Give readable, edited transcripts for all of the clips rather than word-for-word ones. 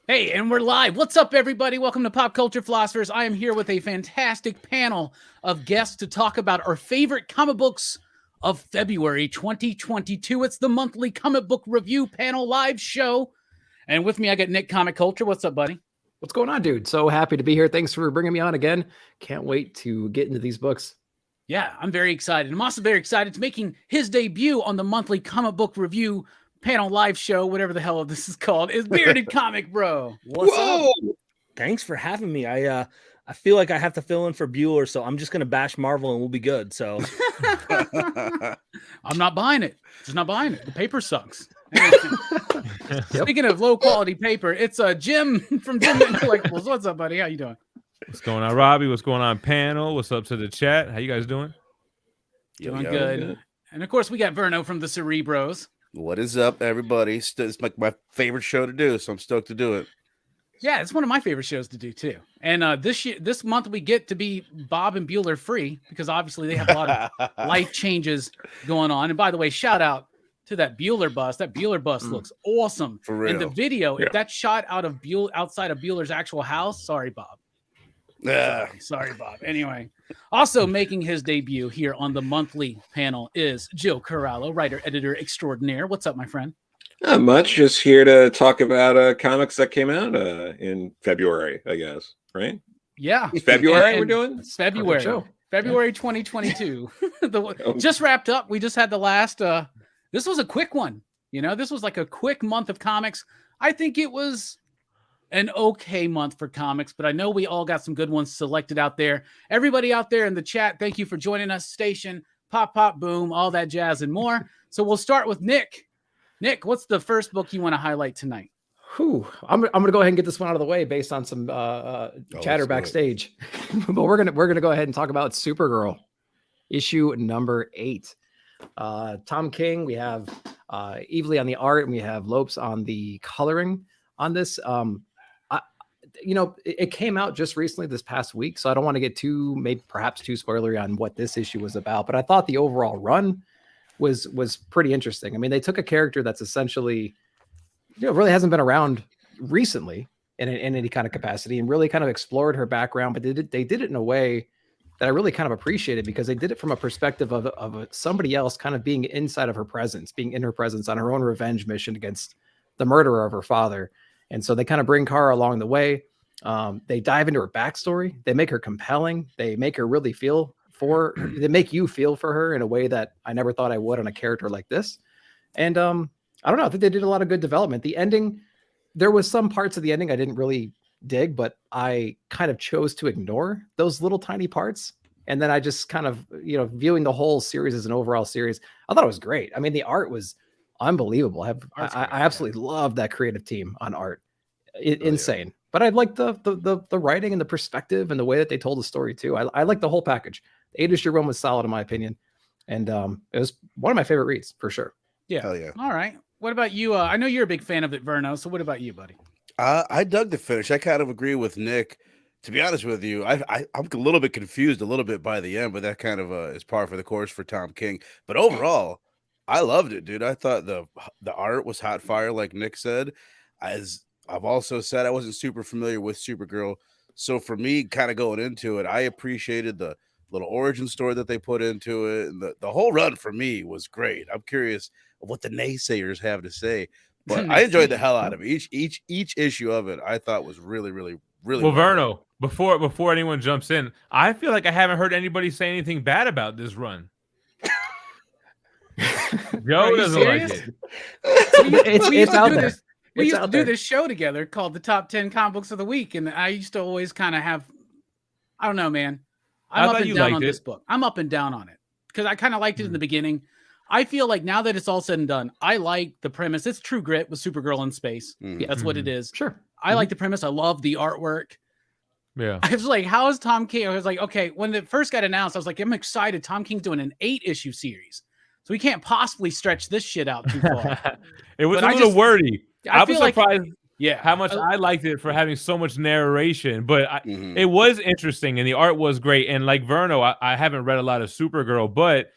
Hey, and we're live. What's up, everybody? Welcome to Pop Culture Philosophers. I am here with a fantastic panel of guests to talk about our favorite comic books of February 2022. It's the monthly comic book review panel live show. And with me, I got Nick Comic Culture. What's up, buddy? What's going on, dude? So happy to be here. Thanks for bringing me on again. Can't wait to get into these books. Yeah, I'm very excited. I'm also very excited. It's making his debut on the monthly comic book review panel live show, whatever the hell this is called, is Bearded Comic Bro. What's up? Thanks for having me. I feel like I have to fill in for Bueller, so I'm just gonna bash Marvel and we'll be good. So I'm not buying it. Just not buying it. The paper sucks. Speaking of low quality paper, it's Jim from Jim Collectibles. What's up, buddy? How you doing? What's going on, Robbie? What's going on, panel? What's up to the chat? How you guys doing? Doing good. And of course, we got Verno from the Cerebros. What is up, everybody? It's like my favorite show to do, so I'm stoked to do it. Yeah, it's one of my favorite shows to do too. And this month we get to be Bob and Bueller free because obviously they have a lot of life changes going on. And by the way, shout out to that Bueller bus. That Bueller bus looks awesome. For real. And the video, if that's shot out of outside of Bueller's actual house, sorry, Bob. Sorry, Bob. Anyway, also making his debut here on the monthly panel is Joe Corallo, writer, editor extraordinaire. What's up, my friend? Not much. Just here to talk about comics that came out in February, I guess. Right? Yeah. It's February we're doing? It's February. February 2022. Just wrapped up. We just had the last this was a quick one. You know, this was like a quick month of comics. I think it was an okay month for comics, but I know we all got some good ones selected out there. Everybody out there in the chat, thank you for joining us. Station, pop, pop, boom, all that jazz and more. So we'll start with Nick. Nick, what's the first book you want to highlight tonight? I'm gonna go ahead and get this one out of the way based on some chatter backstage. But we're gonna go ahead and talk about Supergirl, issue number 8. Tom King. We have Evely on the art, and we have Lopes on the coloring on this. It came out just recently this past week, so I don't want to get perhaps too spoilery on what this issue was about. But I thought the overall run was pretty interesting. I mean, they took a character that's essentially, really hasn't been around recently in any kind of capacity, and really kind of explored her background. But they did it in a way that I really kind of appreciated, because they did it from a perspective of somebody else kind of being inside of her presence, being in her presence on her own revenge mission against the murderer of her father. And so they kind of bring Kara along the way. They dive into her backstory. They make her compelling. They make her really they make you feel for her in a way that I never thought I would on a character like this. And I don't know, I think they did a lot of good development. The ending, there was some parts of the ending I didn't really dig, but I kind of chose to ignore those little tiny parts. And then I just kind of, viewing the whole series as an overall series, I thought it was great. I mean, the art was unbelievable. I absolutely love that creative team on art. Insane. Yeah. But I like the writing and the perspective and the way that they told the story too. I like the whole package. The 8-issue run was solid in my opinion, and it was one of my favorite reads for sure. Yeah. Hell yeah. All right. What about you? I know you're a big fan of it, Verno. So what about you, buddy? I dug the finish. I kind of agree with Nick. To be honest with you, I'm a little bit confused a little bit by the end, but that kind of is par for the course for Tom King. But overall, I loved it, dude. I thought the art was hot fire, like Nick said. As I've also said, I wasn't super familiar with Supergirl. So for me, kind of going into it, I appreciated the little origin story that they put into it. And the whole run for me was great. I'm curious of what the naysayers have to say. But I enjoyed the hell out of it. Each issue of it, I thought was really, really, really well. Verno, before anyone jumps in, I feel like I haven't heard anybody say anything bad about this run. Joe doesn't like it. It's out there. We used to do this show together called the Top 10 Comic Books of the Week, and I used to always kind of have, I don't know, man. I'm up and down on this book. I'm up and down on it because I kind of liked it in the beginning. I feel like now that it's all said and done, I like the premise. It's True Grit with Supergirl in space. That's what it is. Sure. I like the premise. I love the artwork. Yeah. I was like, how is Tom King? I was like, okay, when it first got announced, I was like, I'm excited. Tom King's doing an 8-issue series. So we can't possibly stretch this shit out too far. It was a little wordy. I was surprised Yeah, how much I liked it for having so much narration, but it was interesting and the art was great. And like Verno, I haven't read a lot of Supergirl, but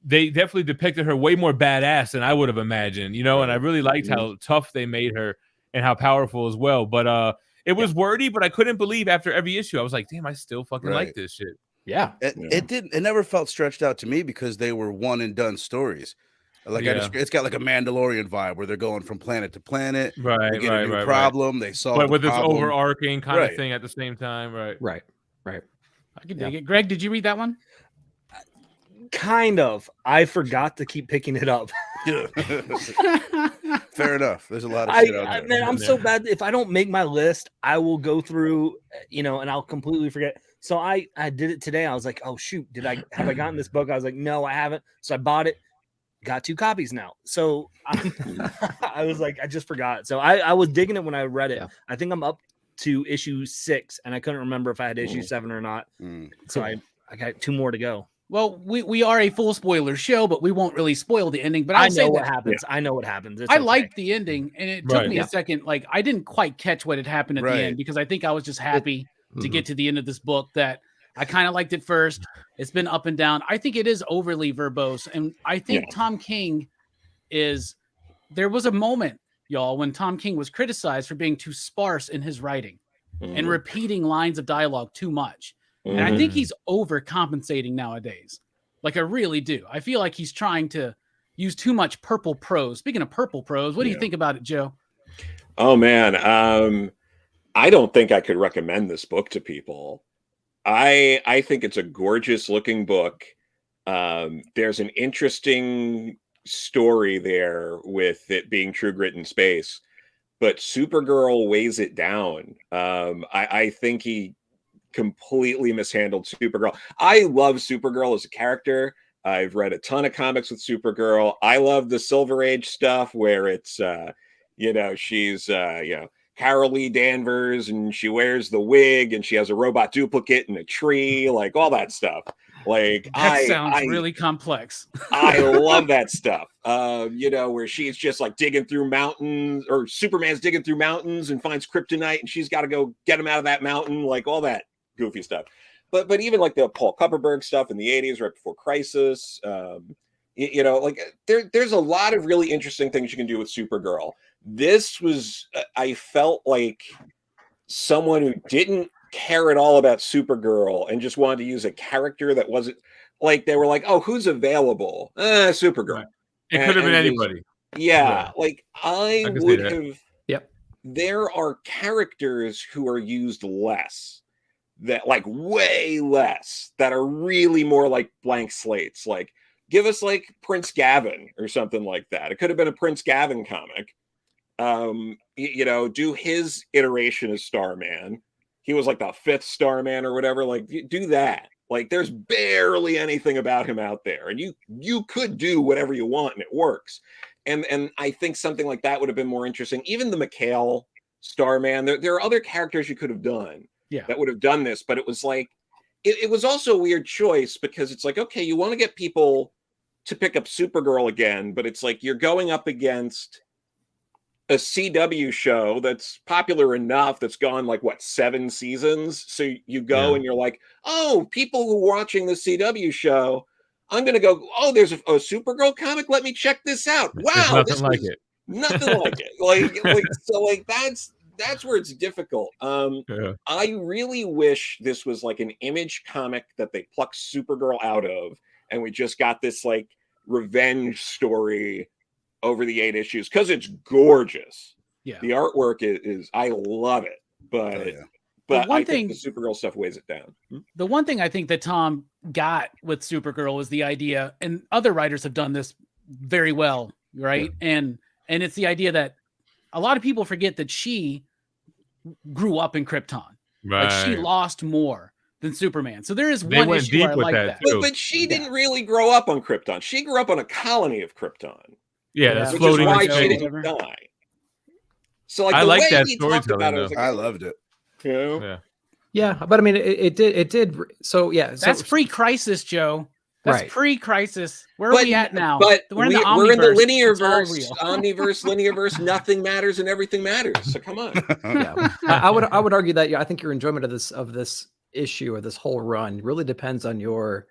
they definitely depicted her way more badass than I would have imagined, you know. And I really liked how tough they made her. and how powerful as well. But it was wordy, but I couldn't believe after every issue, I was like, damn, I still fucking like this shit. Yeah. It never felt stretched out to me because they were one and done stories. Like it's got like a Mandalorian vibe where they're going from planet to planet. Right, they get a new right, problem. They solve but with the this problem. overarching kind of thing at the same time, right. I can dig it. Greg, did you read that one? Kind of. I forgot to keep picking it up. Fair enough. There's a lot of shit out there. Man, I'm so bad. If I don't make my list, I will go through, and I'll completely forget. So I did it today. I was like, oh shoot, have I gotten this book? I was like, no, I haven't. So I bought it. Got 2 copies now. So I was like, I just forgot. So I was digging it when I read it. Yeah. I think I'm up to issue 6, and I couldn't remember if I had issue 7 or not. So I got 2 more to go. Well, we are a full spoiler show, but we won't really spoil the ending. But I know what happens. Yeah. I know what happens. I liked the ending, and it took me a second. Like, I didn't quite catch what had happened at the end because I think I was just happy to get to the end of this book that I kind of liked it first. It's been up and down. I think it is overly verbose, and I think Tom King there was a moment, y'all, when Tom King was criticized for being too sparse in his writing and repeating lines of dialogue too much. And I think he's overcompensating nowadays. Like, I really do. I feel like he's trying to use too much purple prose. Speaking of purple prose, what do you think about it, Joe? Oh, man. I don't think I could recommend this book to people. I think it's a gorgeous looking book. There's an interesting story there with it being True Grit in space, but Supergirl weighs it down. I think he completely mishandled Supergirl. I love Supergirl as a character. I've read a ton of comics with Supergirl. I love the Silver Age stuff where it's she's Carol Lee Danvers, and she wears the wig, and she has a robot duplicate in a tree, like all that stuff. Like that sounds really complex. I love that stuff. Where she's just like digging through mountains, or Superman's digging through mountains and finds kryptonite, and she's got to go get him out of that mountain, like all that goofy stuff. But even like the Paul Kupperberg stuff in the 80s, right before Crisis, there's a lot of really interesting things you can do with Supergirl. This was, I felt like someone who didn't care at all about Supergirl and just wanted to use a character that wasn't like, they were like, oh, who's available? Supergirl. Right. It could have been anybody. Like I would have. Yep. There are characters who are used less, that like way less, that are really more like blank slates. Like, give us like Prince Gavin or something like that. It could have been a Prince Gavin comic. Do his iteration as Starman. He was like the 5th Starman or whatever. Like, do that. Like, there's barely anything about him out there, and you could do whatever you want, and it works. And I think something like that would have been more interesting. Even the McHale Starman. There are other characters you could have done that would have done this, but it was like it was also a weird choice, because it's like, okay, you want to get people to pick up Supergirl again, but it's like you're going up against a CW show that's popular enough that's gone like 7 seasons. So you go and you're like, oh, people who are watching the CW show, I'm going to go, oh, there's a Supergirl comic. Let me check this out. Wow. Nothing like it. Nothing like it. Like that's where it's difficult. I really wish this was like an Image comic that they plucked Supergirl out of, and we just got this like revenge story over the 8 issues, because it's gorgeous. Yeah, the artwork is I love it, but I think the Supergirl stuff weighs it down. The one thing I think that Tom got with Supergirl was the idea, and other writers have done this very well, right? And it's the idea that a lot of people forget that she grew up in Krypton. Right. Like, she lost more than Superman. So there is one issue where I like that. But she didn't really grow up on Krypton. She grew up on a colony of Krypton. Yeah, that's which floating. Is why she didn't die. So like, I like that storytelling. I loved it. Yeah, but I mean, it did. So yeah, that's pre-Crisis, Joe. That's pre-Crisis. Where are we at now? But we're in the linearverse. Nothing matters and everything matters. So come on. I would argue that I think your enjoyment of this issue or this whole run really depends on your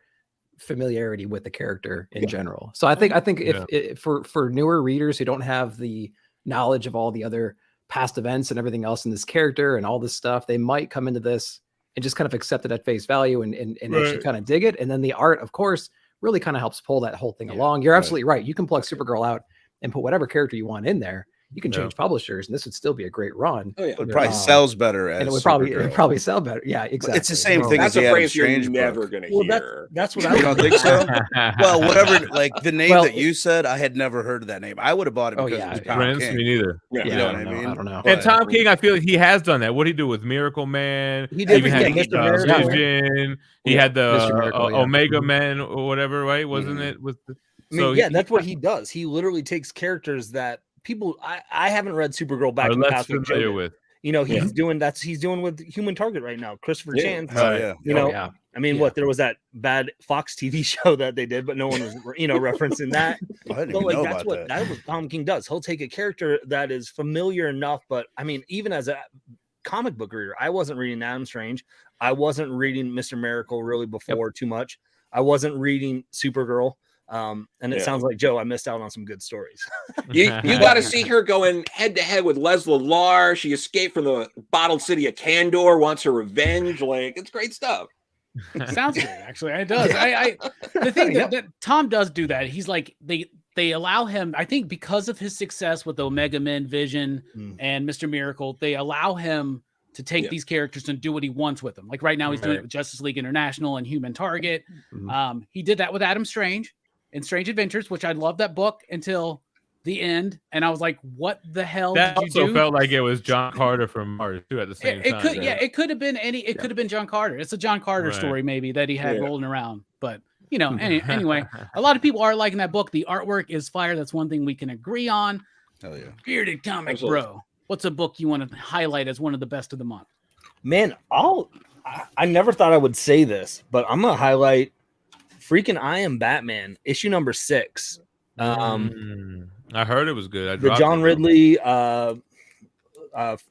familiarity with the character in general. So I think if for newer readers who don't have the knowledge of all the other past events and everything else in this character and all this stuff, they might come into this and just kind of accept it at face value and actually kind of dig it. And then the art, of course, really kind of helps pull that whole thing along. You're absolutely right. You can plug Supergirl out and put whatever character you want in there. You can change publishers, and this would still be a great run. Oh, yeah. It probably sells better, as and it would probably sell better. Yeah, exactly. But it's the same thing. That's as a the phrase you're Strange never book. going to Well, hear. that's what You I don't think so? Well, whatever. Like the name that you said, I had never heard of that name. I would have bought it because it was Tom Prince, King. me neither. Yeah. You know what I mean? I don't know. And Tom King, I feel like he has done that. What did he do with Miracle Man? He did even had Mr. Miracle. Vision. He had the Mr. Miracle, Omega Man or whatever, right? Wasn't it? With the, I mean, that's what he does. He literally takes characters that people I haven't read Supergirl back in the past week. With. You know, he's doing with Human Target right now. Christopher Chance. You know, I mean, what there was that bad Fox TV show that they did, but no one was, referencing that. I didn't But even know that's about what Tom King does. He'll take a character that is familiar enough, but I mean, even as a comic book reader, I wasn't reading Adam Strange. I wasn't reading Mr. Miracle really before too much. I wasn't reading Supergirl. And it sounds like, Joe, I missed out on some good stories. You got to see her going head to head with Leslie Lar. She escaped from the bottled city of Kandor, wants her revenge. Like, it's great stuff. Sounds good, actually. It does. The thing that Tom does do that. He's like they allow him. I think because of his success with Omega Men, Vision, and Mr. Miracle, they allow him to take these characters and do what he wants with them. Like right now, he's doing it with Justice League International and Human Target. He did that with Adam Strange in Strange Adventures, which I loved that book until the end, and I was like, "What the hell that did you do?" also felt like it was John Carter from Mars too at the same time. It could have been it could have been John Carter. It's a John Carter story maybe that he had rolling around. But anyway, a lot of people are liking that book. The artwork is fire. That's one thing we can agree on. Hell yeah, Bearded Comic Bro. What's a book you want to highlight as one of the best of the month? Man, I never thought I would say this, but I'm gonna highlight freaking I Am Batman issue number 6. I heard it was good. The John Ridley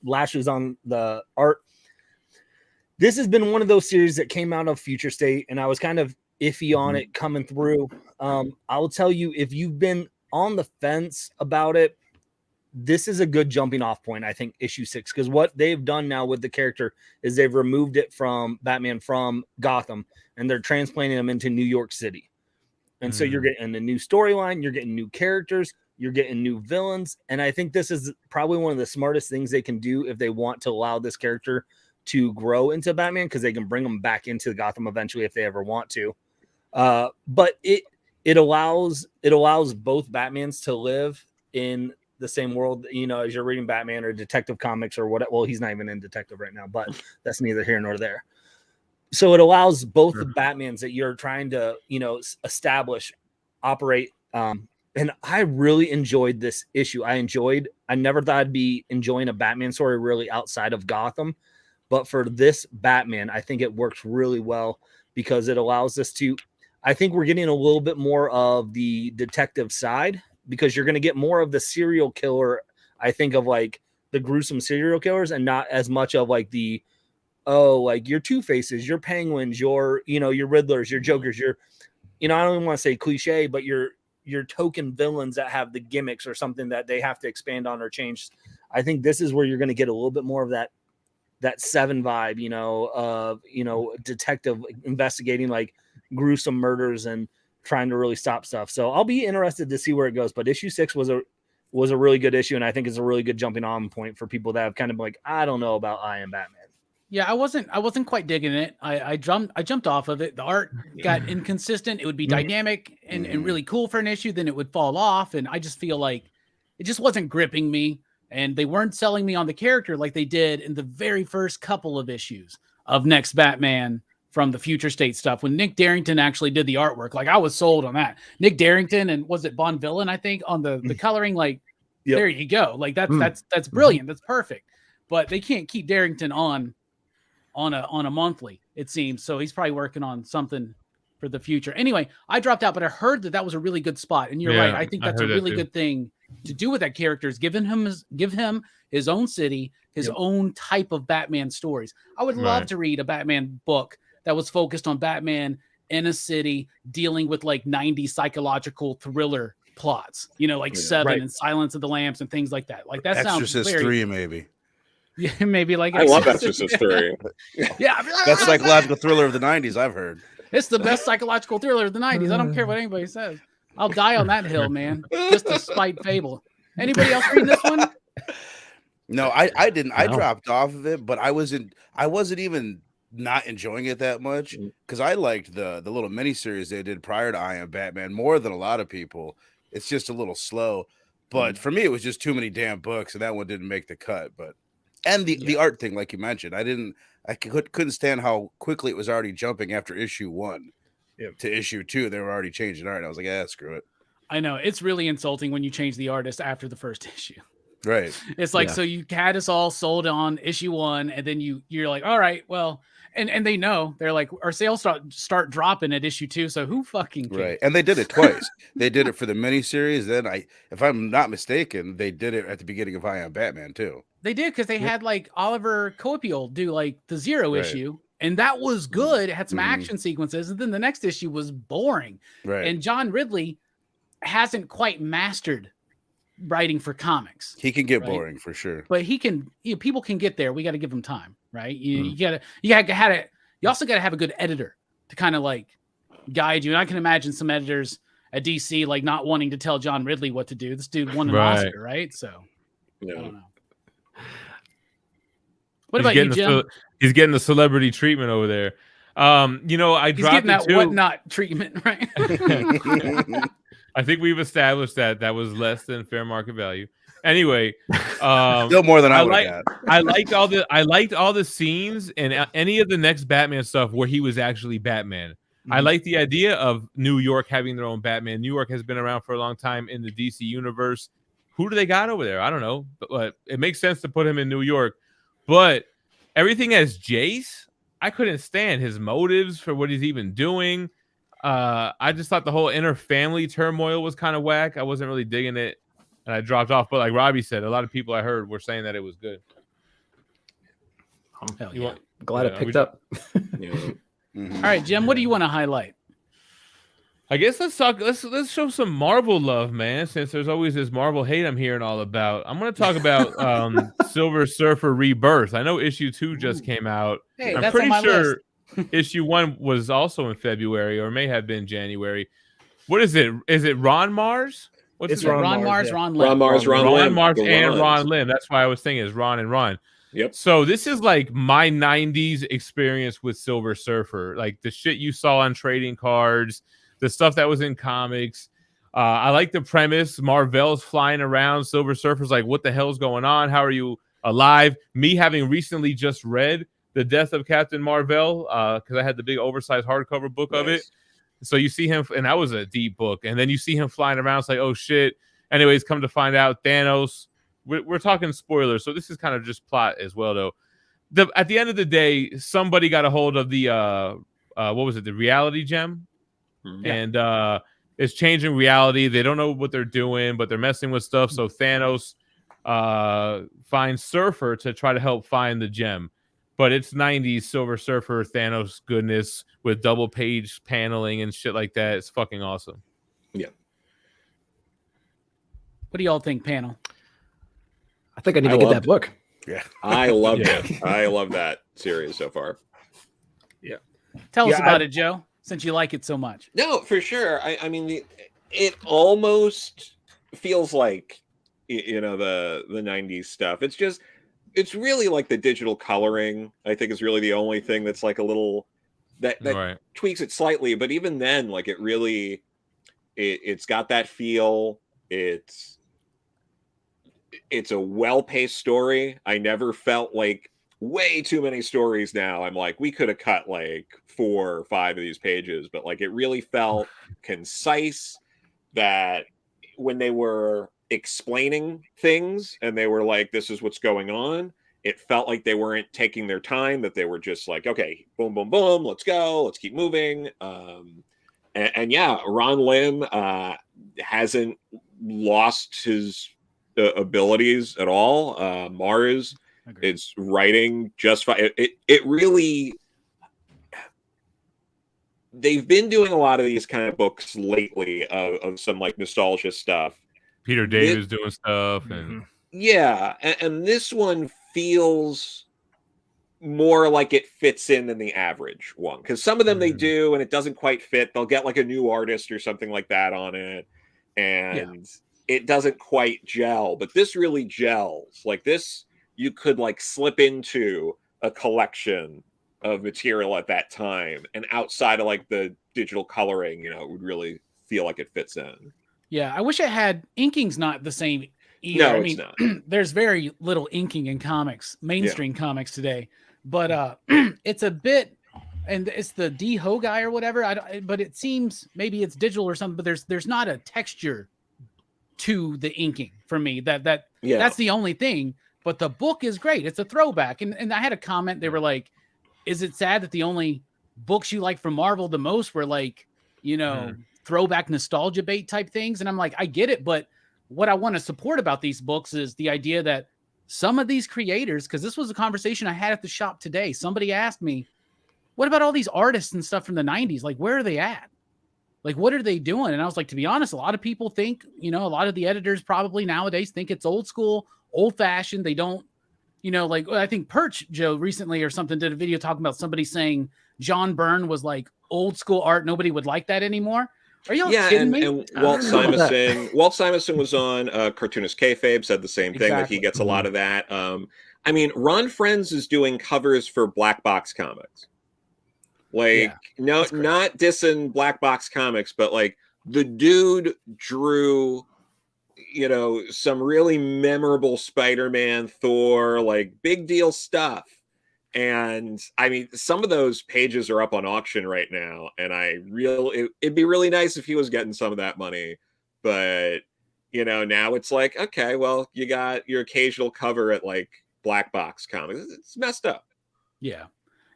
lashes on the art. This has been one of those series that came out of Future State, and I was kind of iffy on it coming through. I will tell you, if you've been on the fence about it, this is a good jumping off point, I think, issue 6, because what they've done now with the character is they've removed it from Batman from Gotham, and they're transplanting him into New York City. And so you're getting a new storyline, you're getting new characters, you're getting new villains. And I think this is probably one of the smartest things they can do if they want to allow this character to grow into Batman, because they can bring him back into Gotham eventually if they ever want to. But it allows both Batmans to live in the same world, as you're reading Batman or Detective Comics or what. Well, he's not even in Detective right now, but that's neither here nor there. So it allows both the Batmans that you're trying to, establish, operate. And I really enjoyed this issue. I never thought I'd be enjoying a Batman story really outside of Gotham. But for this Batman, I think it works really well because it allows us to, I think we're getting a little bit more of the detective side, because you're going to get more of the serial killer, I think, of like the gruesome serial killers, and not as much of like the, like your Two-Faces, your Penguins, your Riddlers, your Jokers, I don't even want to say cliche, but your token villains that have the gimmicks or something that they have to expand on or change. I think this is where you're going to get a little bit more of that Seven vibe, detective investigating like gruesome murders and trying to really stop stuff. So I'll be interested to see where it goes. But issue 6 was a really good issue, and I think it's a really good jumping on point for people that have kind of like, I don't know about I Am Batman. Yeah, I wasn't quite digging it. I jumped off of it. The art got inconsistent. It would be dynamic and really cool for an issue, then it would fall off. And I just feel like it just wasn't gripping me. And they weren't selling me on the character like they did in the very first couple of issues of Next Batman from the Future State stuff. When Nick Darrington actually did the artwork, like I was sold on that. Nick Darrington and was it Bon Villain, I think, on the coloring, like there you go. Like that's brilliant. That's perfect. But they can't keep Darrington on a monthly, it seems. So he's probably working on something for the future. Anyway, I dropped out, but I heard that was a really good spot. And you're right. I think that's a really good thing to do with that character, is give him his own city, his own type of Batman stories. I would love to read a Batman book that was focused on Batman in a city dealing with like 90s psychological thriller plots, you know, like Seven and Silence of the Lambs and things like that. Like that Exorcist sounds 3, maybe. Yeah, maybe like I love Exorcist 3. Yeah, Best psychological thriller of the 90s, I've heard. It's the best psychological thriller of the 90s. I don't care what anybody says. I'll die on that hill, man, just to spite Fable. Anybody else reading this one? No, I didn't. I No. dropped off of it, but I wasn't even not enjoying it that much because I liked the little miniseries they did prior to I Am Batman more than a lot of people. It's just a little slow, but for me, it was just too many damn books, and that one didn't make the cut. But the art thing, like you mentioned, I couldn't stand how quickly it was already jumping after issue 1 to issue 2. They were already changing art. And I was like, screw it. I know it's really insulting when you change the artist after the first issue. Right. It's like, so you had us all sold on issue 1, and then you're like, all right, well, and they know, they're like, our sales start dropping at issue 2. So who fucking cares? Right. And they did it twice. They did it for the miniseries. Then if I'm not mistaken, they did it at the beginning of I Am Batman too. They did, because they had like Oliver Coipel do like the 0 issue, and that was good. It had some action sequences, and then the next issue was boring. Right. And John Ridley hasn't quite mastered writing for comics. He can get boring for sure, but he can. People can get there. We got to give him time, right? You also got to have a good editor to kind of like guide you. And I can imagine some editors at DC like not wanting to tell John Ridley what to do. This dude won an Oscar, right? So I don't know. What about you, Jim? He's getting the celebrity treatment over there. You know, he's dropped getting that whatnot treatment, right? I think we've established that was less than fair market value. Anyway, still more than I would have. I liked all the scenes and any of the next Batman stuff where he was actually Batman. I like the idea of New York having their own Batman. New York has been around for a long time in the DC universe. Who do they got over there? I don't know, but it makes sense to put him in New York. But everything as Jace, I couldn't stand his motives for what he's even doing. I just thought the whole inner family turmoil was kind of whack. I wasn't really digging it, and I dropped off. But like Robbie said, a lot of people I heard were saying that it was good. Glad it picked up. All right, Jim, what do you want to highlight? I guess let's show some Marvel love, man, since there's always this Marvel hate I'm hearing all about. I'm going to talk about Silver Surfer Rebirth. I know issue 2 just came out. Hey, I'm pretty sure issue 1 was also in February or may have been January. What is it? Is it Ron Mars? It's Ron Mars, Ron Lim. Ron Mars, and Ron Lim. That's why I was thinking is Ron and Ron. Yep. So this is like my 90s experience with Silver Surfer. Like the shit you saw on trading cards, the stuff that was in comics. I like the premise. Marvel's flying around. Silver Surfer's like, what the hell's going on? How are you alive? Me having recently just read The Death of Captain Marvel, because I had the big oversized hardcover book of it. So you see him, and that was a deep book. And then you see him flying around. It's like, oh shit. Anyways, come to find out, Thanos. We're talking spoilers, so this is kind of just plot as well, though. At the end of the day, somebody got a hold of the what was it, the reality gem, and it's changing reality. They don't know what they're doing, but they're messing with stuff. So Thanos finds Surfer to try to help find the gem, but it's 90s Silver Surfer Thanos goodness with double page paneling and shit like that. It's fucking awesome. Yeah. What do y'all think, panel? I think I need to get that book. Yeah, I love it. I love that series so far. Yeah. Tell us about it, Joe, since you like it so much. No, for sure. I mean, it almost feels like, you know, the 90s stuff. It's really like the digital coloring, I think, is really the only thing that's like a little that tweaks it slightly. But even then, like it really, it's got that feel. It's a well-paced story. I never felt like way too many stories now. I'm like, we could have cut like 4 or 5 of these pages, but like it really felt concise, that when they were explaining things and they were like, this is what's going on, it felt like they weren't taking their time, that they were just like, okay, boom, boom, boom, let's go, let's keep moving. And yeah, Ron Lim hasn't lost his abilities at all. Mars is writing just fine. It really, they've been doing a lot of these kind of books lately of some like nostalgia stuff. Peter David's doing stuff, and yeah, and this one feels more like it fits in than the average one, because some of them they do and it doesn't quite fit. They'll get like a new artist or something like that on it, and it doesn't quite gel. But this really gels. Like this, you could like slip into a collection of material at that time, and outside of like the digital coloring, you know, it would really feel like it fits in. Yeah, I wish it had inking's not the same either. No, I it's mean, not. there's very little inking in comics, mainstream comics today. But it's a bit, and it's the D-Ho guy or whatever. But it seems maybe it's digital or something. But there's not a texture to the inking for me. That's the only thing. But the book is great. It's a throwback. And I had a comment. They were like, "Is it sad that the only books you like from Marvel the most were like, you know, throwback nostalgia bait type things?" And I'm like, I get it, but what I want to support about these books is the idea that some of these creators, because this was a conversation I had at the shop today. Somebody asked me, what about all these artists and stuff from the 90s? Like, where are they at? Like, what are they doing? And I was like, to be honest, a lot of people think, you know, a lot of the editors probably nowadays think it's old school, old fashioned. They don't, you know, like I think Perch Joe recently or something did a video talking about somebody saying John Byrne was like old school art. Nobody would like that anymore. Are y'all kidding me? And Walt Simonson was on Cartoonist Kayfabe, said the same thing, that he gets a lot of that. I mean, Ron Frenz is doing covers for Black Box Comics. Like, not dissing Black Box Comics, but like the dude drew, you know, some really memorable Spider-Man, Thor, like big deal stuff. And I mean, some of those pages are up on auction right now, and it'd be really nice if he was getting some of that money. But you know, now it's like, okay, well, you got your occasional cover at like Black Box Comics. It's messed up. Yeah.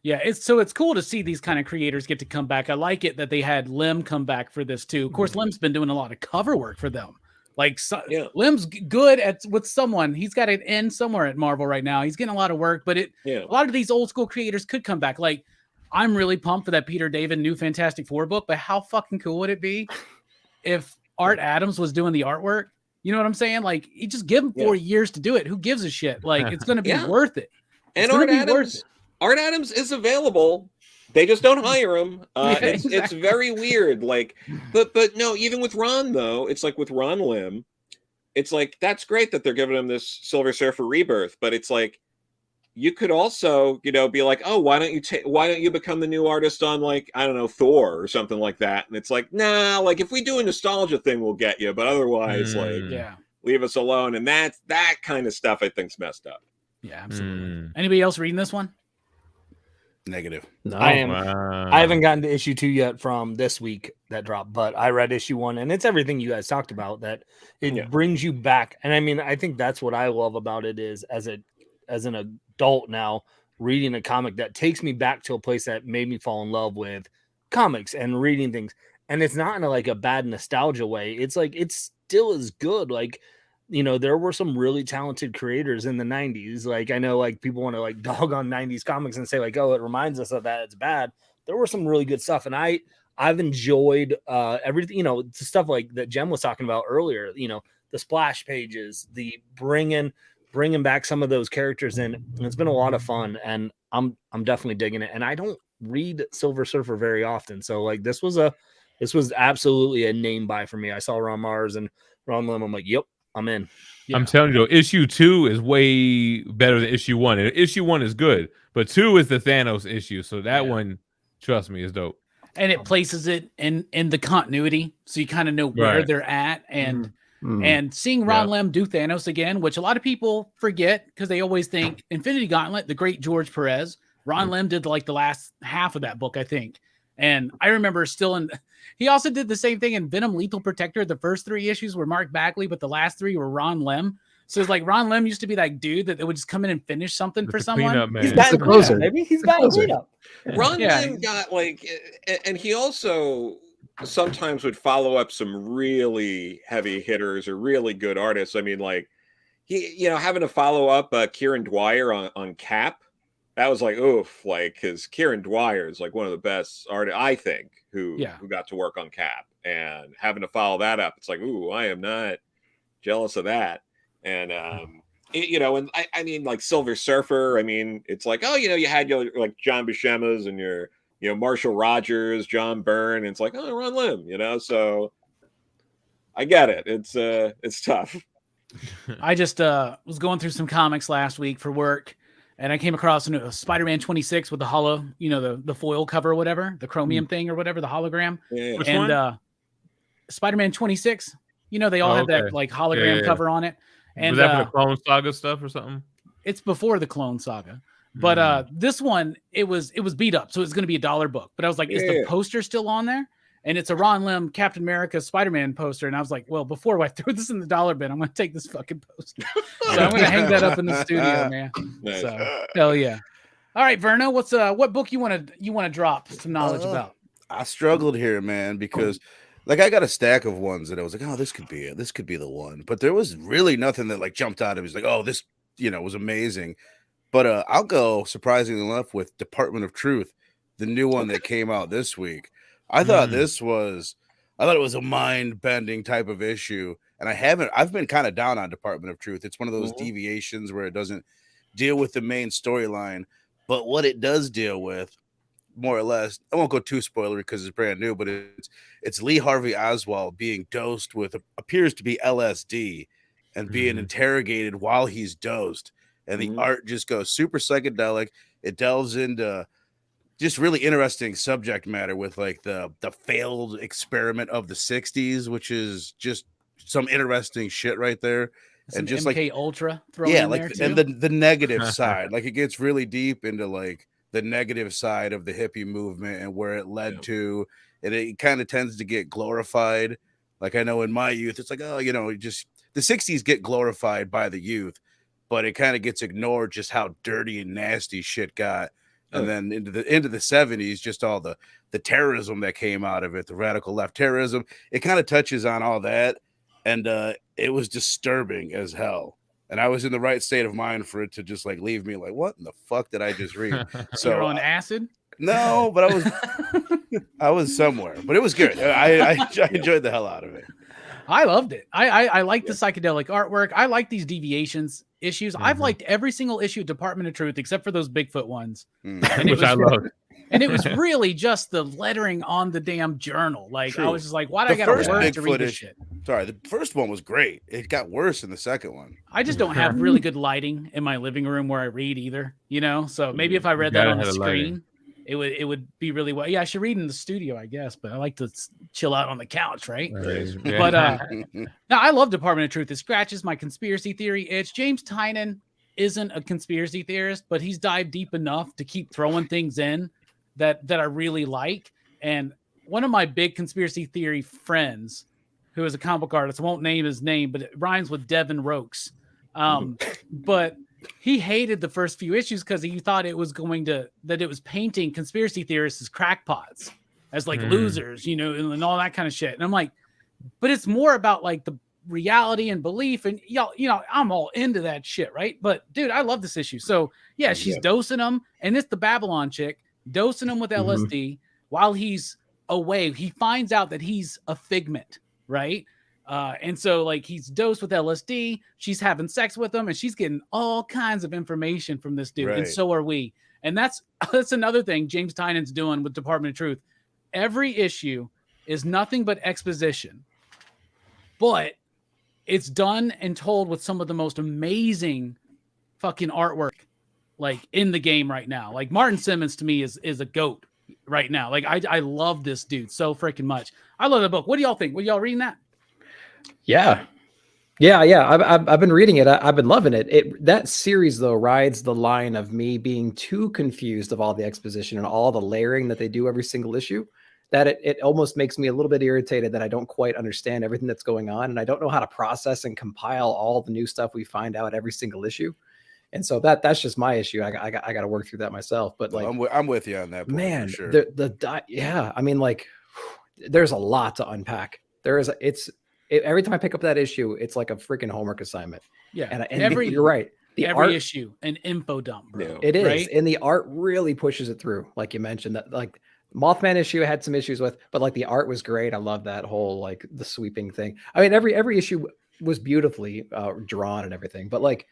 It's cool to see these kind of creators get to come back. I like it that they had Lim come back for this too. Of course, Lim's been doing a lot of cover work for them. Like Lim's good with someone. He's got an end somewhere at Marvel right now. He's getting a lot of work, but a lot of these old school creators could come back. Like, I'm really pumped for that Peter David new Fantastic Four book, but how fucking cool would it be if Art Adams was doing the artwork? You know what I'm saying? Like, you just give him 4 years to do it. Who gives a shit? Like, it's going to be worth it. And Art Adams is available. They just don't hire him. It's very weird. Like, but no, even with Ron though, it's like with Ron Lim, it's like that's great that they're giving him this Silver Surfer Rebirth, but it's like you could also, you know, be like, oh, why don't you become the new artist on like, I don't know, Thor or something like that? And it's like, nah, like if we do a nostalgia thing, we'll get you, but otherwise, leave us alone. And that kind of stuff I think's messed up. Yeah, absolutely. Anybody else reading this one? Negative. No, I haven't gotten to issue 2 yet from this week that dropped, but I read issue 1, and it's everything you guys talked about, that it brings you back. And I mean, I think that's what I love about it is as an adult now reading a comic that takes me back to a place that made me fall in love with comics and reading things. And it's not in a bad nostalgia way. It's like, it still is good. Like, you know, there were some really talented creators in the 90s. Like, I know like people want to like dog on 90s comics and say like, oh, it reminds us of that. It's bad. There were some really good stuff. And I've enjoyed everything, you know, the stuff like that Jem was talking about earlier, you know, the splash pages, the bringing back some of those characters in. And it's been a lot of fun, and I'm definitely digging it. And I don't read Silver Surfer very often. So like this was absolutely a name buy for me. I saw Ron Mars and Ron Lim. I'm like, yep, I'm in. I'm telling you, issue 2 is way better than issue 1. And issue 1 is good, but 2 is the Thanos issue. So that one, trust me, is dope. And it places it in the continuity, so you kind of know where they're at. And and seeing Ron Lim do Thanos again, which a lot of people forget because they always think Infinity Gauntlet, the great George Perez. Ron Lim did like the last half of that book, I think. And I remember he also did the same thing in Venom Lethal Protector. The first 3 issues were Mark Bagley, but the last 3 were Ron Lim. So it's like Ron Lim used to be that dude that would just come in and finish something for someone. He's batting closer. Maybe he's batting cleanup. Ron Lim got like, and he also sometimes would follow up some really heavy hitters or really good artists. I mean, like he, you know, having to follow up Kieran Dwyer on Cap that was like oof, like because Kieran Dwyer is like one of the best artists I think who got to work on Cap, and having to follow that up, it's like ooh, I am not jealous of that. And and I mean like Silver Surfer, I mean it's like oh you had your like John Buscema's and your Marshall Rogers, John Byrne, and it's like oh Ron Lim, so I get it. It's tough. I just was going through some comics last week for work, and I came across a Spider-Man 26 with the hollow, the foil cover or whatever, the chromium thing or whatever, the hologram. Yeah. Which and one? Spider-Man 26, they all have that like hologram cover on it. And was that for the Clone Saga stuff or something? It's before the Clone Saga. But this one, it was beat up, so it's going to be a $1 book. But I was like, is the poster still on there? And it's a Ron Lim Captain America Spider-Man poster. And I was like, well, before I throw this in the $1 bin, I'm going to take this fucking poster. So I'm going to hang that up in the studio, man. Nice. So hell yeah. All right, Verno, what book you want to drop some knowledge about? I struggled here, man, because like I got a stack of ones that I was like, oh, this could be it. This could be the one. But there was really nothing that like jumped out at me. It was like, oh, this, was amazing. But I'll go surprisingly enough with Department of Truth, the new one that came out this week. I thought it was a mind-bending type of issue. And I've been kind of down on Department of Truth. It's one of those deviations where it doesn't deal with the main storyline. But what it does deal with, more or less, I won't go too spoilery because it's brand new, but it's Lee Harvey Oswald being dosed with appears to be LSD and being interrogated while he's dosed. And the art just goes super psychedelic. It delves into just really interesting subject matter with like the failed experiment of the 60s, which is just some interesting shit right there. Some and just MK like Ultra thrown in like there too. and the negative side, like it gets really deep into like the negative side of the hippie movement and where it led to, and it kind of tends to get glorified. Like I know in my youth, it's like, oh, just the 60s get glorified by the youth, but it kind of gets ignored just how dirty and nasty shit got. And then into the 70s, just all the terrorism that came out of it, the radical left terrorism, it kind of touches on all that. And it was disturbing as hell. And I was in the right state of mind for it to just like leave me like, what in the fuck did I just read? So you're on acid? No, but I was somewhere, but it was good. I enjoyed the hell out of it. I loved it. I like the psychedelic artwork. I like these deviations issues. I've liked every single issue of Department of Truth except for those Bigfoot ones. And Which I love. And it was really just the lettering on the damn journal. Like True. I was just like, why do I got to work to read this shit? Sorry, the first one was great. It got worse in the second one. I just don't have really good lighting in my living room where I read either, So maybe if I read that on the screen, it would be really well. Yeah, I should read in the studio, I guess, but I like to chill out on the couch, right? Yeah. But now I love Department of Truth. It scratches my conspiracy theory itch. James Tynion isn't a conspiracy theorist, but he's dived deep enough to keep throwing things in that I really like. And one of my big conspiracy theory friends, who is a comic book artist, I won't name his name, but it rhymes with Devin Rokes. But he hated the first few issues because he thought it was that it was painting conspiracy theorists as crackpots, as like losers, and all that kind of shit. And I'm like, but it's more about like the reality and belief. And I'm all into that shit, right? But dude, I love this issue. So yeah, she's dosing him, and it's the Babylon chick dosing him with LSD while he's away. He finds out that he's a figment, right? And so like he's dosed with LSD, she's having sex with him, and she's getting all kinds of information from this dude. Right. And so are we. And that's another thing James Tynion's doing with Department of Truth. Every issue is nothing but exposition, but it's done and told with some of the most amazing fucking artwork like in the game right now. Like Martin Simmons to me is a goat right now. Like I love this dude so freaking much. I love the book. What do y'all think? What y'all reading that? Yeah. I've been reading it. I've been loving it. That series though rides the line of me being too confused of all the exposition and all the layering that they do every single issue, that it almost makes me a little bit irritated that I don't quite understand everything that's going on, and I don't know how to process and compile all the new stuff we find out every single issue. And so that's just my issue. I got to work through that myself. But like, I'm with you on that point, man. for sure. I mean, like, there's a lot to unpack. Every time I pick up that issue, it's like a freaking homework assignment. Yeah, and you're right. every issue an info dump, bro. Yeah. It is, right? and the art really pushes it through. Like you mentioned, that like Mothman issue I had some issues with, but like the art was great. I love that whole like the sweeping thing. I mean, every issue was beautifully drawn and everything, but like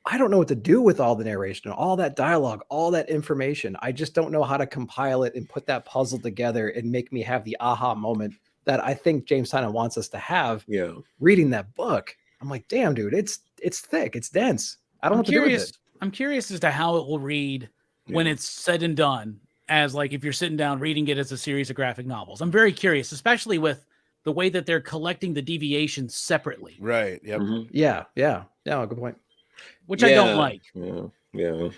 I don't know what to do with all the narration, all that dialogue, all that information. I just don't know how to compile it and put that puzzle together and make me have the aha moment that I think James Tynion wants us to have. Yeah. Reading that book, I'm like, damn, dude, it's thick, it's dense. I don't know what to do with it. I'm curious as to how it will read when it's said and done, as like if you're sitting down reading it as a series of graphic novels. I'm very curious, especially with the way that they're collecting the deviations separately. Right. Yep. Mhm. Yeah, good point. Which I don't like. Yeah.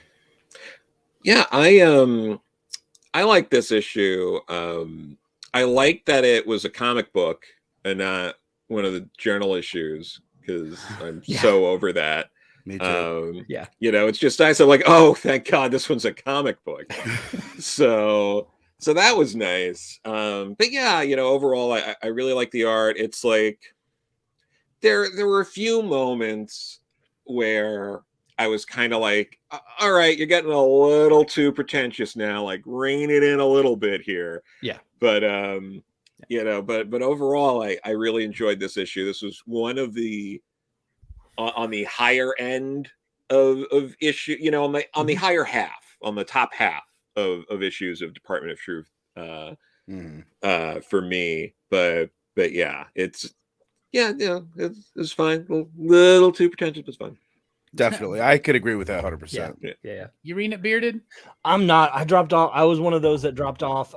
I like this issue. I like that it was a comic book and not one of the journal issues, because I'm so over that. Me too. It's just nice. I'm like, oh, thank God this one's a comic book. so that was nice. But yeah, overall, I really like the art. It's like there were a few moments where I was kind of like, all right, you're getting a little too pretentious now, like rein it in a little bit here. Yeah. But but overall, I really enjoyed this issue. This was one of the on the higher end of issue, on the higher half, on the top half of issues of Department of Truth for me. But yeah, it's fine. A little too pretentious, but it's fine. Definitely. I could agree with that 100%. Yeah. You reading it, Bearded? I'm not. I dropped off. I was one of those that dropped off.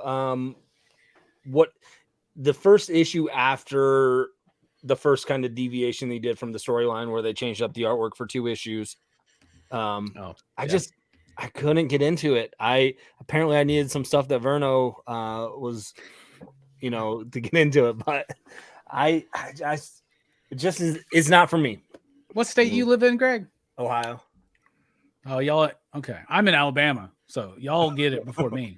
What the first issue after the first kind of deviation they did from the storyline, where they changed up the artwork for 2 issues. I couldn't get into it. I needed some stuff that Verno was, to get into it, but it just is not for me. What state you live in, Greg? Ohio. Oh, y'all. Okay. I'm in Alabama, so y'all get it before me.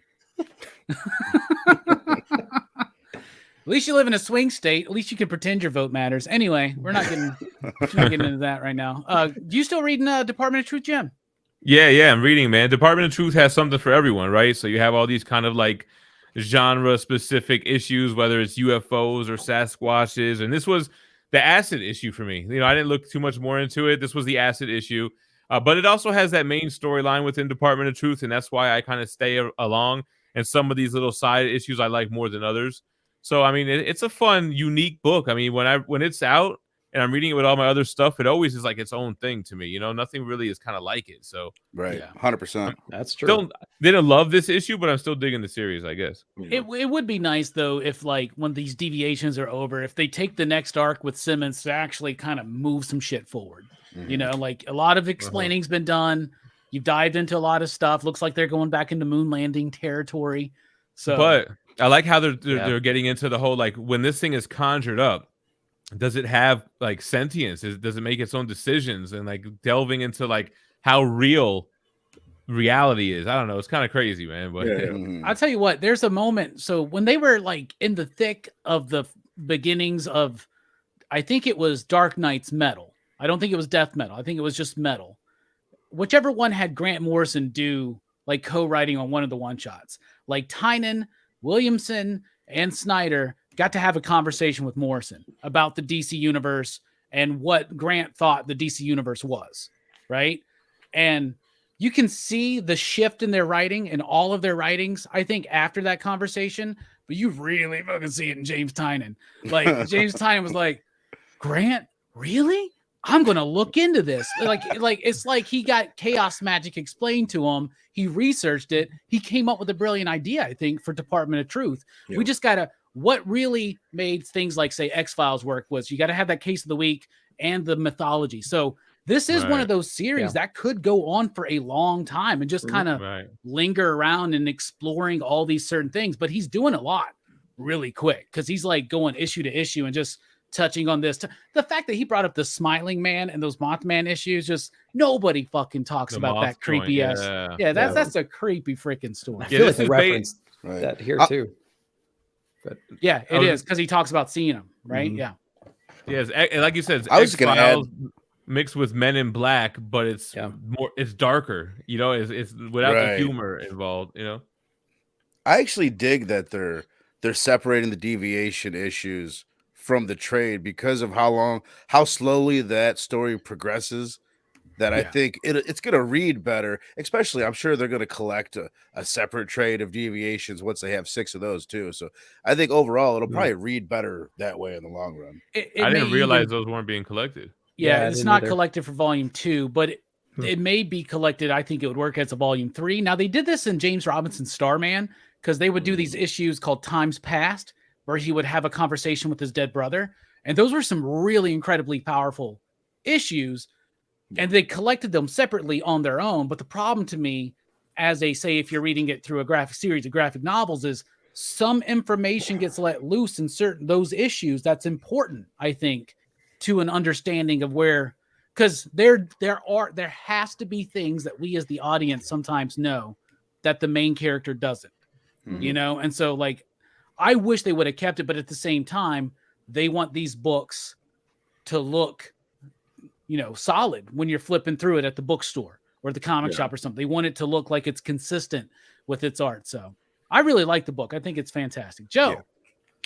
At least you live in a swing state. At least you can pretend your vote matters. Anyway, we're not getting into that right now. Do you still reading Department of Truth, Jim? Yeah, I'm reading, man. Department of Truth has something for everyone, right? So you have all these kind of like genre-specific issues, whether it's UFOs or Sasquatches, and this was the acid issue for me. I didn't look too much more into it. This was the acid issue, but it also has that main storyline within Department of Truth, and that's why I kind of stay along. And some of these little side issues I like more than others. So, I mean, it's a fun, unique book. I mean, when it's out and I'm reading it with all my other stuff, it always is like its own thing to me. Nothing really is kind of like it. So, right. Yeah. 100%. That's true. Didn't love this issue, but I'm still digging the series, I guess. It would be nice, though, if like when these deviations are over, if they take the next arc with Simmons to actually kind of move some shit forward. Like a lot of explaining's been done. You've dived into a lot of stuff. Looks like they're going back into moon landing territory. So, but I like how they're getting into the whole, like, when this thing is conjured up, does it have like sentience? Does it make its own decisions, and like delving into like how real reality is? I don't know. It's kind of crazy, man. But I'll tell you what, there's a moment. So when they were like in the thick of the beginnings of, I think it was Dark Knight's Metal. I don't think it was Death Metal. I think it was just Metal. Whichever one had Grant Morrison do like co-writing on one of the one-shots. Like Tynion, Williamson, and Snyder got to have a conversation with Morrison about the DC universe and what Grant thought the DC universe was, right? And you can see the shift in their writing, in all of their writings, I think, after that conversation, but you really fucking see it in James Tynion. Like, James Tynion was like, Grant, really? I'm going to look into this. Like it's like he got chaos magic explained to him. He researched it. He came up with a brilliant idea, I think, for Department of Truth. Yeah. We just got to, what really made things like, say, X-Files work was you got to have that case of the week and the mythology. So this is one of those series that could go on for a long time and just kind of linger around and exploring all these certain things. But he's doing a lot really quick because he's like going issue to issue and just touching on this. The fact that he brought up the Smiling Man and those Mothman issues, just nobody fucking talks about that creepy ass. Yeah, that's a creepy freaking story. I feel like they referenced that here too. But yeah, it is because he talks about seeing them, right? Yes, like you said, I was going to add. mixed with Men in Black, but it's it's darker. You know, it's without the humor involved. You know, I actually dig that they're separating the deviation issues from the trade because of how slowly that story progresses. That I think it's going to read better, especially I'm sure they're going to collect a separate trade of deviations once they have 6 of those too. So I think overall it'll probably read better that way in the long run. I didn't realize those weren't being collected. Yeah, it's not collected for volume 2, but it may be collected. I think it would work as a volume 3. Now they did this in James Robinson's Starman because they would do these issues called Times Past, where he would have a conversation with his dead brother. And those were some really incredibly powerful issues. And they collected them separately on their own. But the problem to me, as they say, if you're reading it through a graphic series of graphic novels, is some information gets let loose in those issues. That's important, I think, to an understanding of where, because there has to be things that we as the audience sometimes know that the main character doesn't, you know? And so like, I wish they would have kept it, but at the same time, they want these books to look, you know, solid when you're flipping through it at the bookstore or the comic shop or something. They want it to look like it's consistent with its art. So I really like the book. I think it's fantastic. Joe,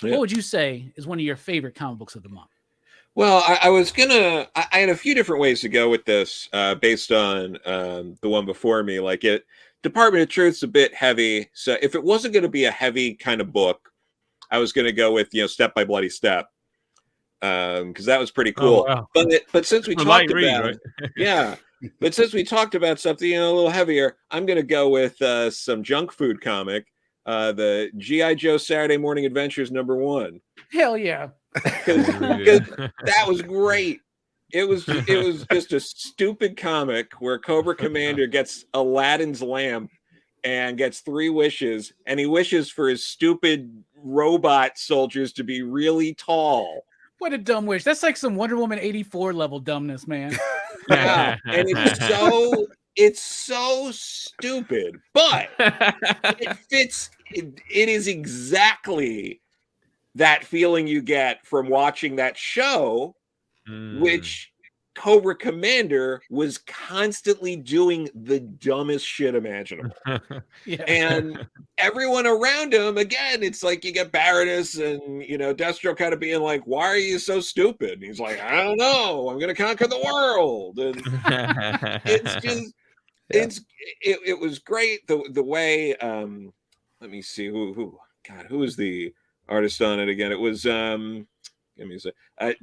what would you say is one of your favorite comic books of the month? Well, I had a few different ways to go with this based on the one before me. Like Department of Truth's a bit heavy. So if it wasn't going to be a heavy kind of book, I was going to go with, Step by Bloody Step. Because that was pretty cool. Oh, wow. But since we talked about but since we talked about something a little heavier, I'm going to go with some junk food comic, the G.I. Joe Saturday Morning Adventures #1. Hell yeah. Because that was great. It was just a stupid comic where Cobra Commander gets Aladdin's lamp and gets 3 wishes, and he wishes for his stupid robot soldiers to be really tall. What a dumb wish. That's like some Wonder Woman 84 level dumbness, man. Yeah, and it's so stupid, but it fits. It is exactly that feeling you get from watching that show, which Cobra Commander was constantly doing the dumbest shit imaginable. And everyone around him, again, it's like you get Baroness and, Destro kind of being like, why are you so stupid? And he's like, I don't know. I'm going to conquer the world. And it's just, it was great. The way, let me see who is the artist on it again? It was, let me say,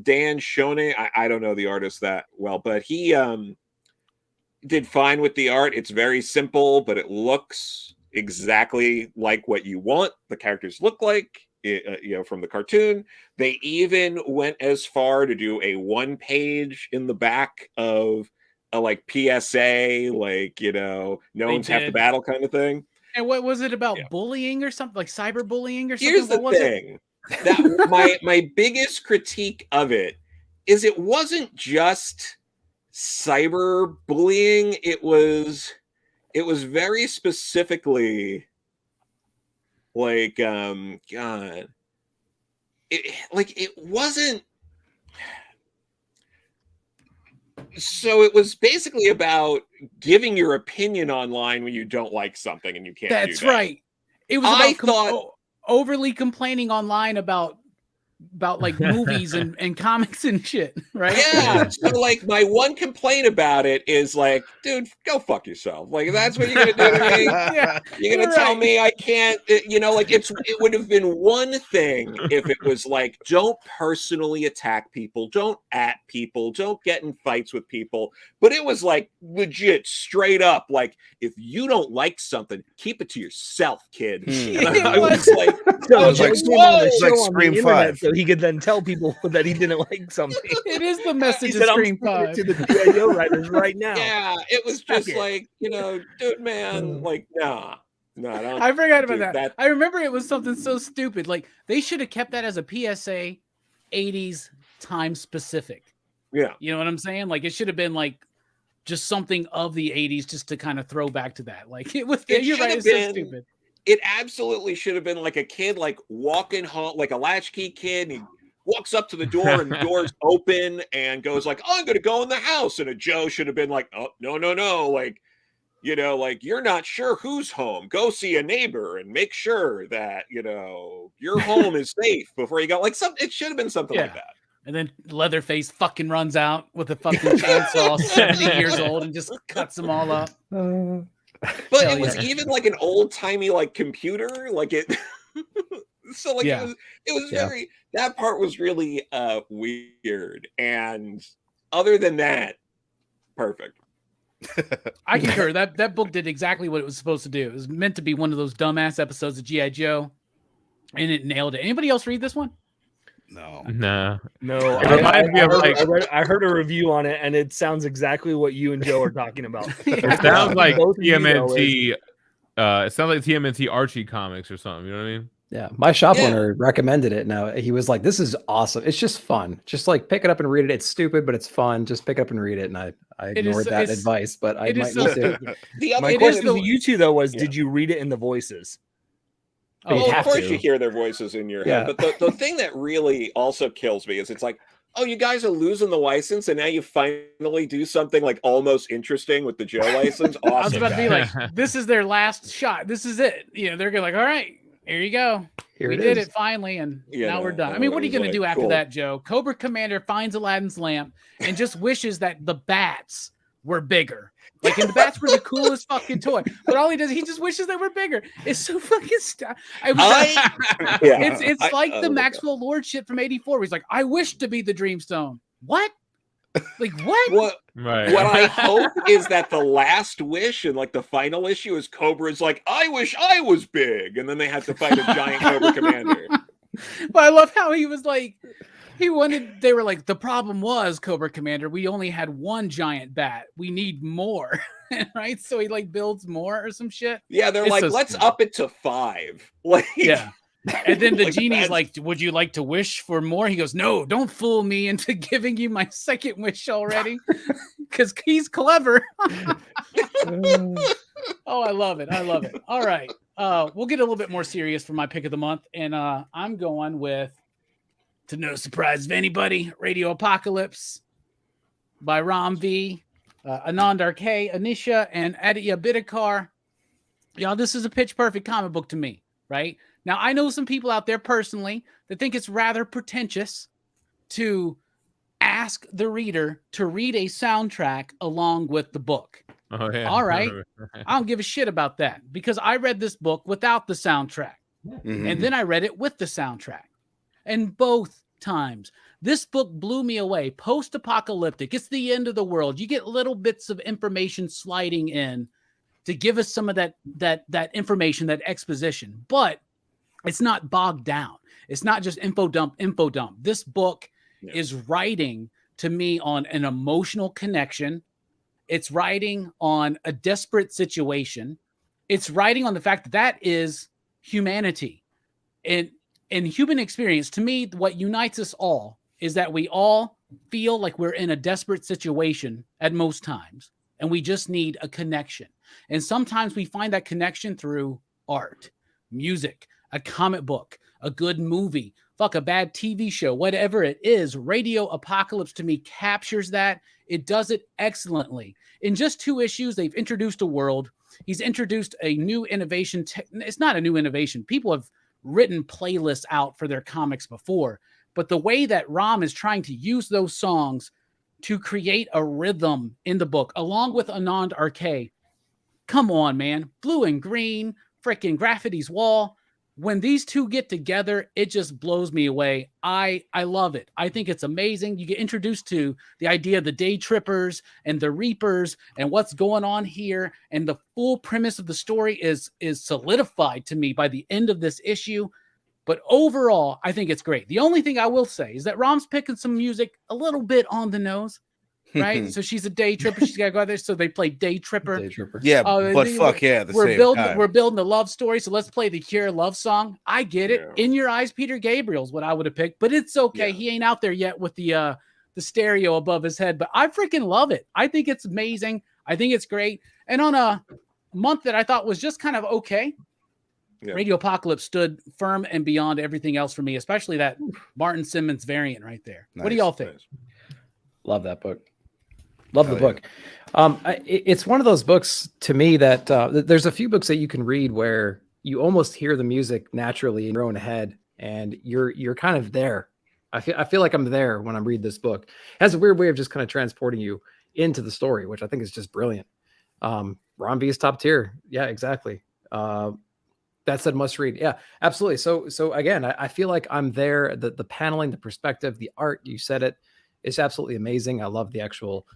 Dan Shone. I don't know the artist that well, but he did fine with the art. It's very simple, but it looks exactly like what you want the characters look like, from the cartoon. They even went as far to do a 1-page in the back of a PSA, no one's half the battle kind of thing. And what was it about bullying or something, like cyberbullying or something? Here's the thing. That my biggest critique of it is it wasn't just cyberbullying. It was very specifically God. It wasn't. So it was basically about giving your opinion online when you don't like something and you can't. That's do that. right. It was about overly complaining online about movies and comics and shit, right? Yeah. So my one complaint about it is dude, go fuck yourself. That's what you're gonna do to me. You're gonna tell me I can't. It would have been one thing if it was don't personally attack people, don't at people, don't get in fights with people. But it was legit, straight up. If you don't like something, keep it to yourself, kid. I was Scream 5. So he could then tell people that he didn't like something. It is the message of Scream 5 to the G.I. writers right now. Yeah, it was just dude, man, nah. No, I forgot about that. I remember it was something so stupid. They should have kept that as a PSA 80s time specific. Yeah. You know what I'm saying? It should have been just something of the 80s just to kind of throw back to that. It was, you're right, it's so stupid. It absolutely should have been a kid walking home, a latchkey kid. And he walks up to the door and the door's open and goes like, I'm going to go in the house. And a Joe should have been like, oh, no. Like, you know, like, you're not sure who's home. Go see a neighbor and make sure that, you know, your home is safe before you go. Like, it should have been something like that. And then Leatherface fucking runs out with a fucking chainsaw, 70 years old, and just cuts them all up. But it was even like an old timey like computer, like it. So like it was very, that part was really weird. And other than that, perfect. I concur. That book did exactly what it was supposed to do. It was meant to be one of those dumbass episodes of G.I. Joe, and it nailed it. Anybody else read this one? No. I heard a review on it, and it sounds exactly what you and Joe are talking about. It sounds like TMNT. It sounds like TMNT Archie comics or something. You know what I mean? Yeah, my shop owner recommended it. Now he was like, "This is awesome. It's just fun. Just like pick it up and read it. It's stupid, but it's fun. Just pick it up and read it." And I ignored that advice, but I might need to. My question to you two though was, did you read it in the voices? Oh, of course you hear their voices in your head. But the thing that really also kills me is it's like, oh, you guys are losing the license, and now you finally do something like almost interesting with the Joe license. Awesome. I was about to be like, this is their last shot. This is it. You know, they're gonna like, all right, here you go. We did it finally, and now we're done. I mean, what are you gonna do after that, Joe? Cobra Commander finds Aladdin's lamp and just wishes that the bats were bigger. Like, and the bats were the coolest fucking toy. But all he does, he just wishes they were bigger. It's so fucking It's like the Maxwell Lord shit from '84. He's like, I wish to be the Dreamstone. What? Like, what? What I hope is that the last wish and like the final issue is Cobra's like, I wish I was big. And then they have to fight a giant Cobra Commander. But I love how he was like, they were like, the problem was, Cobra Commander, we only had one giant bat. We need more. Right? So he like builds more or some shit. Yeah, they're like, let's up it to 5. Like, yeah. And then the genie's like, would you like to wish for more? He goes, no, don't fool me into giving you my second wish already. Because he's clever. Oh, I love it. All right. We'll get a little bit more serious for my pick of the month. And I'm going with, to no surprise of anybody, Radio Apocalypse by Ram V, Anand RK, Anisha, and Aditya Bidikar. Y'all, this is a pitch perfect comic book to me, right? Now, I know some people out there personally that think it's rather pretentious to ask the reader to read a soundtrack along with the book. Oh, yeah. All right. I don't give a shit about that because I read this book without the soundtrack. Mm-hmm. And then I read it with the soundtrack. And both times, this book blew me away. Post-apocalyptic. It's the end of the world. You get little bits of information sliding in to give us some of that information, that exposition. But it's not bogged down. It's not just info dump. This book is writing to me on an emotional connection. It's writing on a desperate situation. It's writing on the fact that is humanity. And in human experience, to me, what unites us all is that we all feel like we're in a desperate situation at most times, and we just need a connection. And sometimes we find that connection through art, music, a comic book, a good movie, a bad TV show, whatever it is. Radio Apocalypse to me captures that. It does it excellently. In just 2 issues, they've introduced a world. He's introduced a new innovation. It's not a new innovation. People have written playlists out for their comics before, but the way that Ram is trying to use those songs to create a rhythm in the book, along with Anand RK. Come on, man. Blue and green, freaking Graffiti's Wall. When these two get together, it just blows me away. I love it. I think it's amazing. You get introduced to the idea of the day trippers and the reapers and what's going on here. And the full premise of the story is solidified to me by the end of this issue. But overall, I think it's great. The only thing I will say is that Ram's picking some music a little bit on the nose. Right, so she's a day tripper. She's got to go out there. So they play Day Tripper. Yeah, but fuck yeah, we're building a love story. So let's play the Cure love song. I get it. In Your Eyes, Peter Gabriel's what I would have picked, but it's okay. He ain't out there yet with the stereo above his head. But I freaking love it. I think it's amazing. I think it's great. And on a month that I thought was just kind of okay, Radio Apocalypse stood firm and beyond everything else for me, especially that Martin Simmons variant right there. What do y'all think? Nice. Love that book. Love the Hell book. It's one of those books to me that there's a few books that you can read where you almost hear the music naturally in your own head, and you're kind of there. I feel like I'm there when I'm reading this book. It has a weird way of just kind of transporting you into the story, which I think is just brilliant. Ron B is top tier. Yeah, exactly. That said, must read. Yeah, absolutely. So again, I feel like I'm there. The paneling, the perspective, the art. You said it. It's absolutely amazing. I love the actual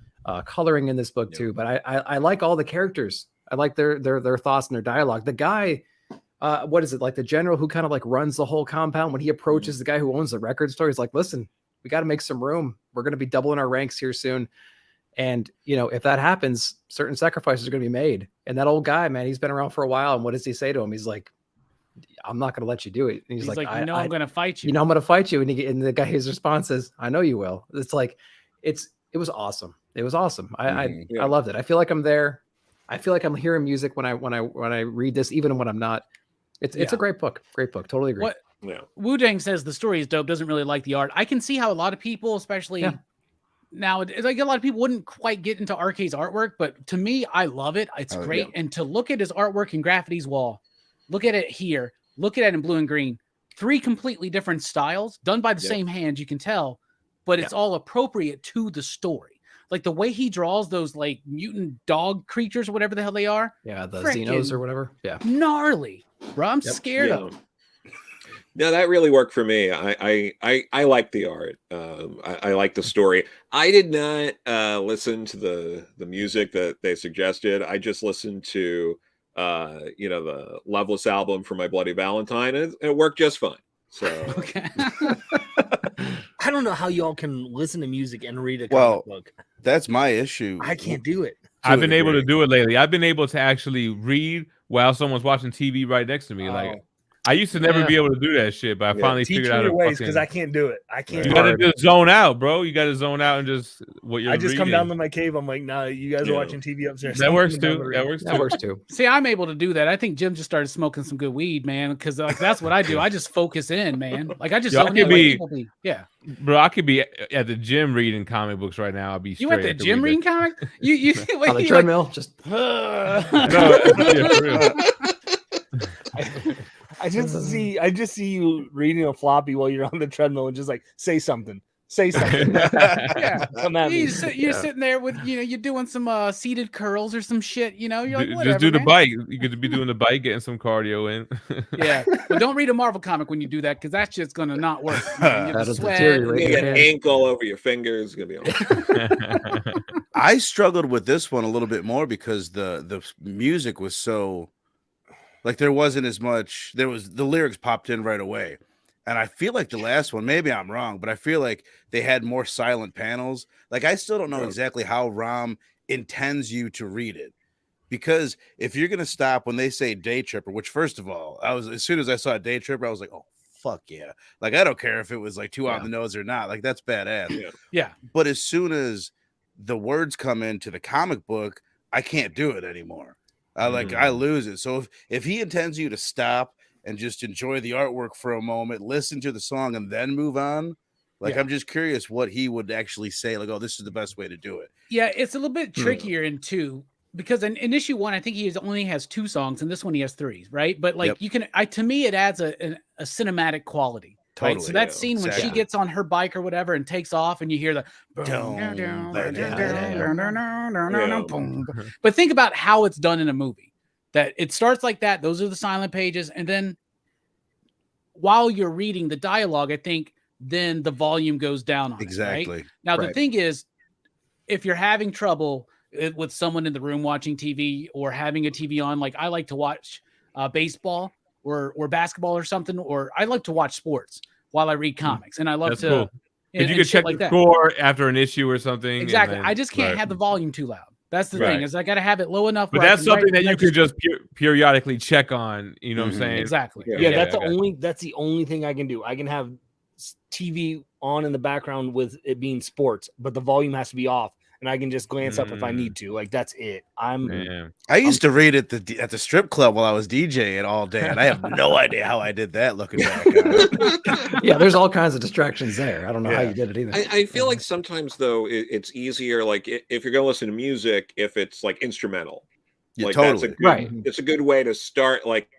coloring in this book too. But I like all the characters. I like their thoughts and their dialogue. The guy, what is it, like the general who kind of like runs the whole compound, when he approaches the guy who owns the record store, he's like, listen, we got to make some room. We're going to be doubling our ranks here soon. And, you know, if that happens, certain sacrifices are going to be made. And that old guy, man, he's been around for a while. And what does he say to him? He's like, I'm not going to let you do it. And he's like, I'm going to fight you. You know, I'm going to fight you. And the guy, his response is, I know you will. It's like, it was awesome. It was awesome. I loved it. I feel like I'm there. I feel like I'm hearing music when I read this, even when I'm not. It's a great book. Great book. Totally agree. Wu-Dang says the story is dope, doesn't really like the art. I can see how a lot of people, especially now, it's like a lot of people wouldn't quite get into RK's artwork, but to me, I love it. It's great. Yeah. And to look at his artwork in Graffiti's wall, look at it here, look at it in blue and green, 3 completely different styles done by the same hand, you can tell, but it's all appropriate to the story. Like the way he draws those like mutant dog creatures or whatever the hell they are. Yeah, the Xenos or whatever. Yeah. Gnarly. Bro, I'm scared of them. No, that really worked for me. I like the art. I like the story. I did not listen to the music that they suggested. I just listened to the Loveless album for My Bloody Valentine, and it worked just fine. So I don't know how y'all can listen to music and read a comic book. That's my issue. I can't do it. I've been able to do it lately. I've been able to actually read while someone's watching TV right next to me. Like I used to never be able to do that shit, but I finally figured out your ways because I can't do it. I can't. You gotta just zone out, bro. You gotta zone out and just what you're. I just reading. come down to my cave. I'm like, nah, you guys are watching TV upstairs. That works too. That works too. See, I'm able to do that. I think Jim just started smoking some good weed, man, because like that's what I do. I just focus in, man. Like I just zone in. Bro, I could be at the gym reading comic books right now. I'll be. You at the gym reading comic? You on the treadmill? Like, just. I just see you reading a floppy while you're on the treadmill and just like say something. Come at me. You're sitting there with you're doing some seated curls or some shit. You're like, whatever, just do the man. bike. You could be doing the bike, getting some cardio in. Yeah, but don't read a Marvel comic when you do that because that shit's gonna not work. That'll deteriorate. You get ink all over your fingers. It's gonna be all I struggled with this one a little bit more because the music was so. Like there wasn't as much. The lyrics popped in right away, and I feel like the last one. Maybe I'm wrong, but I feel like they had more silent panels. Like I still don't know exactly how Rom intends you to read it, because if you're gonna stop when they say Day Tripper, which first of all, as soon as I saw Day Tripper, I was like, oh fuck yeah! Like I don't care if it was like too on the nose or not. Like that's badass. Yeah. But as soon as the words come into the comic book, I can't do it anymore. I lose it. So if he intends you to stop and just enjoy the artwork for a moment, listen to the song, and then move on, I'm just curious what he would actually say. Like, oh, this is the best way to do it. Yeah, it's a little bit trickier in 2 because in issue 1, I think he only has 2 songs, and this one he has 3, right? But like you can, to me, it adds a cinematic quality. Totally. Right? So that scene when she gets on her bike or whatever and takes off, and you hear the but think about how it's done in a movie. That it starts like that. Those are the silent pages, and then while you're reading the dialogue, I think then the volume goes down on exactly. It, right? Now the thing is, if you're having trouble with someone in the room watching TV or having a TV on, like I like to watch baseball. Or basketball or something, or I like to watch sports while I read comics, and I love to. Cool. You can check the score after an issue or something. Exactly. I just can't have the volume too loud. That's the thing is I got to have it low enough. But that's something that you could just periodically check on. You know what I'm saying? Exactly. Yeah, that's the only thing I can do. I can have TV on in the background with it being sports, but the volume has to be off. and I can just glance up if I need to. Like that's it. I used to read at the strip club while I was DJing all day, and I have no idea how I did that. Looking back, on it. Yeah, there's all kinds of distractions there. I don't know how you did it either. I feel like sometimes though it's easier. Like if you're going to listen to music, if it's like instrumental, like totally It's a good way to start. Like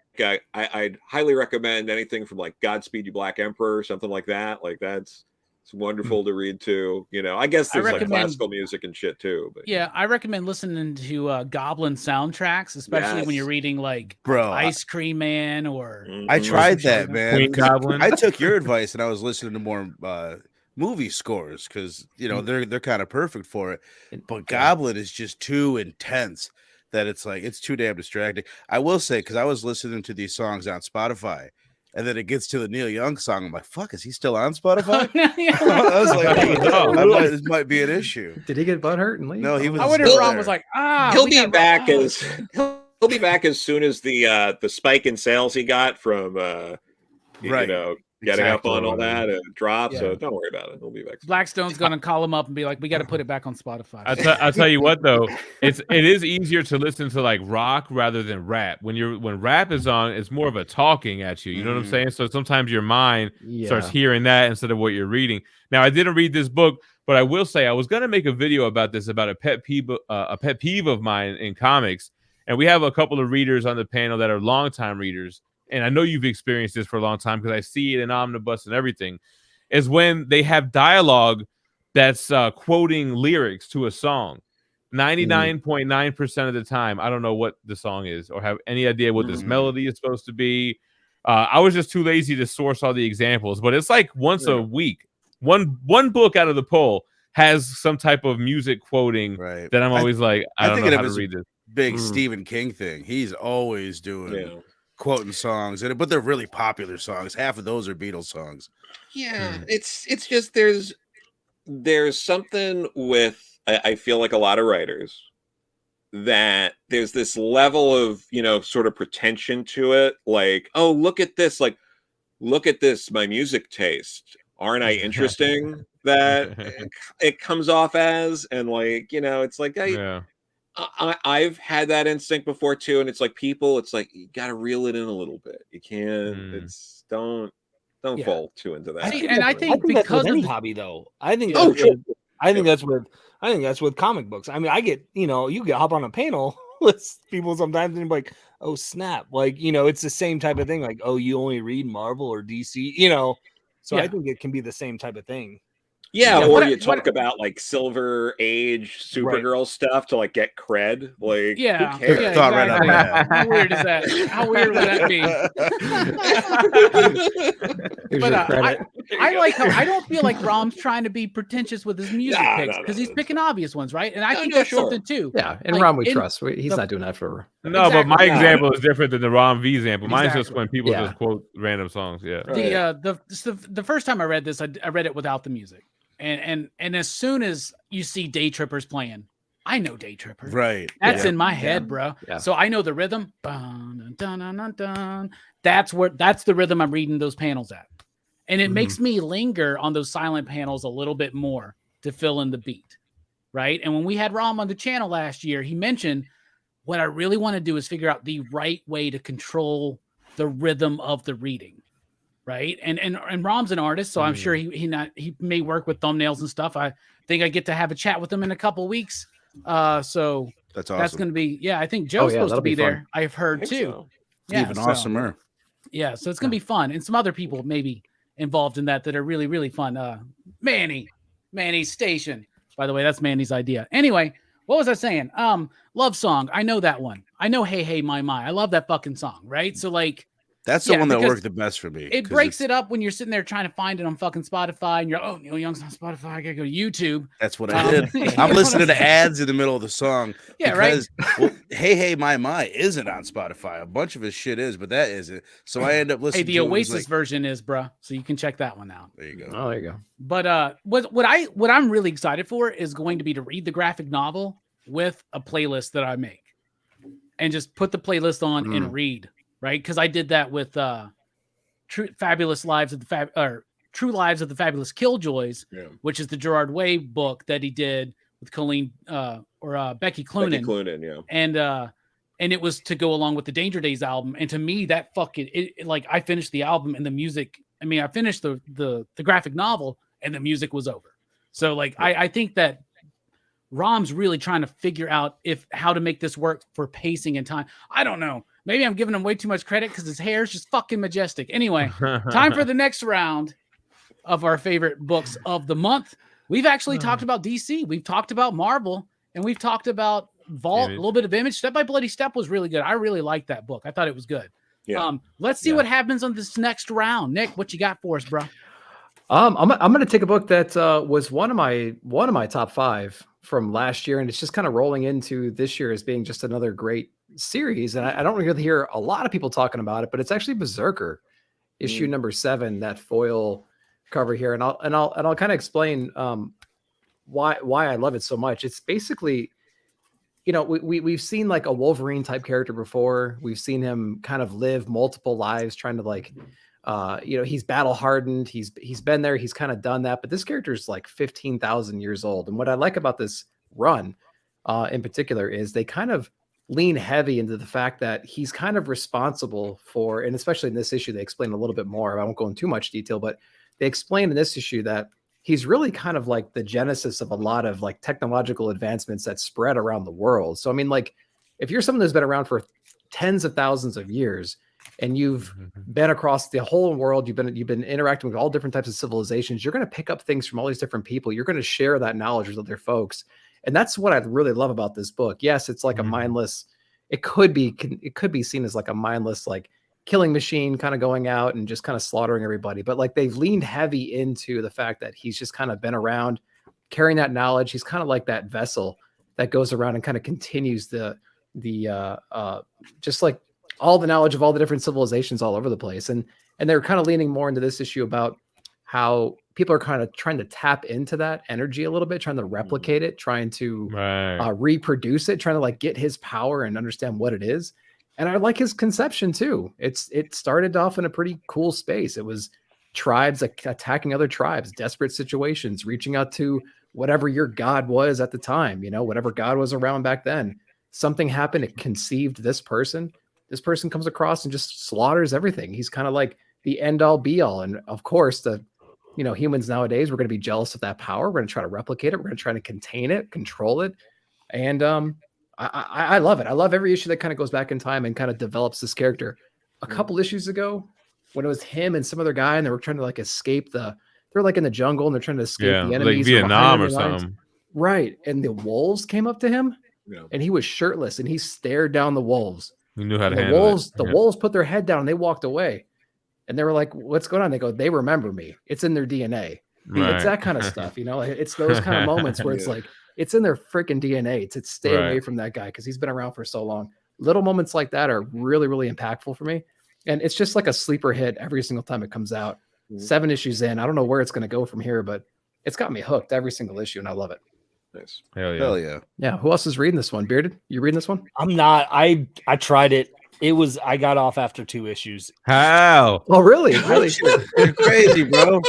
I'd highly recommend anything from like Godspeed You Black Emperor or something like that. Like it's wonderful to read too. You know, I guess there's like classical music and shit too. But yeah, I recommend listening to Goblin soundtracks, especially when you're reading like Ice Cream Man or. I tried that, man. Queen Goblin. I took your advice and I was listening to more movie scores because you know they're kind of perfect for it. But Goblin is just too intense that it's like it's too damn distracting. I will say because I was listening to these songs on Spotify. And then it gets to the Neil Young song. I'm like, fuck, is he still on Spotify? I was like, this might be an issue. Did he get butthurt and leave? No, he was. I wonder if Ron was like, he'll be back he'll be back as soon as the spike in sales he got from you know, getting up on all that and drop. So don't worry about it. He'll be back. Blackstone's gonna call him up and be like, we got to put it back on Spotify. I'll tell you what though, it is easier to listen to like rock rather than rap. When rap is on, it's more of a talking at you. You know what I'm saying? So sometimes your mind starts hearing that instead of what you're reading. Now I didn't read this book, but I will say I was gonna make a video about this, about a pet peeve of mine in comics. And we have a couple of readers on the panel that are longtime readers. And I know you've experienced this for a long time because I see it in Omnibus and everything, is when they have dialogue that's quoting lyrics to a song. 99.9% of the time, I don't know what the song is or have any idea what this melody is supposed to be. I was just too lazy to source all the examples, but it's like once a week, one book out of the poll has some type of music quoting that I'm always like, I don't know how to read this. Big Stephen King thing. He's always doing quoting songs, but they're really popular songs. Half of those are Beatles songs. Yeah, it's just there's something with I feel like a lot of writers that there's this level of, you know, sort of pretension to it. Like, oh, look at this, my music taste. Aren't I interesting? That it comes off as, and like, you know, it's like I've had that instinct before too, and it's like it's like you got to reel it in a little bit. You can't. It's don't fall too into that. I think because that's with any hobby though. I think that's with comic books. I mean, I get, you know, you get hop on a panel with people sometimes and be like, oh snap, like, you know, it's the same type of thing. Like, oh, you only read Marvel or DC, you know. So I think it can be the same type of thing. Yeah, or you talk about like Silver Age Supergirl stuff to like get cred. Like, who cares? Exactly. How weird is that? How weird would that be? But I like how I don't feel like Rom's trying to be pretentious with his music picks because he's picking obvious ones, right? And I think that's something too. Yeah, and like, Rom we trust. He's not doing that for. No, but my example is different than the Rom V example. Mine's just when people just quote random songs. Yeah. The first time I read this, I read it without the music. And as soon as you see Day Trippers playing, I know Day Tripper. Right. That's in my head, bro. Yeah. So I know the rhythm. Dun, dun, dun, dun, dun. That's the rhythm I'm reading those panels at. And it makes me linger on those silent panels a little bit more to fill in the beat. Right. And when we had Rom on the channel last year, he mentioned what I really want to do is figure out the right way to control the rhythm of the reading. Right. And Rom's an artist, so I'm sure he may work with thumbnails and stuff. I think I get to have a chat with him in a couple weeks. So that's awesome. That's gonna be I think Joe's supposed to be there. I've heard too. So. Yeah, even awesomer. Yeah, so it's gonna be fun. And some other people maybe involved in that are really, really fun. Manny's Station. By the way, that's Manny's idea. Anyway, what was I saying? Love Song. I know that one. I know Hey Hey My My. I love that fucking song, right? So like that's the one that worked the best for me. It breaks it up when you're sitting there trying to find it on fucking Spotify, and you're Neil Young's on Spotify. I gotta go to YouTube. That's what I did. I'm listening to ads in the middle of the song. Yeah, because, well, Hey Hey My isn't on Spotify. A bunch of his shit is, but that isn't. So I end up listening. Hey, the Oasis version is, bruh. So you can check that one out. There you go. Oh, there you go. But what I'm really excited for is going to be to read the graphic novel with a playlist that I make, and just put the playlist on and read. Right, because I did that with True Lives of the Fabulous Killjoys, which is the Gerard Way book that he did with Colleen or Becky Becky Cloonan, Cloonan, yeah. And it was to go along with the Danger Days album. And to me, that like I finished the album and the music. I mean, I finished the graphic novel and the music was over. So like, I think that Rom's really trying to figure out how to make this work for pacing and time. I don't know. Maybe I'm giving him way too much credit because his hair is just fucking majestic. Anyway, time for the next round of our favorite books of the month. We've actually talked about DC. We've talked about Marvel, and we've talked about Vault, a little bit of Image. Step by Bloody Step was really good. I really liked that book. I thought it was good. Yeah. Let's see what happens on this next round. Nick, what you got for us, bro? I'm going to take a book that was one of my top 5 from last year, and it's just kind of rolling into this year as being just another great series. And I don't really hear a lot of people talking about it, but it's actually Berserker, issue number 7, that foil cover here, and I'll kind of explain why I love it so much. It's basically, you know, we've seen like a Wolverine type character before. We've seen him kind of live multiple lives, trying to like, you know, he's battle hardened. He's been there. He's kind of done that. But this character is like 15,000 years old. And what I like about this run, in particular, is they kind of lean heavy into the fact that he's kind of responsible for, and especially in this issue, they explain a little bit more. I won't go into too much detail, but they explain in this issue that he's really kind of like the genesis of a lot of like technological advancements that spread around the world. So, I mean, like if you're someone who's been around for tens of thousands of years and you've been across the whole world, you've been interacting with all different types of civilizations, you're going to pick up things from all these different people. You're going to share that knowledge with other folks. And that's what I really love about this book. Yes, it's like a mindless, it could be seen as like a mindless, like killing machine kind of going out and just kind of slaughtering everybody. But like they've leaned heavy into the fact that he's just kind of been around carrying that knowledge. He's kind of like that vessel that goes around and kind of continues the just like all the knowledge of all the different civilizations all over the place. And they're kind of leaning more into this issue about how people are kind of trying to tap into that energy a little bit, trying to replicate it, trying to reproduce it, trying to like get his power and understand what it is. And I like his conception too. It started off in a pretty cool space. It was tribes like attacking other tribes, desperate situations, reaching out to whatever your god was at the time, you know, whatever god was around back then. Something happened. It conceived this person. This person comes across and just slaughters everything. He's kind of like the end all be all. And of course, humans nowadays, we're going to be jealous of that power. We're going to try to replicate it. We're going to try to contain it, control it. And I love it. I love every issue that kind of goes back in time and kind of develops this character. A couple issues ago, when it was him and some other guy, and they were trying to like escape they're like in the jungle and they're trying to escape the enemies. Like Vietnam or something. Right. And the wolves came up to him and he was shirtless and he stared down the wolves. He knew how to handle it. The wolves put their head down and they walked away. And they were like, what's going on? They go, they remember me. It's in their DNA. Right. It's that kind of stuff, you know, it's those kind of moments where it's like, it's in their freaking DNA to stay away from that guy because he's been around for so long. Little moments like that are really, really impactful for me. And it's just like a sleeper hit every single time it comes out. 7 issues in. I don't know where it's going to go from here, but it's got me hooked every single issue, and I love it. Nice. Hell yeah. Yeah. Who else is reading this one? Bearded? You reading this one? I'm not. I tried it. I got off after 2 issues. How? Oh, really? Really? You're crazy, bro.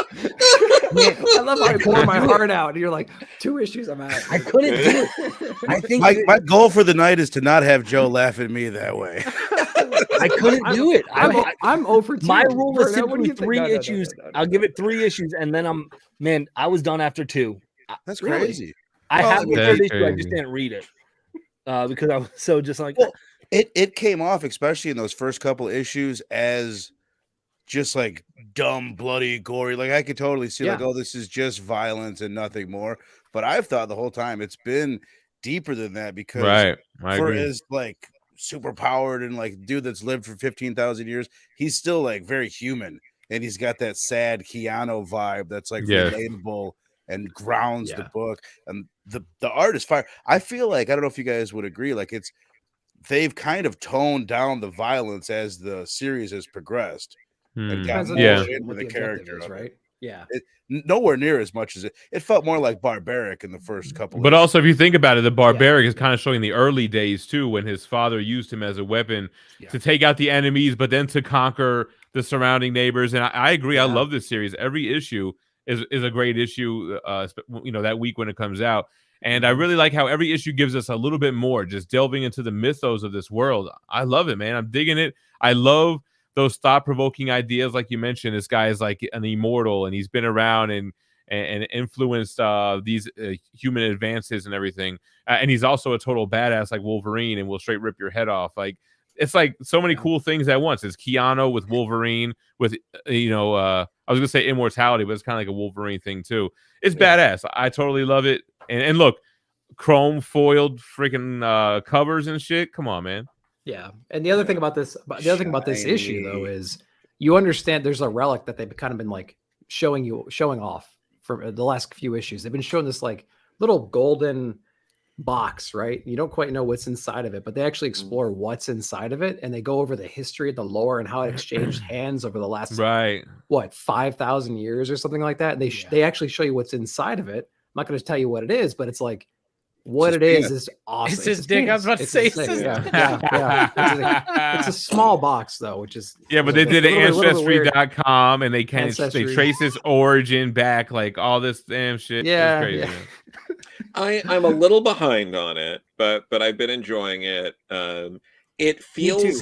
I love how I pour my heart out. And you're like, 2 issues, I'm out. I couldn't do it. I think my goal for the night is to not have Joe laugh at me that way. I couldn't do it. I'm over 2. My rule is Bro, simply 3 issues. I'll give it 3 issues, and then I was done after 2. That's crazy. I have the 3rd issue. I just didn't read it because I was so just like. Well, it came off, especially in those first couple issues, as just like dumb, bloody, gory. Like I could totally see, like, oh, this is just violence and nothing more. But I've thought the whole time it's been deeper than that because I for agree. his like super powered and like dude that's lived for 15,000 years, he's still like very human, and he's got that sad Keanu vibe that's like relatable and grounds the book. And the art is fire. I feel like, I don't know if you guys would agree, like they've kind of toned down the violence as the series has progressed and got more into the character is, right? Yeah. Nowhere near as much as it felt more like barbaric in the first couple. But also, if you think about it, the barbaric is kind of showing the early days too, when his father used him as a weapon to take out the enemies, but then to conquer the surrounding neighbors. And I agree. I love this series. Every issue is a great issue. That week when it comes out. And I really like how every issue gives us a little bit more, just delving into the mythos of this world. I love it, man. I'm digging it. I love those thought-provoking ideas, like you mentioned. This guy is like an immortal, and he's been around and influenced these human advances and everything. And he's also a total badass like Wolverine and will straight rip your head off. Like, it's like so many cool things at once. It's Keanu with Wolverine with, I was going to say immortality, but it's kind of like a Wolverine thing too. It's badass. I totally love it. And look, chrome foiled freaking covers and shit. Come on, man. Yeah. And the other thing about this issue though, is you understand there's a relic that they've kind of been like showing off for the last few issues. They've been showing this like little golden box, right? You don't quite know what's inside of it, but they actually explore what's inside of it, and they go over the history, the lore, and how it exchanged hands over the last 5,000 years or something like that. And they actually show you what's inside of it. I'm not going to tell you what it is, but it's like what it is awesome. It's his dick. I was about to say, it's a small box though, which is but they did Ancestry.com and they trace his origin back, like all this damn shit. Yeah, crazy, I'm a little behind on it, but I've been enjoying it. It feels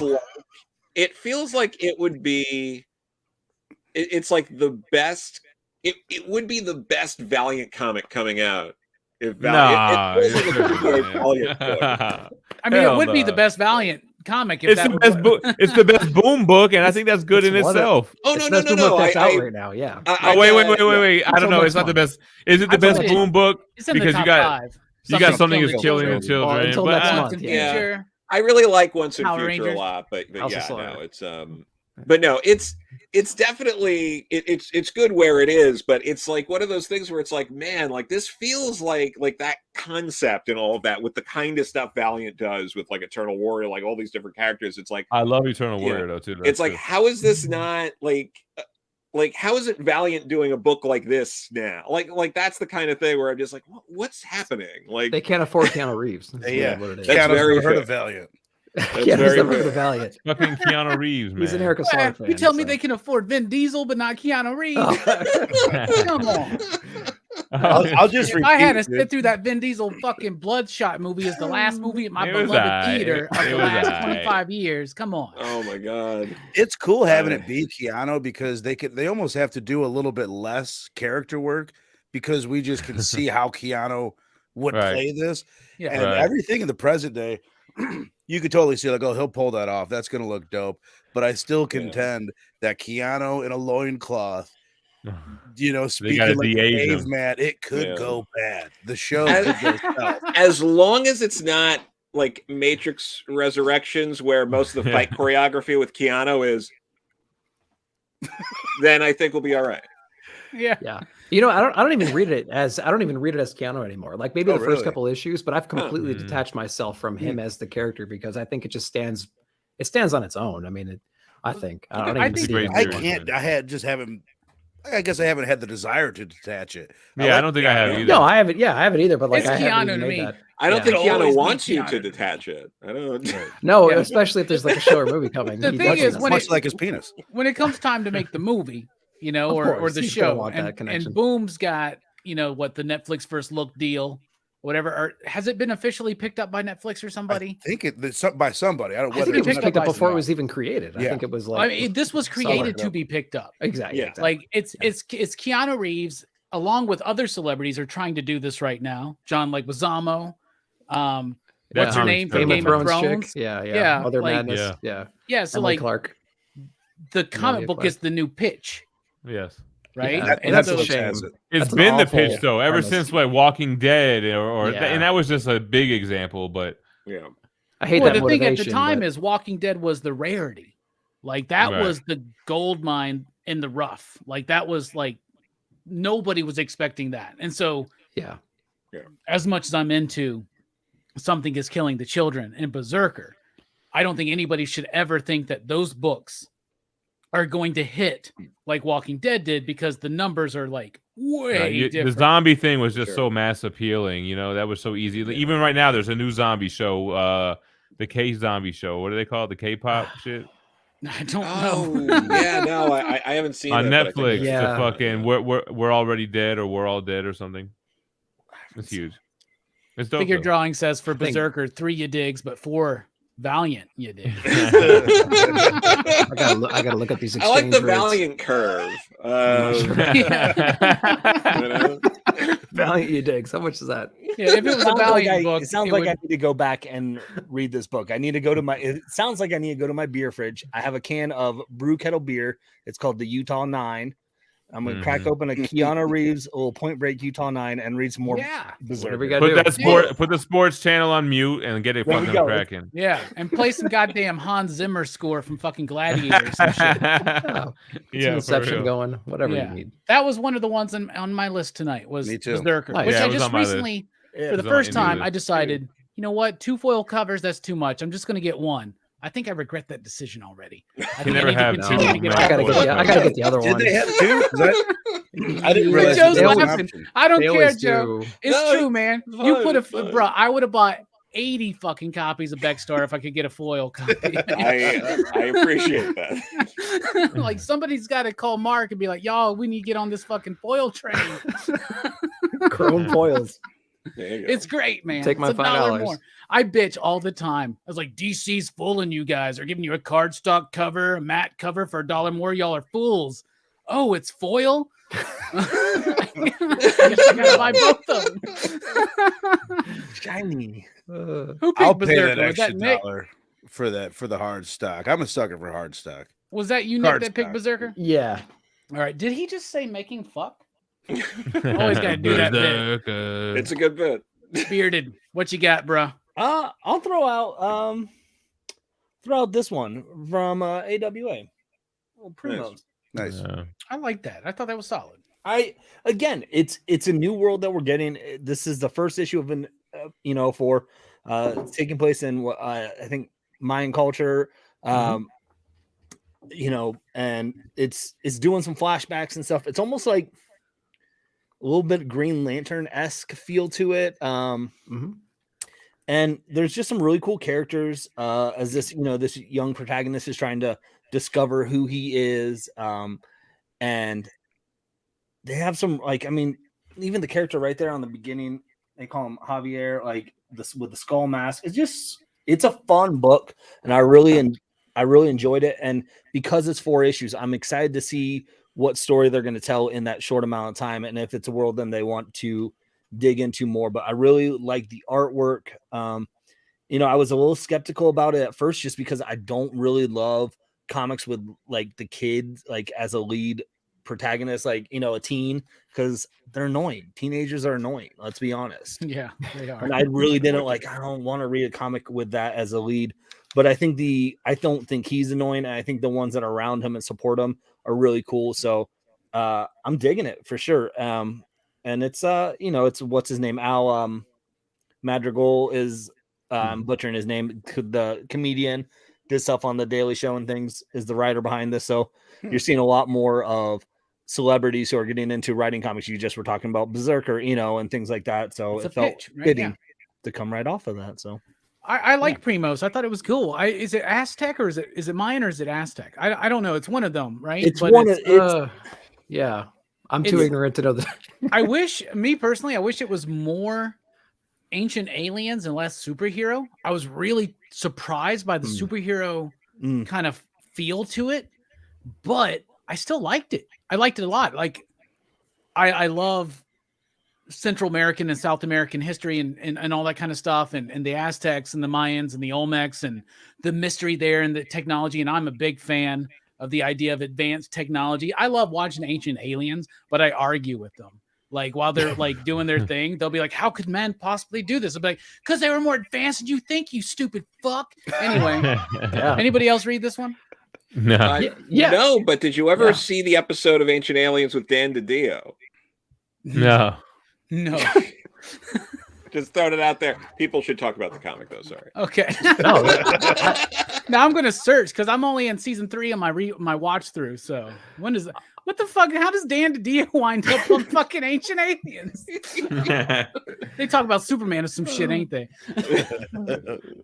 like it would be. It's like the best. It would be the best Valiant comic coming out. If Valiant, I mean, it would be the best Valiant comic. If it's the best book. It's the best Boom book, and I think that's good in itself. No! That's out right now. Yeah. Wait! I don't know. It's not the best. Is it the best Boom book? It's in the top 5. You got something that's killing the children. Until next month. Yeah. I really like Once and Future Rangers. a lot, but it's but no, it's definitely it's good where it is, but it's like one of those things where it's like, man, like this feels like that concept and all of that with the kind of stuff Valiant does with like Eternal Warrior, like all these different characters. It's like I love Eternal Warrior though too. It's like, how is this not like how is it Valiant doing a book like this now? Like that's the kind of thing where I'm just like, what's happening? Like they can't afford Keanu Reeves. That's what it is. That's very heard of Valiant. Yeah, he's never heard of Valiant. Fucking Keanu Reeves, man. He's an Eric Assar fan. You tell me they can afford Vin Diesel, but not Keanu Reeves. Come on. I'll just repeat. I had to sit through that Vin Diesel fucking Bloodshot movie as the last movie at my beloved theater of the last 25 years. Come on. Oh my god. It's cool having it be Keanu because they almost have to do a little bit less character work because we just can see how Keanu would play this. Yeah. And everything in the present day, you could totally see like, oh, he'll pull that off. That's gonna look dope. But I still contend that Keanu in a loincloth, speaking like a caveman, it could go bad. The show could go south. As long as it's not like Matrix Resurrections, where most of the fight choreography with Keanu is, then I think we'll be all right. Yeah. I don't even read it as Keanu anymore. Like maybe the first couple issues, but I've completely detached myself from him as the character because I think it just stands on its own. I mean, I guess I haven't had the desire to detach it. I don't think I have either. No, I haven't. Yeah, I haven't either. But like, it's I Keanu haven't to me. that. I don't think Keanu wants you to detach it. I don't. No, especially if there's like a show or movie coming. The thing is, much like his penis. When it comes time to make the movie, or the show, and Boom's got what the Netflix first look deal, whatever. Or has it been officially picked up by Netflix or somebody? I think it's by somebody. I think it was picked up before it was even created. I think it was like. I mean, this was created to be picked up. Exactly. Yeah. Like it's Keanu Reeves along with other celebrities are trying to do this right now. John Leguizamo, what's her name from Game of Thrones? Yeah. Mother Madness. Yeah. So Emily like Clark. The comic book is the new pitch. Yes. Right. Yeah, and that's so, what has it. It's been the pitch though, ever since Walking Dead, and that was just a big example. But I hate that. The thing at the time is Walking Dead was the rarity, like that was the gold mine in the rough. Like that was like nobody was expecting that, and so as much as I'm into Something Is Killing the Children and Berserker, I don't think anybody should ever think that those books are going to hit like Walking Dead did because the numbers are like way different. The zombie thing was just so mass appealing, that was so easy. Even right now, there's a new zombie show, the K-zombie show. What do they call it? The K-pop shit? I don't know. I haven't seen on it, Netflix. The fucking we're already dead or we're all dead or something. It's huge. It's dope, Figure though. drawing says for I think- Berserker 3 you digs, but 4 Valiant you digs. I gotta look at these I like exchange the rates. Valiant curve. You know? Valiant you digs. How much is that? Yeah, if it was a Valiant book, it sounds it like would- I need to go back and read this book. I need to go to my. It sounds like I need to go to my beer fridge. I have a can of brew kettle beer. It's called the Utah 9. I'm gonna crack open a Keanu Reeves, a little Point Break Utah 9, and read some more. Yeah. Berserker. Whatever we gotta Put do. that put the sports channel on mute and get it There we fucking go. cracking. Yeah, and play some goddamn Hans Zimmer score from fucking Gladiator or some shit. Yeah, get some Yeah, for Inception real. going. Whatever Yeah. you need. That was one of the ones on my list tonight was Me too. Berserker, Nice. which Yeah, it I was just on my list. recently, Yeah, for the was on my first time, list. I decided, you know what, 2 foil covers, that's too much. I'm just going to get one. I think I regret that decision already. I think never I need have to now. continue to get I gotta all get foil the, I covers. gotta get the other Did one. they have 2? I didn't realize Joe's there was an laughing. option. I don't They care, always Joe. do. It's No, true, man. it's You fine, put it's a fine. bro. I would have bought 80 fucking copies of Beckstar if I could get a foil copy. I appreciate that. Like somebody's got to call Mark and be like, "Y'all, we need to get on this fucking foil train." Chrome foils. There you go. It's great, man. Take my It's $1 $5. more. I bitch all the time. I was like, DC's fooling you guys. They're giving you a cardstock cover, a matte cover for $1 more. Y'all are fools. Oh, it's foil? I guess I gotta buy both of them. Shiny. Who picked I'll pay Berserker? that Was extra that Nick? $1 for the hard stock. I'm a sucker for hard stock. Was that you, Nick, Cardstock. that picked Berserker? Yeah. All right. Did he just say making fuck? Always gotta do that bit. Berserker. It's a good bit. Bearded. What you got, bro? I'll throw out this one from AWA. Well, Primos. Nice. Yeah. I like that. I thought that was solid. It's a new world that we're getting. This is the first issue of an for taking place in what I think Mayan culture. And it's doing some flashbacks and stuff. It's almost like a little bit Green Lantern-esque feel to it. And there's just some really cool characters as this young protagonist is trying to discover who he is. And they have some, even the character right there on the beginning, they call him Javier, like this with the skull mask. It's a fun book, and I really enjoyed it. And because it's 4 issues, I'm excited to see what story they're going to tell in that short amount of time, and if it's a world then they want to dig into more. But I really like the artwork. I was a little skeptical about it at first just because I don't really love comics with like the kids like as a lead protagonist, like a teen, because they're annoying. Teenagers are annoying, let's be honest. Yeah, they are. And I really didn't I don't want to read a comic with that as a lead. But I don't think he's annoying, and I think the ones that are around him and support him are really cool. So I'm digging it for sure. And it's it's what's his name? Al Madrigal is butchering his name. The comedian did stuff on the Daily Show and things, is the writer behind this. So you're seeing a lot more of celebrities who are getting into writing comics. You just were talking about Berserker, and things like that. So It's a it felt pitch, right? fitting Yeah. to come right off of that. So I like Primos. I thought it was cool. Is it Aztec or is it Mayan or is it Aztec? I don't know. It's one of them, right? it's But one of Yeah. I'm too It's- ignorant to know that. I wish it was more ancient aliens and less superhero. I was really surprised by the superhero kind of feel to it, but I still liked it. I liked it a lot. Like I love Central American and South American history and all that kind of stuff, and the Aztecs and the Mayans and the Olmecs and the mystery there and the technology. And I'm a big fan of the idea of advanced technology. I love watching ancient aliens, but I argue with them. Like while they're like doing their thing, they'll be like, "How could men possibly do this?" I'll be like, "Because they were more advanced than you think, you stupid fuck." Anyway, Yeah. anybody else read this one? No. Yeah. No, but did you ever Yeah. see the episode of Ancient Aliens with Dan DiDio? No. No. Just throwing it out there. People should talk about the comic, though. Sorry. Okay. No, Now I'm gonna search because I'm only in season 3 on my watch through. So when does what the fuck? How does Dan DiDio wind up on fucking Ancient Aliens? They talk about Superman or some shit, ain't they?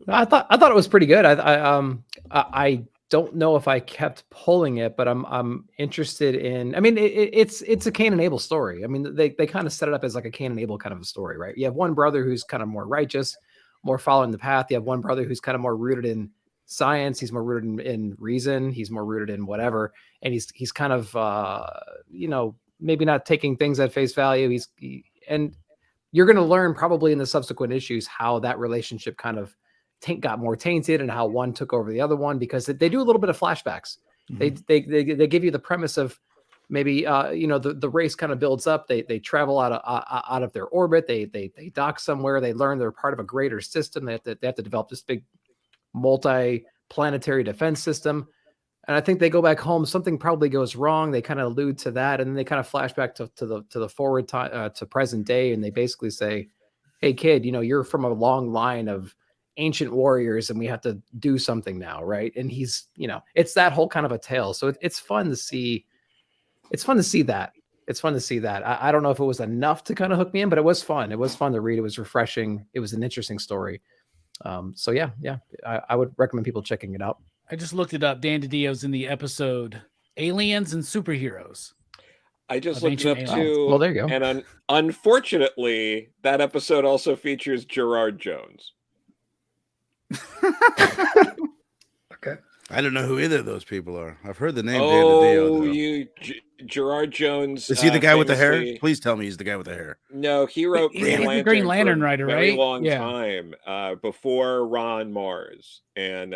I thought it was pretty good. I don't know if I kept pulling it, but I'm interested in. I mean, it's a Cain and Abel story. I mean, they kind of set it up as like a Cain and Abel kind of a story, right? You have one brother who's kind of more righteous, more following the path. You have one brother who's kind of more rooted in science. He's more rooted in reason. He's more rooted in whatever, and he's kind of maybe not taking things at face value. And you're going to learn probably in the subsequent issues how that relationship kind of got more tainted and how one took over the other one, because they do a little bit of flashbacks. Mm-hmm. They give you the premise of maybe the race kind of builds up. They travel out of their orbit. They dock somewhere. They learn they're part of a greater system. They have to develop this big multi-planetary defense system. And I think they go back home. Something probably goes wrong. They kind of allude to that, and then they kind of flash back to the forward time to present day, and they basically say, "Hey, kid, you're from a long line of ancient warriors, and we have to do something now, right?" And he's, it's that whole kind of a tale. So it's fun to see. It's fun to see that. It's fun to see that. I don't know if it was enough to kind of hook me in, but it was fun. It was fun to read. It was refreshing. It was an interesting story. So yeah, I would recommend people checking it out. I just looked it up. Dan DiDio's in the episode Aliens and Superheroes. I just looked it up too. Well, there you go. And unfortunately, that episode also features Gerard Jones. Okay. I don't know who either of those people are. I've heard the name. Gerard Jones. Is he the guy with the hair? Please tell me he's the guy with the hair. No, he wrote Green Lantern writer, right? Very long time before Ron Mars, and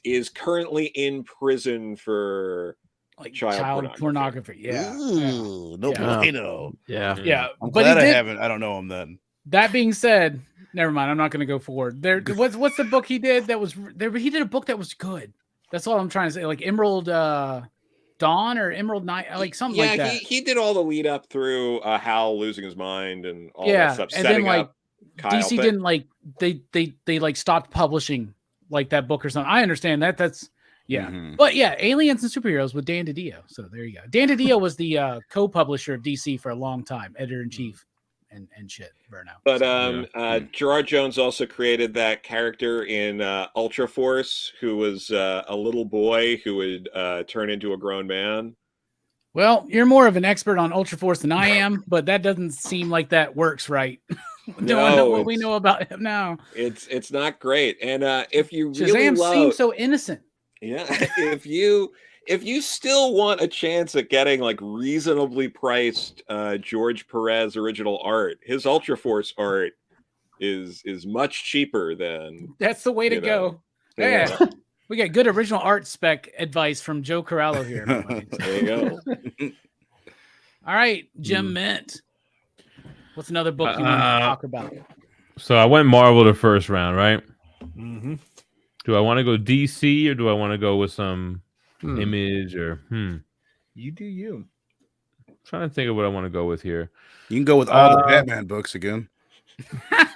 is currently in prison for child pornography. Yeah. Ooh, no bueno. Yeah. I'm glad I don't know him then. That being said, never mind. I'm not going to go forward. There, what's the book he did that was there? He did a book that was good. That's all I'm trying to say. Like Emerald Dawn or Emerald Night, like something like that. He did all the lead up through Hal losing his mind and all that stuff. And then like Kyle, DC didn't like they like stopped publishing like that book or something. I understand that. That's but Aliens and Superheroes with Dan DiDio. So there you go. Dan DiDio was the co-publisher of DC for a long time, editor in chief. And shit, burnout. But Gerard Jones also created that character in Ultra Force, who was a little boy who would turn into a grown man. Well, you're more of an expert on Ultra Force than I am, but that doesn't seem like that works right. No, what we know about him now. It's not great. And if you really Shazam seems so innocent. Yeah, if you still want a chance at getting like reasonably priced George Perez original art, his Ultra Force art is much cheaper than. That's the way to go. Yeah. We got good original art spec advice from Joe Corallo here. There you go. All right, Jim Mint. What's another book you want to talk about? So I went Marvel the first round, right? Mm-hmm. Do I want to go DC or do I want to go with some Image or You do you. I'm trying to think of what I want to go with here. You can go with all the Batman books again.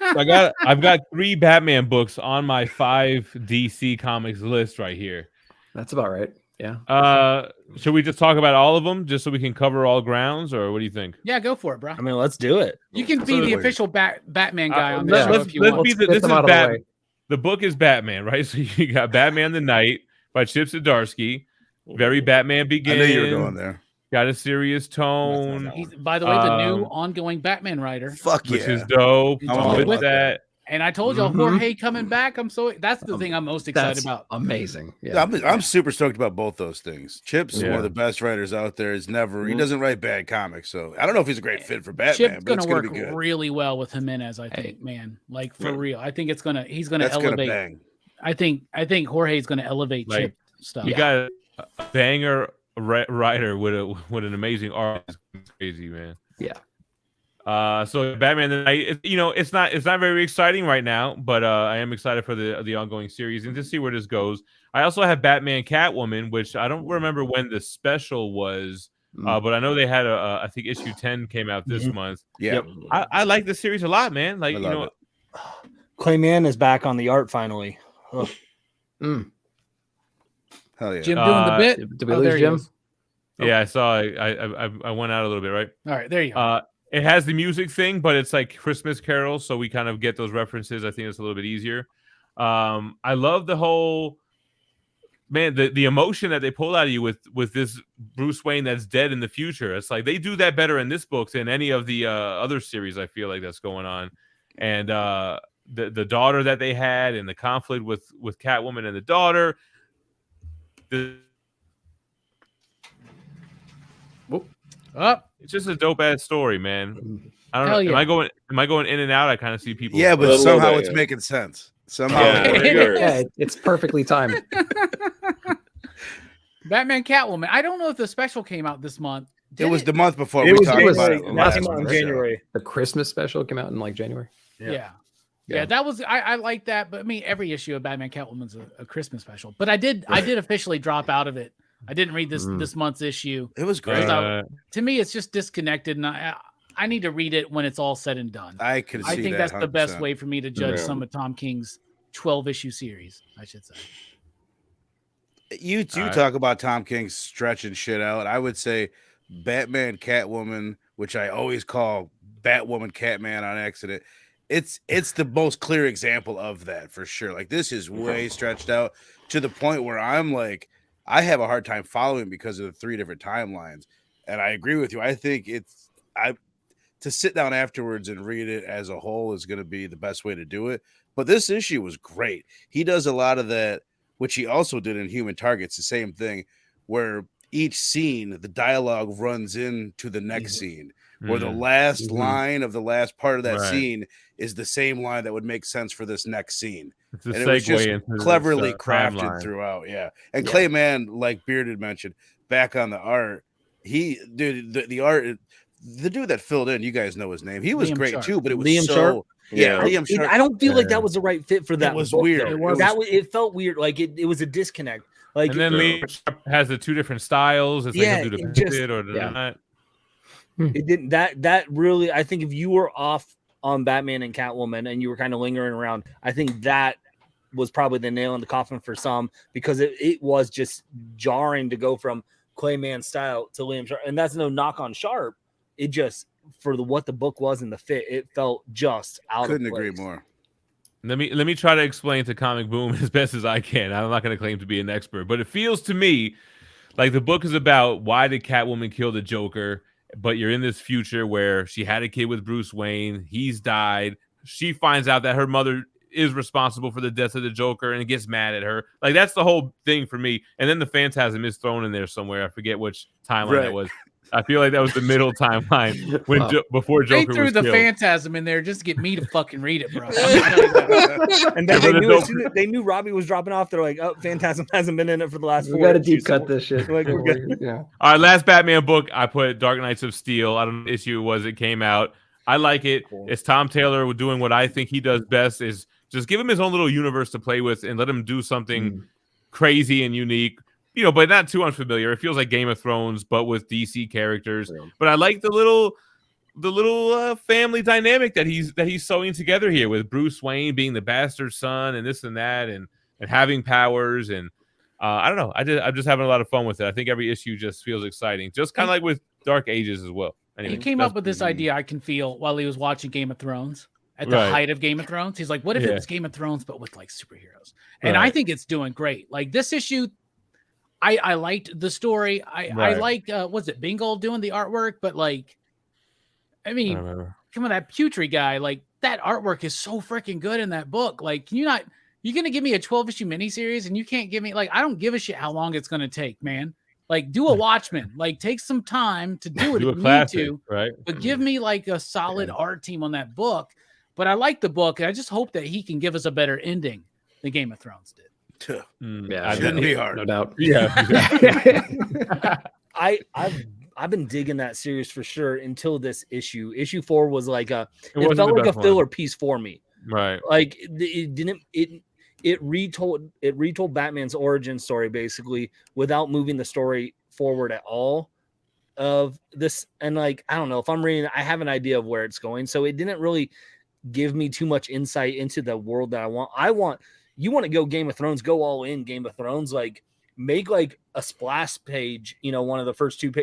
I've got 3 Batman books on my 5 DC Comics list right here. That's about right. Yeah. Should we just talk about all of them just so we can cover all grounds, or what do you think? Yeah, go for it, bro. I mean, let's do it. You can be the official Batman guy on this show if you want. This is Batman. The book is Batman, right? So you got Batman the Night by Chip Zdarsky. Very Batman Begins. I knew you were going there. Got a serious tone. He's, by the way, the new ongoing Batman writer. Which is dope. With that. And I told y'all, Jorge coming back. That's the thing I'm most excited about. Amazing. Yeah, I'm super stoked about both those things. Chip's one of the best writers out there. He doesn't write bad comics, so I don't know if he's a great fit for Batman. Chip's gonna work really well with Jimenez, I think, man. Like for real. I think he's gonna elevate. I think Jorge's gonna elevate Chip stuff. You got a banger writer with an amazing art. It's crazy, man. Yeah. So Batman the Night, it's not very exciting right now, but I am excited for the ongoing series and to see where this goes. I also have Batman Catwoman, which I don't remember when the special was, but I know they had I think issue 10 came out this month. Yeah, I like the series a lot, man. Like Clayman is back on the art finally. Hell yeah, Jim doing the bit. Did we lose Jim? Yeah, I saw. I went out a little bit, right? All right, there you go. It has the music thing, but it's like Christmas carols, so we kind of get those references. I think it's a little bit easier. I love the whole man, the emotion that they pull out of you with this Bruce Wayne that's dead in the future. It's like they do that better in this book than any of the other series. I feel like that's going on, and the daughter that they had and the conflict with Catwoman and the daughter. It's just a dope ass story, man. I don't know. Yeah. Am I going in and out? I kind of see people. Yeah, A but little somehow bit, it's yeah. making sense. Somehow. Yeah, it's perfectly timed. Batman Catwoman. I don't know if the special came out this month. It was the month before It we was talked about January. it. That last came out in month. January. The Christmas special came out in like January. Yeah, that was I like that, but I mean every issue of Batman Catwoman's a Christmas special. But I did officially drop out of it. I didn't read this month's issue. It was great. To me, it's just disconnected, and I need to read it when it's all said and done. I could see I think that that's the best 100%. way for me to judge Yeah. some of Tom King's 12-issue series, I should say. You All right. talk about Tom King stretching shit out. I would say Batman Catwoman, which I always call Batwoman Catman on accident. It's the most clear example of that for sure. Like this is way stretched out to the point where I'm like, I have a hard time following because of the 3 different timelines. And I agree with you. I think to sit down afterwards and read it as a whole is going to be the best way to do it. But this issue was great. He does a lot of that, which he also did in Human Targets, the same thing, where each scene, the dialogue runs into the next scene, where the last line of the last part of that Right. scene is the same line that would make sense for this next scene. It's a And it was just segue into cleverly this, crafted timeline. throughout. Yeah. And Clayman, like Bearded mentioned, back on the art, the art, the dude that filled in, you guys know his name. He was Liam great Sharp. too, but it was Liam so Sharp? yeah, Yeah. Liam Sharp. I don't feel like that was the right fit for that. was book, weird. though. It felt weird. Like it was a disconnect. Like And then Lee has the 2 different styles. It's like Yeah, he'll do it the just- pivot or yeah. not. it didn't that really. I think if you were off on Batman and Catwoman and you were kind of lingering around, I think that was probably the nail in the coffin for some, because it was just jarring to go from Clayman style to Liam Sharp. And that's no knock on Sharp. It just, for what the book was and the fit, it felt just out Couldn't of agree place. more. Let me try to explain to Comic Boom as best as I can. I'm not going to claim to be an expert, but it feels to me like the book is about why did Catwoman kill the Joker, but you're in this future where she had a kid with Bruce Wayne, he's died, she finds out that her mother is responsible for the death of the Joker and gets mad at her. Like that's the whole thing for me. And then the Phantasm is thrown in there somewhere. I forget which timeline that was. I feel like that was the middle timeline when before They Joker threw was the killed. Phantasm in there just to get me to fucking read it, bro. And then Yeah, they knew Robbie was dropping off. They're like, "Oh, Phantasm hasn't been in it for the last 4 We got to issues, deep so cut this shit. Like, we're good. Yeah. All right, last Batman book, I put Dark Knights of Steel. I don't know what issue it was. It came out. I like it. Cool. It's Tom Taylor doing what I think he does best is just give him his own little universe to play with and let him do something crazy and unique, but not too unfamiliar. It feels like Game of Thrones, but with DC characters. Yeah. But I like the little family dynamic that he's sewing together here with Bruce Wayne being the bastard son and this and that and having powers. And I don't know. I'm just having a lot of fun with it. I think every issue just feels exciting, just kind of like with Dark Ages as well. Anyway, He came up with this idea, I can feel, while he was watching Game of Thrones. At the Right. height of Game of Thrones, he's like, what if it Yeah. was Game of Thrones, but with like superheroes? And I Right. think it's doing great. Like this issue, I liked the story. I Right. like, was it Bingle doing the artwork? But like, I I mean, remember. come on, that Putrid guy, like that artwork is so freaking good in that book. Like, can you not, you're going to give me a 12-issue miniseries and you can't give me, like, I don't give a shit how long it's going to take, man. Like, do a Watchmen. Like, take some time to do it Do a if you need classic, to. right? But give me like a solid art team on that book. But I like the book. And I just hope that he can give us a better ending than Game of Thrones did. Yeah, Shouldn't be hard. no doubt. Yeah. I've been digging that series for sure until this issue. Issue 4 was like it wasn't felt the like a best one. filler piece for me. Right. Like it retold Batman's origin story basically without moving the story forward at all of this. And like, I don't know if I'm reading, I have an idea of where it's going. So it didn't really give me too much insight into the world that you want to go Game of Thrones, go all in Game of Thrones, like make like a splash page, one of the first 2,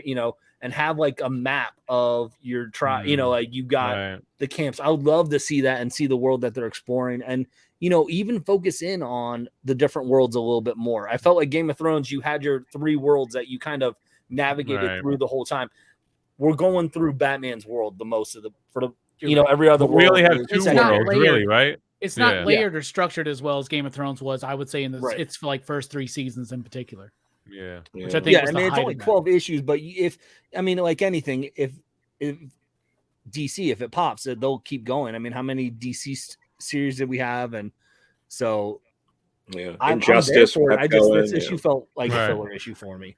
and have like a map of your tribe, like you got Right. the camps. I would love to see that and see the world that they're exploring. And even focus in on the different worlds a little bit more. I felt like Game of Thrones, you had your 3 worlds that you kind of navigated through the whole time. We're going through Batman's world the most of every other world. We only have 2 It's not worlds, layered. really, right? It's not layered or structured as well as Game of Thrones was, I would say, in the it's for like first 3 seasons in particular. Yeah. Which I think was the it's height only of that. 12 issues, but like anything, if DC, if it pops, they'll keep going. I mean, how many DC series did we have? And so Injustice. This issue felt like a filler issue for me.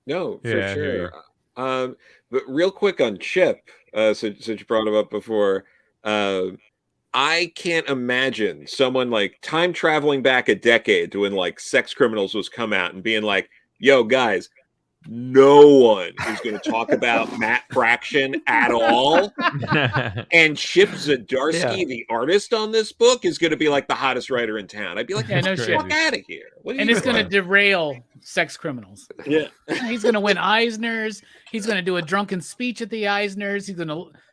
No, for sure. But real quick on Chip, since you brought him up before, I can't imagine someone like time traveling back a decade to when like Sex Criminals was come out and being like, yo, guys, no one is going to talk about Matt Fraction at all. And Chip Zdarsky, the artist on this book, is going to be like the hottest writer in town. I'd be like, no shit, fuck out of here. And it's going to derail Sex Criminals. Yeah. He's going to win Eisners. He's going to do a drunken speech at the Eisners.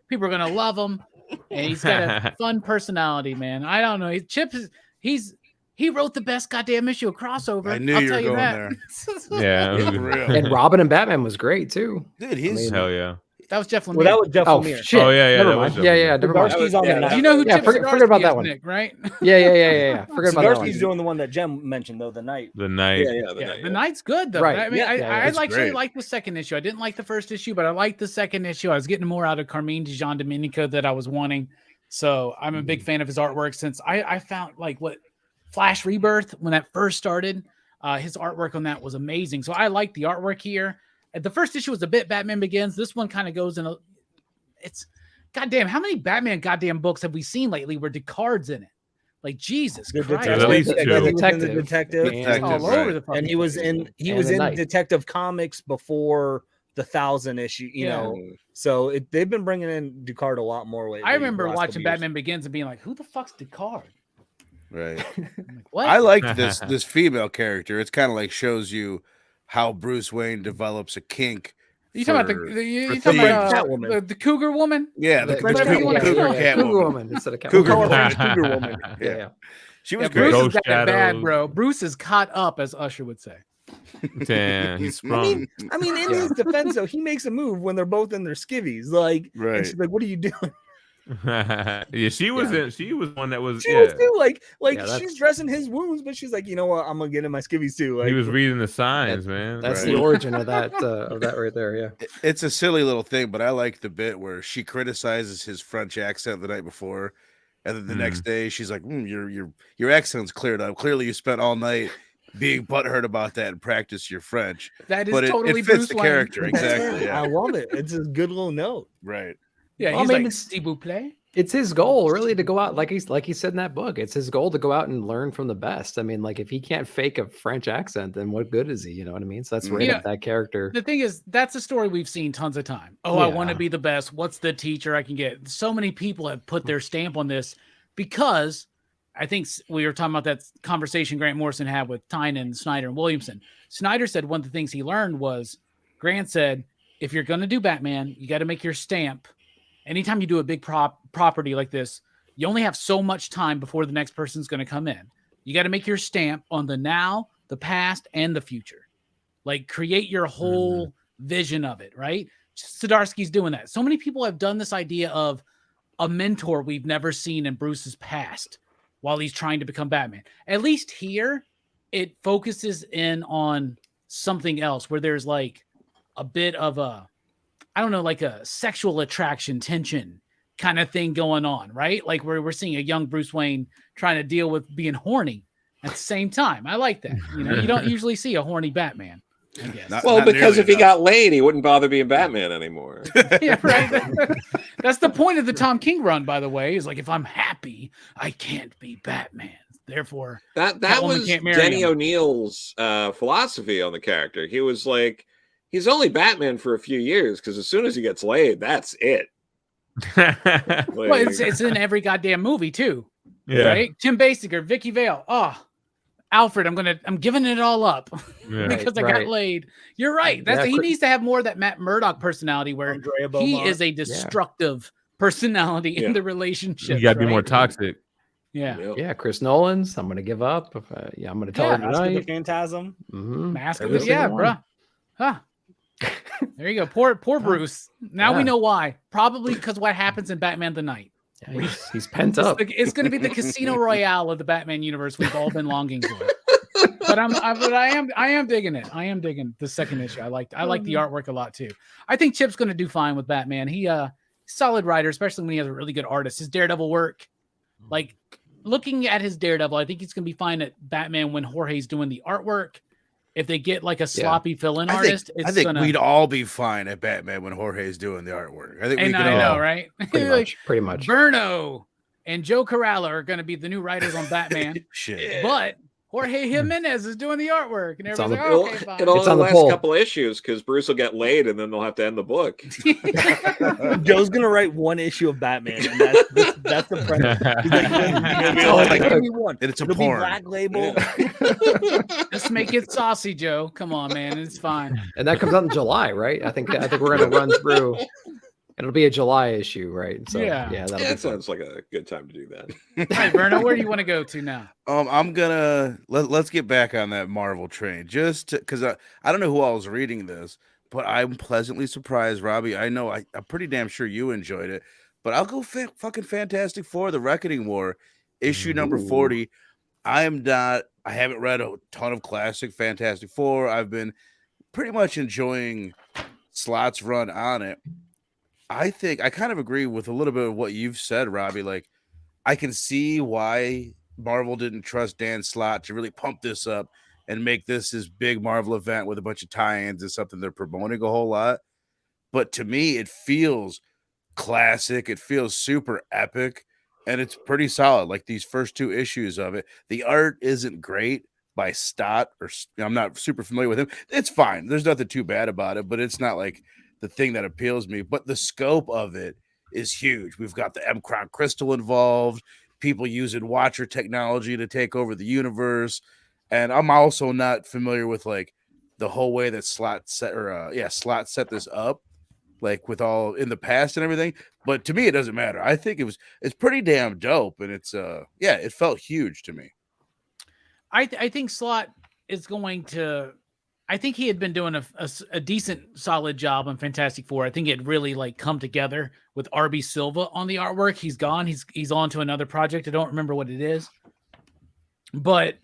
People are going to love him. And he's got a fun personality, man. I don't know. Chip he wrote the best goddamn issue of crossover. I knew I'll you were tell you going that. there. Yeah. And Robin and Batman was great too. Dude, he's Hell yeah. That was Jeff Lemire. Well, that was Jeff Lemire. Shit. Oh, yeah, Never that was mind. Jeff Yeah, never mind. Zdarsky's on the Do night. you know who Chip forget Zdarsky about that is, one. Nick, right? Yeah. Forget about that one. Zdarsky's doing the one that Jem mentioned, though, the night. The night. The Night's good, though. Right. I mean, I it's actually great. liked the second issue. I didn't like the first issue, but I liked the second issue. I was getting more out of Carmine Dijon Domenico that I was wanting. So I'm a big fan of his artwork since I found like what Flash Rebirth, when that first started, his artwork on that was amazing. So I like the artwork here. The first issue was a bit Batman Begins. This one kind of goes in it's goddamn. How many Batman goddamn books have we seen lately where Descartes in it? Like Jesus Christ. At least 2. Detective. All over the fucking And he was in Detective Comics before the 1000 issue, you know. So they've been bringing in Descartes a lot more lately. I remember watching Batman Begins and being like, "Who the fuck's Descartes?" right. Like, what? I like this female character. It's kind of like shows you how Bruce Wayne develops a kink. You talking about Catwoman. the Cougar Woman? Yeah, the French Cougar Woman. Cougar Cougar Catwoman. Woman instead of Cougar Catwoman. Woman. Woman. Yeah. She was Bruce great. has Ghost got it bad, Shadows. bro. Bruce is caught up, as Usher would say. Damn, he's sprung. I mean, in his defense, though, he makes a move when they're both in their skivvies. Like, Right. and she's like, "What are you doing?" Yeah, she was she was one that was She was too like Yeah, she's dressing his wounds, but she's like, you know what? I'm gonna get in my skivvies too. Like, he was reading the signs, man. That's Right. the origin of that right there. Yeah. It's a silly little thing, but I like the bit where she criticizes his French accent the night before, and then the next day she's like, "Your accent's cleared up. Clearly, you spent all night being butthurt about that and practice your French." That is But totally it fits Bruce the Wayne. character exactly. I Yeah, love it. It's a good little note. right. Yeah, Well, he's I mean, like, it's- s'il vous plaît. It's his goal really to go out like he said in that book. It's his goal to go out and learn from the best. I mean, like if he can't fake a French accent, then what good is he? You know what I mean? So that's right up that character. The thing is, that's a story we've seen tons of time. Oh, I want to Yeah. be the best. What's the teacher I can get? So many people have put their stamp on this because I think we were talking about that conversation Grant Morrison had with Tynan, Snyder, and Williamson. Snyder said one of the things he learned was Grant said, if you're going to do Batman, you got to make your stamp. Anytime you do a big property like this, you only have so much time before the next person's going to come in. You got to make your stamp on the now, the past, and the future. Like create your whole vision of it, right? Zdarsky's doing that. So many people have done this idea of a mentor we've never seen in Bruce's past while he's trying to become Batman. At least here, it focuses in on something else where there's like a bit of a, I don't know, like a sexual attraction tension kind of thing going on, right? Like where we're seeing a young Bruce Wayne trying to deal with being horny at the same time. I like that. You know, you don't usually see a horny Batman, I guess. Well, because nearly if he enough. got laid, he wouldn't bother being Batman anymore. Yeah, right. That's the point of the Tom King run, by the way, is like, if I'm happy, I can't be Batman. Therefore, That Catwoman was can't marry Denny him. O'Neill's philosophy on the character. He was like, he's only Batman for a few years because as soon as he gets laid, that's it. Like, well, it's in every goddamn movie too, Yeah. right? Tim Basinger, Vicky Vale. Oh, Alfred, I'm giving it all up Yeah. because I Right. got laid. You're right. That's he needs to have more of that Matt Murdock personality where Andrea he Beaumont. is a destructive personality Yeah. in the relationship. You gotta be more right? toxic. Yeah. Yeah, Chris Nolan's. I'm gonna give up. I'm gonna tell her Mask of the tonight. Phantasm. Mask of Every it. Yeah, single one. bruh. Huh. There you go. Poor Bruce. Now we Yeah. know why. Probably because what happens in Batman the Night. Yeah, he's pent up. It's going to be the Casino Royale of the Batman universe we've all been longing for. But I am digging it. I am digging the second issue. I like the artwork a lot too. I think Chip's going to do fine with Batman. He solid writer, especially when he has a really good artist. His Daredevil work, like looking at his Daredevil, I think he's going to be fine at Batman when Jorge's doing the artwork. If they get like a sloppy fill-in artist, I think we'd all be fine at Batman when Jorge's doing the artworort. I think we could I all. know, right? Pretty much. Berno and Joe Corallo are going to be the new writers on Batman. Shit. But Jorge Jimenez is doing the artwork, and It's on everybody's the- like, okay, fine. It'll It's only on the last poll. a couple issues because Bruce will get laid and then they'll have to end the book. Joe's gonna write one issue of Batman, and that's the premise. He's like, It's all like give me one. and it's a It'll be porn. Black Label. Just make it saucy, Joe. Come on, man. It's fine. And that comes out in July, right? I think we're gonna run through. It'll be a July issue, right? So Yeah. that'll Yeah, be it sounds like a good time to do that. Hey, Berno, where do you want to go to now? I'm gonna let's get back on that Marvel train, just because I don't know who all was reading this, but I'm pleasantly surprised, Robbie. I know I'm pretty damn sure you enjoyed it, but I'll go fucking Fantastic Four: The Reckoning War, issue number 40. I haven't read a ton of classic Fantastic Four. I've been pretty much enjoying Slott's run on it. I think I kind of agree with a little bit of what you've said, Robbie. Like, I can see why Marvel didn't trust Dan Slott to really pump this up and make this big Marvel event with a bunch of tie-ins and something they're promoting a whole lot. But to me, it feels classic. It feels super epic, and it's pretty solid. Like these first two issues of it, the art isn't great by Stott, or I'm not super familiar with him. It's fine. There's nothing too bad about it, but it's not like the thing that appeals me. But the scope of it is huge. We've got the M-Cron crystal involved, people using Watcher technology to take over the universe. And I'm also not familiar with like the whole way that Slott set this up, like with all in the past and everything. But to me, it doesn't matter. I think it's pretty damn dope. And it's it felt huge to me. I think Slott is going to. I think he had been doing a decent, solid job on Fantastic Four. I think it really like come together with RB Silva on the artwork. He's gone. He's on to another project. I don't remember what it is, but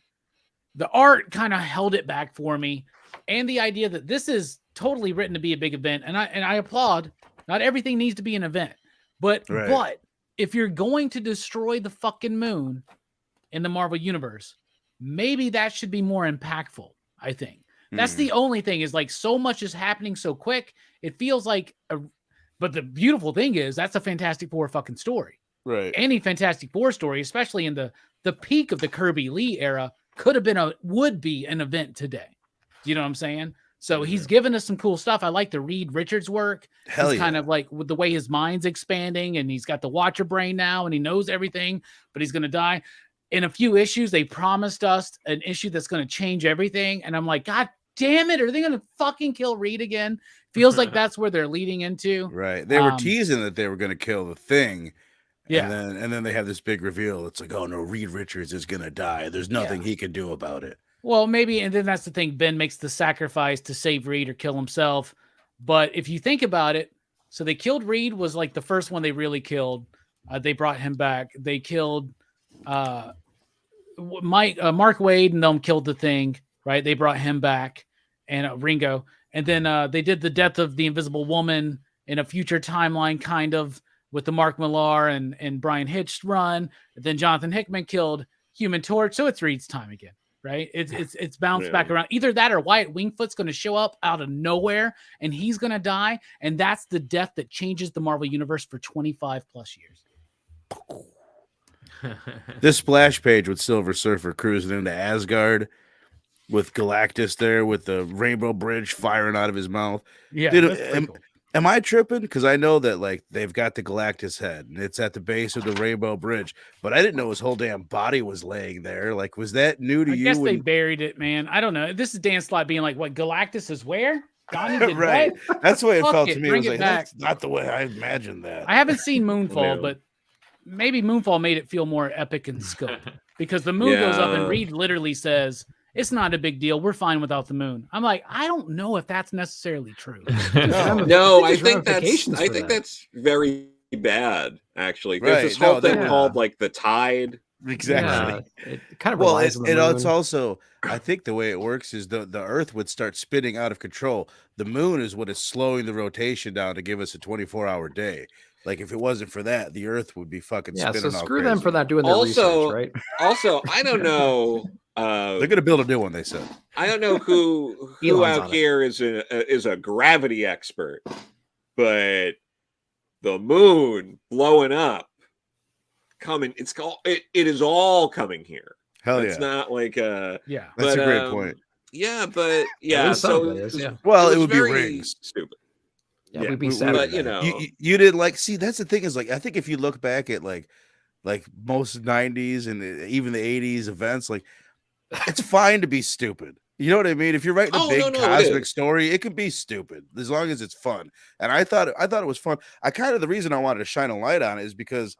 the art kind of held it back for me, and the idea that this is totally written to be a big event, and I applaud. Not everything needs to be an event, but if you're going to destroy the fucking moon in the Marvel universe, maybe that should be more impactful. I think. That's the only thing is like so much is happening so quick. It feels like, but the beautiful thing is that's a Fantastic Four fucking story. Right. Any Fantastic Four story, especially in the peak of the Kirby Lee era, would be an event today. Do you know what I'm saying? So he's given us some cool stuff. I like the Reed Richards work. Hell he's yeah. kind of like with the way his mind's expanding, and he's got the Watcher brain now, and he knows everything, but he's gonna die. In a few issues, they promised us an issue that's going to change everything. And I'm like, God damn it. Are they going to fucking kill Reed again? Feels like that's where they're leading into. Right. They were teasing that they were going to kill the Thing. Yeah. And then they have this big reveal. It's like, oh no, Reed Richards is going to die. There's nothing he can do about it. Well, maybe. And then that's the thing. Ben makes the sacrifice to save Reed or kill himself. But if you think about it, so they killed Reed was like the first one they really killed. They brought him back. They killed Mark Wade and them killed the Thing, right? They brought him back, and Ringo, and then they did the death of the Invisible Woman in a future timeline, kind of with the Mark Millar and Brian Hitch run. And then Jonathan Hickman killed Human Torch, so it's Reed's time again, right? It's bounced back around. Either that or Wyatt Wingfoot's going to show up out of nowhere and he's going to die, and that's the death that changes the Marvel universe for 25 plus years. This splash page with Silver Surfer cruising into Asgard with Galactus there with the Rainbow Bridge firing out of his mouth. Yeah, dude, am I tripping? Because I know that like they've got the Galactus head and it's at the base of the Rainbow Bridge, but I didn't know his whole damn body was laying there. Like, was that new to you? I guess they buried it, man. I don't know. This is Dan Slott being like, what, Galactus is where? Donnie did right. what? That's the way it Fuck felt it, to me. It bring was it like, back. that's not the way I imagined that. I haven't seen Moonfall, but maybe Moonfall made it feel more epic in scope because the moon goes up and Yeah. Reed literally says, it's not a big deal. We're fine without the moon. I'm like, I don't know if that's necessarily true. No, I there's think that's ramifications for that. that's very bad. Actually, Right, there's this whole no, thing yeah. called like the tide. Exactly. Yeah, it kind of Well, relies on the it's moon. also, I think the way it works is the Earth would start spinning out of control. The moon is what is slowing the rotation down to give us a 24-hour day. Like if it wasn't for that, the Earth would be fucking Yeah, spinning. so all screw them crazy. for not doing their Also- research, right? Also, I don't know. They're gonna build a new one. They said. I don't know who Elon's out on it. here is a gravity expert, but the moon blowing up, coming. It's called. It is all coming here. Hell It's yeah, not like Yeah. that's but, a great point. Yeah, but yeah. least some So of it is, yeah. Well, it was would be very rings. Stupid. Yeah, Yeah, we'd be we- sad. we- But you know, You did like see that's the thing is like I think if you look back at like most 90s and even the 80s events, like it's fine to be stupid. You know what I mean? If you're writing a Oh, big no, it cosmic is. story, it can be stupid as long as it's fun. And I thought it was fun. The reason I wanted to shine a light on it is because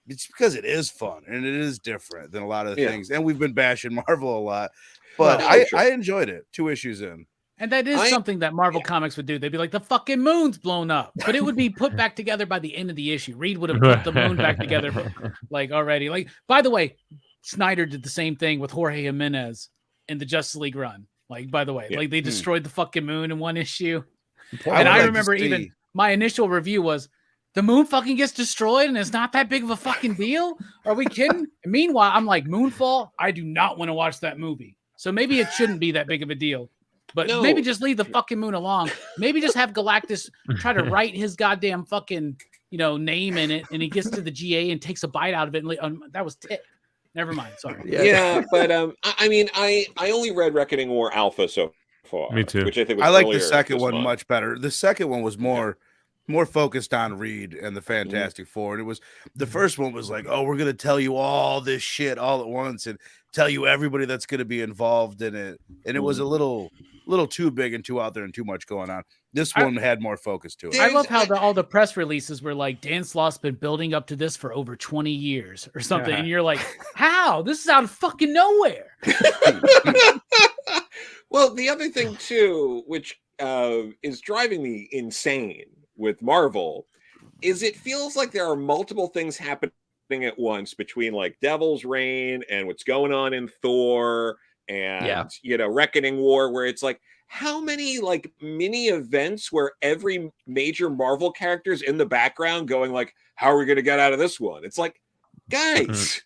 it is fun and it is different than a lot of the Yeah. things. And we've been bashing Marvel a lot, but Well, sure. I enjoyed it. 2 issues in. And that is something that Marvel Comics would do. They'd be like, the fucking moon's blown up. But it would be put back together by the end of the issue. Reed would have put the moon back together like already. Like, by the way, Snyder did the same thing with Jorge Jimenez in the Justice League run. Like, by the way, Yeah. like they destroyed the fucking moon in one issue. would And I like to remember even see- my initial review was, the moon fucking gets destroyed and it's not that big of a fucking deal? Are we kidding? And meanwhile, I'm like, Moonfall, I do not want to watch that movie. So maybe it shouldn't be that big of a deal. But No. maybe just leave the fucking moon alone. Maybe just have Galactus try to write his goddamn fucking, name in it, and he gets to the GA and takes a bite out of it. And that was it. Never mind. Sorry. yeah, but I mean, I only read Reckoning War Alpha so far. Me too. Which I think was I like the earlier second this one month. much better. The second one was more focused on Reed and the Fantastic Four. And it was the first one was like, oh, we're gonna tell you all this shit all at once and tell you everybody that's gonna be involved in it. And it was a little too big and too out there and too much going on. This one had more focus to it. I love how all the press releases were like, Dan Sloth's been building up to this for over 20 years or something. And you're like, how? This is out of fucking nowhere. Well, the other thing too, which is driving me insane with Marvel, is it feels like there are multiple things happening at once between like Devil's Reign and what's going on in Thor and Reckoning War, where it's like, how many like mini events where every major Marvel character's in the background going like, how are we going to get out of this one? It's like, guys,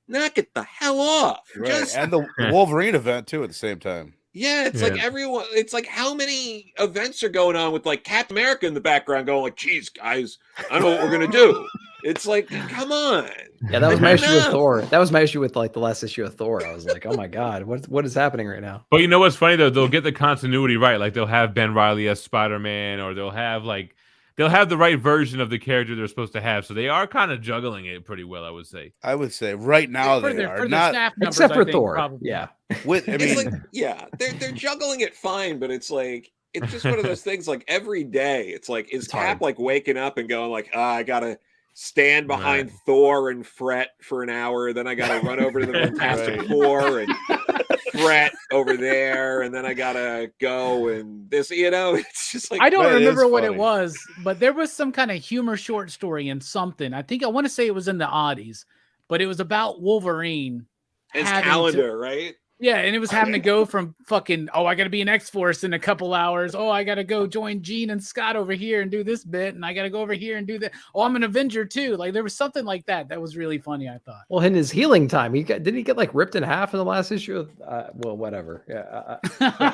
knock it the hell off. Right. Just And the Wolverine event too at the same time. yeah, it's like everyone. It's like how many events are going on with like Captain America in the background, going like, "Geez, guys, I know what we're gonna do." It's like, come on. Yeah, that was my issue with Enough. Thor. That was my issue with like the last issue of Thor. I was like, oh my god, what is happening right now? But you know what's funny though? They'll get the continuity right. Like they'll have Ben Reilly as Spider-Man, or they'll have the right version of the character they're supposed to have. So they are kind of juggling it pretty well, I would say. I would say right now for they their are not staff numbers, Except for I think, Thor. probably. Yeah. with. I It's mean, like, yeah, they're juggling it fine, but it's like it's just one of those things. Like every day, it's like, is It's Cap hard. like waking up and going like, I gotta stand behind Right. Thor and fret for an hour, then I gotta run over to the Fantastic Right. Four and fret over there, and then I gotta go and this. It's just like I don't That is remember what it funny. was, but there was some kind of humor short story in something. I want to say it was in the oddies, but it was about Wolverine. it's having to- calendar, right? Yeah, and it was having to go from fucking, I got to be an X-Force in a couple hours. Oh, I got to go join Gene and Scott over here and do this bit, and I got to go over here and do that. Oh, I'm an Avenger too. Like there was something like that. That was really funny, I thought. Well, in his healing time, didn't he get like ripped in half in the last issue of well, whatever. Yeah.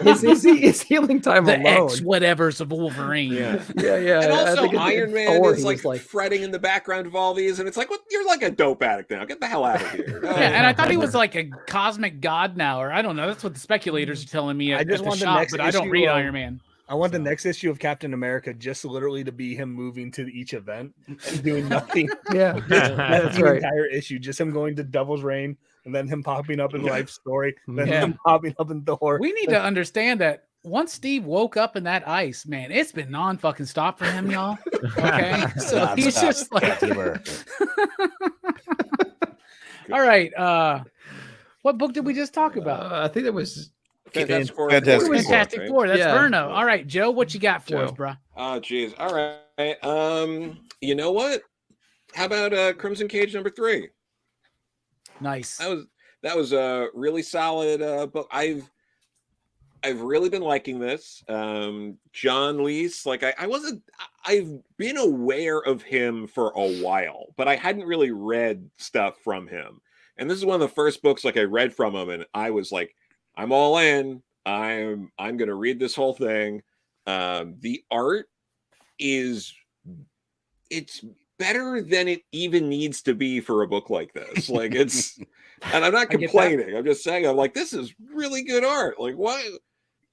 His healing time The alone. X whatevers of Wolverine. Yeah. And I also, think in Iron Man Thor, is he like, was fretting in the background of all these, and it's like, what? You're like a dope addict now. Get the hell out of here. Yeah, and I thought he was like a cosmic god now, or I don't know. That's what the speculators are telling me I at just the want the shop, next but I don't issue read of- Iron Man. I want the next issue of Captain America just literally to be him moving to each event and doing nothing. Yeah, that's the right. entire issue, just him going to Devil's Reign and then him popping up in Life Story, then Yeah. him popping up in Thor. We need to understand that once Steve woke up in that ice, man, it's been non fucking stop for him, y'all. Okay, so he's just like, All right. What book did we just talk about? I think that was Fantastic Four. Fantastic Four. Fantastic right? Four. That's Yeah. Verno. All right, Joe, what you got for us, Joe. bro? Oh, geez. All right. You know what? How about Crimson Cage #3? Nice. That was a really solid book. I've really been liking this. John Leese, like I've been aware of him for a while, but I hadn't really read stuff from him. And this is one of the first books like I read from him, and I was like, I'm all in. I'm gonna read this whole thing. The art it's better than it even needs to be for a book like this. Like it's, and I'm not complaining. I'm just saying, I'm like, this is really good art. Like, what?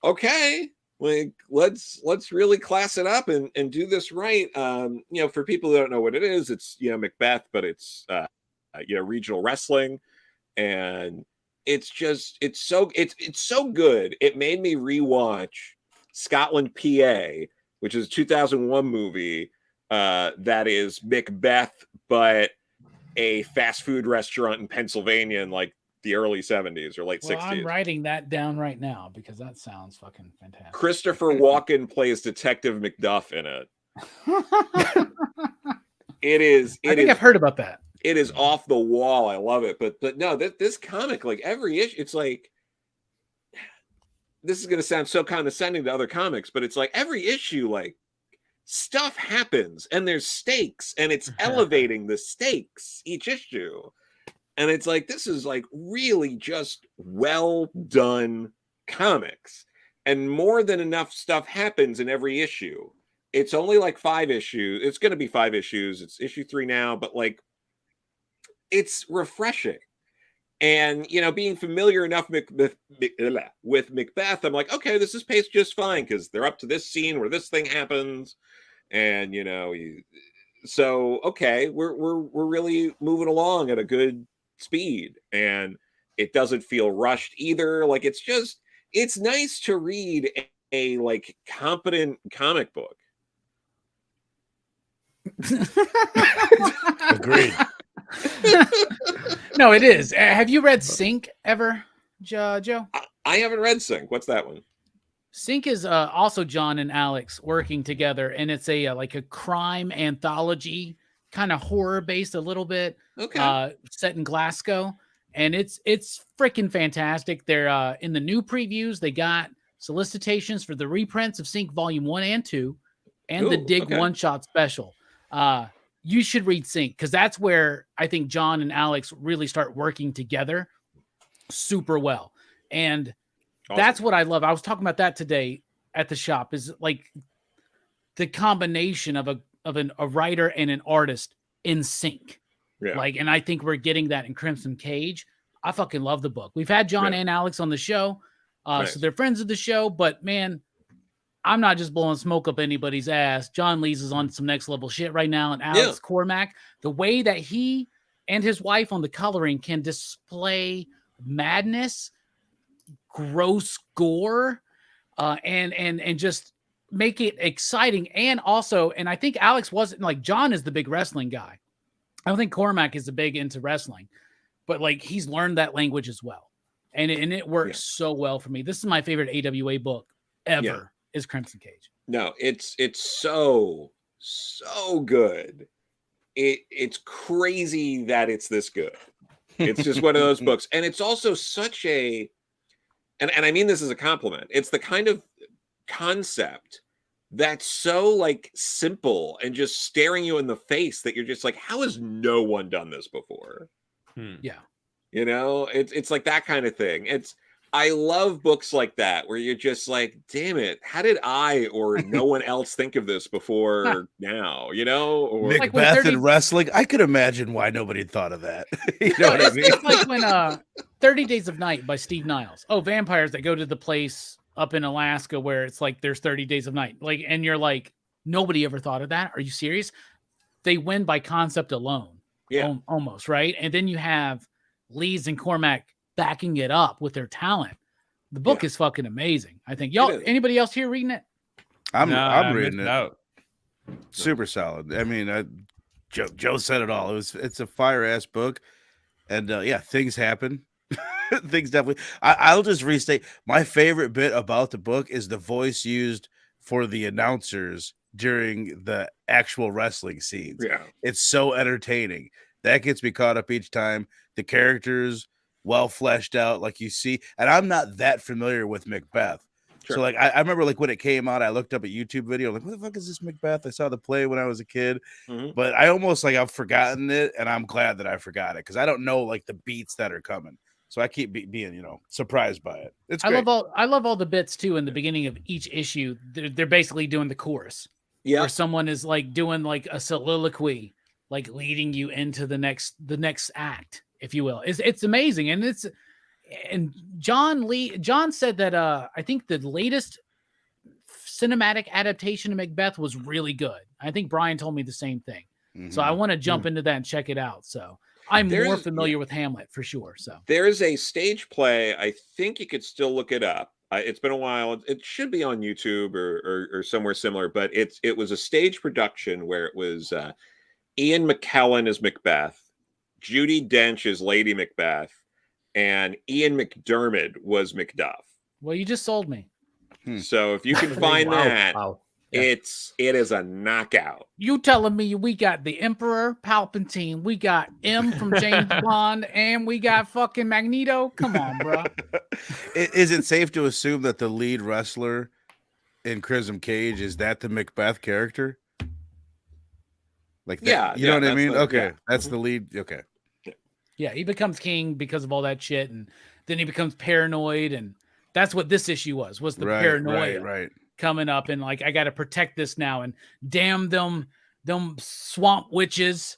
Okay, like let's really class it up and do this right. For people who don't know what it is, it's Macbeth, but it's regional wrestling, and it's so good. It made me rewatch Scotland, PA, which is a 2001 movie that is Macbeth, but a fast food restaurant in Pennsylvania in like the early 70s or late 60s. I'm writing that down right now because that sounds fucking fantastic. Christopher Walken plays Detective Macduff in it. I think I've heard about that. It is off the wall. I love it. But no, this comic, like every issue, it's like, this is going to sound so condescending to other comics, but it's like every issue, like stuff happens and there's stakes and it's elevating the stakes each issue. And it's like, this is like really just well done comics, and more than enough stuff happens in every issue. It's only like 5 issues. It's going to be 5 issues. It's issue 3 now, but like, it's refreshing. And, being familiar enough with Macbeth, I'm like, okay, this is paced just fine because they're up to this scene where this thing happens. And, so, okay, we're really moving along at a good speed, and it doesn't feel rushed either. Like, it's nice to read a like competent comic book. Agreed. No, it is. Have you read Sync ever, Joe? I haven't read Sync. What's that one? Sync is also John and Alex working together, and it's a like a crime anthology, kind of horror based a little bit. Okay. Set in Glasgow, and it's freaking fantastic. They're in the new previews. They got solicitations for the reprints of Sync Volume 1 and 2, and the Dig one shot special. You should read Sync because that's where I think John and Alex really start working together super well. And that's what I love. I was talking about that today at the shop, is like the combination of a writer and an artist in sync. Yeah. Like, and I think we're getting that in Crimson Cage. I fucking love the book. We've had John and Alex on the show. So they're friends of the show, but man, I'm not just blowing smoke up anybody's ass. John Lees is on some next level shit right now. And Alex Cormack, the way that he and his wife on the coloring can display madness, gross gore, and just make it exciting. And also, and I think Alex wasn't like, John is the big wrestling guy. I don't think Cormac is the big into wrestling, but like he's learned that language as well. And it works so well for me. This is my favorite AWA book ever. Is Crimson Cage. No, it's so good. It's crazy that it's this good. It's just one of those books. And it's also such a, and I mean this as a compliment, it's the kind of concept that's so like simple and just staring you in the face that you're just like, how has no one done this before? Yeah. It's like that kind of thing. I love books like that where you're just like, damn it, how did I or no one else think of this before now? Or Macbeth and wrestling. I could imagine why nobody thought of that. You know what I mean? It's like when 30 Days of Night by Steve Niles. Oh, vampires that go to the place up in Alaska where it's like there's 30 days of night. Like, and you're like, nobody ever thought of that. Are you serious? They win by concept alone. Yeah. Almost, right? And then you have Lees and Cormac backing it up with their talent. The book is fucking amazing. I think y'all. Anybody else here reading it? I'm reading it. Super solid. I mean, Joe said it all. It's a fire ass book, and yeah, things happen. Things definitely. I'll just restate my favorite bit about the book is the voice used for the announcers during the actual wrestling scenes. Yeah. It's so entertaining. That gets me caught up each time. The characters well fleshed out, like you see. And I'm not that familiar with Macbeth. Sure. So like I remember like when it came out, I looked up a YouTube video, like, what the fuck is this Macbeth? I saw the play when I was a kid, but I almost like I've forgotten it, and I'm glad that I forgot it because I don't know like the beats that are coming. So I keep being, surprised by it. It's great. I love all the bits too in the beginning of each issue. They're basically doing the chorus. Yeah. Where someone is like doing like a soliloquy, like leading you into the next act, if you will. It's amazing. And John said that I think the latest cinematic adaptation of Macbeth was really good. I think Brian told me the same thing. So I want to jump into that and check it out. So I'm more familiar with Hamlet for sure. So there's a stage play. I think you could still look it up. It's been a while. It should be on YouTube or somewhere similar, but it was a stage production where it was Ian McKellen as Macbeth, Judi Dench as Lady Macbeth, and Ian McDermott was Macduff. Well, you just sold me. So if you can find that, it is a knockout. You telling me we got the Emperor Palpatine, we got M from James Bond, and we got fucking Magneto? Come on, bro. Is it safe to assume that the lead wrestler in Crimson Cage is that the Macbeth character? Like that, yeah, you know what I mean? Okay, yeah. that's the lead. Okay. Yeah, he becomes king because of all that shit, and then he becomes paranoid, and that's what this issue was the paranoia right. coming up, and like I got to protect this now, and damn them swamp witches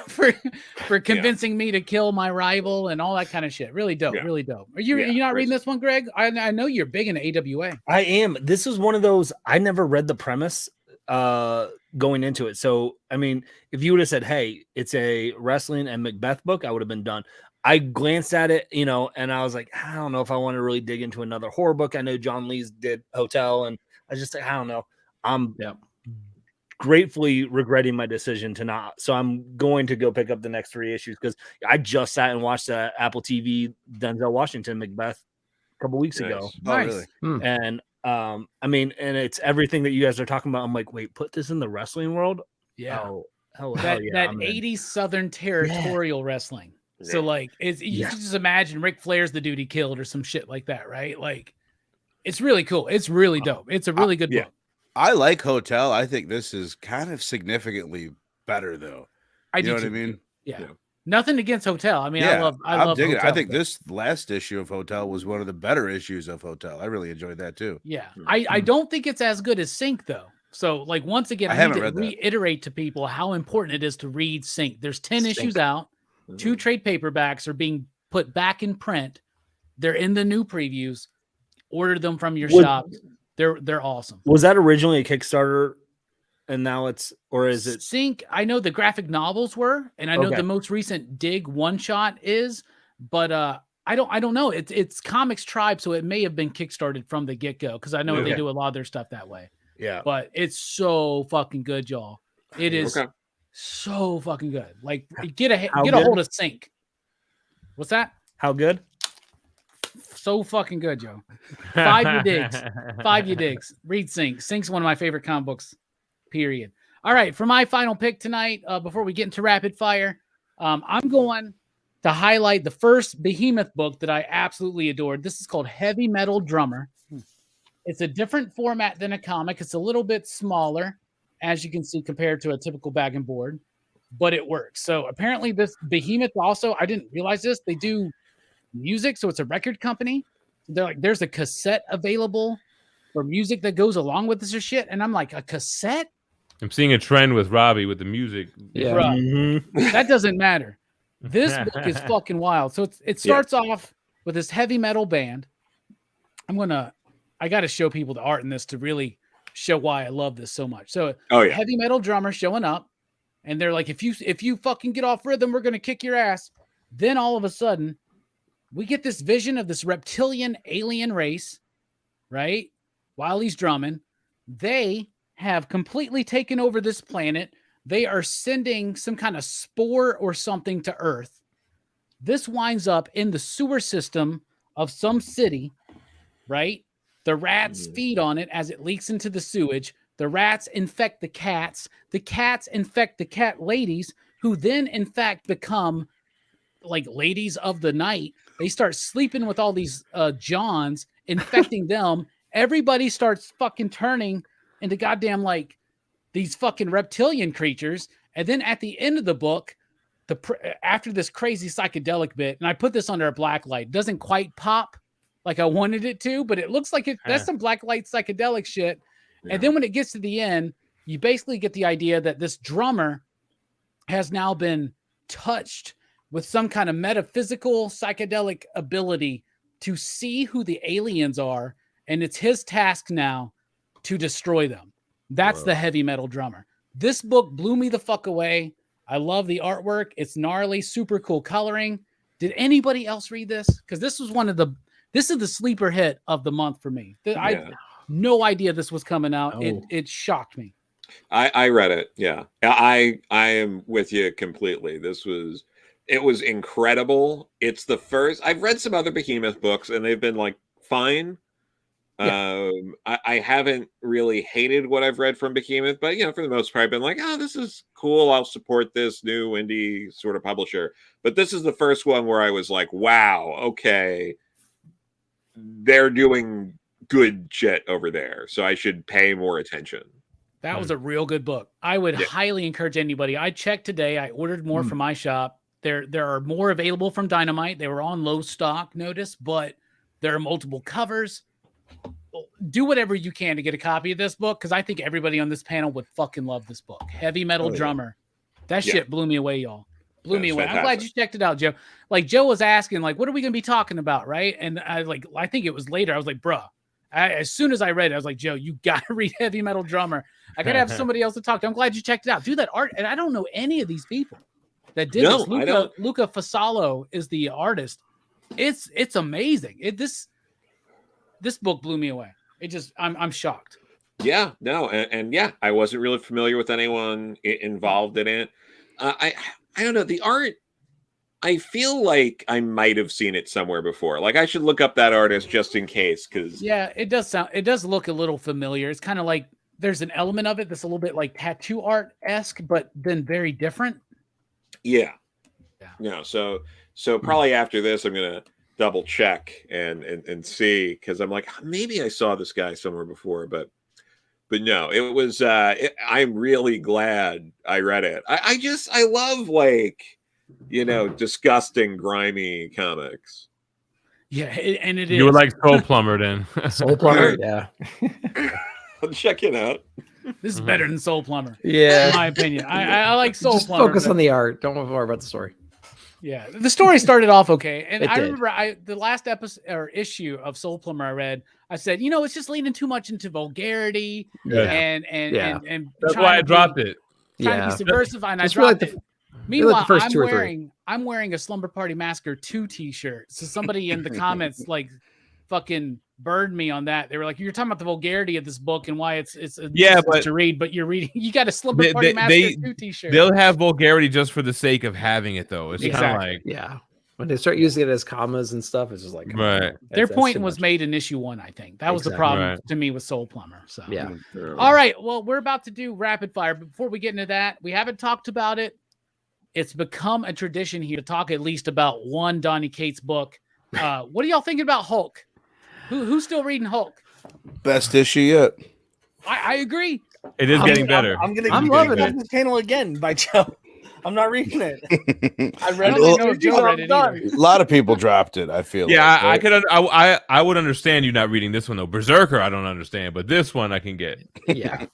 for convincing me to kill my rival and all that kind of shit. Really dope, really dope. Are you not reading this one, Greg? I know you're big into AWA. I am. This is one of those I never read the premise going into it. So I mean, if you would have said, "Hey, it's a wrestling and Macbeth book," I would have been done. I glanced at it, and I was like, I don't know if I want to really dig into another horror book. I know John Lee's did Hotel, and I just like, I don't know. I'm gratefully regretting my decision to not. So I'm going to go pick up the next 3 issues because I just sat and watched the Apple TV Denzel Washington Macbeth a couple weeks ago. Nice. Really? And I mean, and it's everything that you guys are talking about. I'm like, wait, put this in the wrestling world? Yeah. Oh, hell that yeah. 80s Southern territorial wrestling. So like you can just imagine Ric Flair's the dude he killed or some shit like that, right? Like it's really cool. It's really dope. It's a really good book. I like Hotel. I think this is kind of significantly better though. You know what I mean? Yeah. Nothing against Hotel. I mean, Yeah, I love digging Hotel. it. I think this last issue of Hotel was one of the better issues of Hotel. I really enjoyed that too. Yeah. I don't think it's as good as Sync though. So like once again, I need to reiterate to people how important it is to read Sync. There's 10 issues out. 2 trade paperbacks are being put back in print. They're in the new previews. Order them from your shop. They're awesome. Was that originally a Kickstarter and now it's, or is it Sync? I know the graphic novels were, and I know the most recent Dig one shot is, but I don't know. It's Comics Tribe, so it may have been kickstarted from the get-go because I know they do a lot of their stuff that way. Yeah. But it's so fucking good, y'all. It is so fucking good. Like get a hold of Sync. What's that? How good? So fucking good, Joe. 5 you digs. Read Sync. Sync's one of my favorite comic books, period. All right, for my final pick tonight, before we get into rapid fire, I'm going to highlight the first Behemoth book that I absolutely adored. This is called Heavy Metal Drummer. It's a different format than a comic. It's a little bit smaller, as you can see, compared to a typical bag and board, but it works. So apparently this Behemoth also, I didn't realize this, they do music. So it's a record company. They're like, there's a cassette available for music that goes along with this or shit. And I'm like, a cassette? I'm seeing a trend with Robbie with the music. Yeah. That doesn't matter. This book is fucking wild. So it starts off with this heavy metal band. I got to show people the art in this to really show why I love this so much. So heavy metal drummer showing up, and they're like, if you fucking get off rhythm, we're going to kick your ass. Then all of a sudden we get this vision of this reptilian alien race, right? While he's drumming, they have completely taken over this planet. they are sending some kind of spore or something to Earth. This winds up in the sewer system of some city, right? The rats feed on it as it leaks into the sewage. The rats infect the cats. The cats infect the cat ladies, who then, in fact, become like ladies of the night. They start sleeping with all these Johns, infecting them. Everybody starts fucking turning into goddamn like these fucking reptilian creatures. And then at the end of the book, after this crazy psychedelic bit, and I put this under a black light, doesn't quite pop like I wanted it to, but it looks like that's some black light psychedelic shit. Yeah. And then when it gets to the end, you basically get the idea that this drummer has now been touched with some kind of metaphysical psychedelic ability to see who the aliens are. And it's his task now to destroy them. That's the heavy metal drummer. This book blew me the fuck away. I love the artwork. It's gnarly, super cool coloring. Did anybody else read this? Because this was this is the sleeper hit of the month for me. I had no idea this was coming out. Oh. It shocked me. I read it. Yeah. I am with you completely. It was incredible. It's the first, I've read some other Behemoth books and they've been like fine. Yeah. I haven't really hated what I've read from Behemoth, but for the most part, I've been like, oh, this is cool. I'll support this new indie sort of publisher. But this is the first one where I was like, wow, okay, they're doing good shit over there, so I should pay more attention. That was a real good book. I would highly encourage anybody. I checked today. I ordered more from my shop. There are more available from Dynamite. They were on low stock notice, but there are multiple covers. Do whatever you can to get a copy of this book, because I think everybody on this panel would fucking love this book. Heavy Metal Drummer. That shit blew me away, y'all. Blew me away. Fantastic. I'm glad you checked it out, Joe. Like, Joe was asking, like, what are we going to be talking about, right? And I think it was later. I was like, bruh. As soon as I read it, I was like, Joe, you got to read Heavy Metal Drummer. I got to have somebody else to talk to. I'm glad you checked it out. Do that art. And I don't know any of these people that did this. Luca Fasalo is the artist. It's amazing. This book blew me away. I'm shocked. Yeah, no. And yeah, I wasn't really familiar with anyone involved in it. I don't know. The art, I feel like I might have seen it somewhere before. Like, I should look up that artist just in case. It does look a little familiar. It's kind of like there's an element of it that's a little bit like tattoo art-esque, but then very different. Yeah. No, so probably after this, I'm going to double check and see, because I'm like, maybe I saw this guy somewhere before, but no, it was, I'm really glad I read it. I love, like, disgusting, grimy comics. Yeah, and it is. You were like Soul Plumber then. Soul Plumber, yeah. I'll check it out. This is better than Soul Plumber. Yeah. In my opinion. I like Soul Just Plumber. Focus on the art. Don't worry about the story. Yeah, the story started off okay, and I did. remember the last episode or issue of Soul Plumber I read. I said, it's just leaning too much into vulgarity, and that's why I dropped it. Trying to be subversive, and I dropped it. Meanwhile, I'm wearing a Slumber Party Massacre 2 t-shirt. So somebody in the comments like fucking burned me on that. They were like, "You're talking about the vulgarity of this book and why it's to read, but you're reading. You got a Slumber Party Massacre 2 t-shirt." They'll have vulgarity just for the sake of having it, though. It's kind of like when they start using it as commas and stuff, it's just like Their point was made in issue 1, I think. That was the problem to me with Soul Plumber. So yeah. All right, well, we're about to do rapid fire. But before we get into that, we haven't talked about it. It's become a tradition here to talk at least about one Donny Cates book. What are y'all thinking about Hulk? Who's still reading Hulk? Best issue yet. I agree. It is getting better. I'm loving it. This panel again by Joe. I'm not reading it. I read it. Joe read it either. A lot of people dropped it. I feel. Yeah, like, right? I would understand you not reading this one though. Berserker, I don't understand, but this one I can get. Yeah.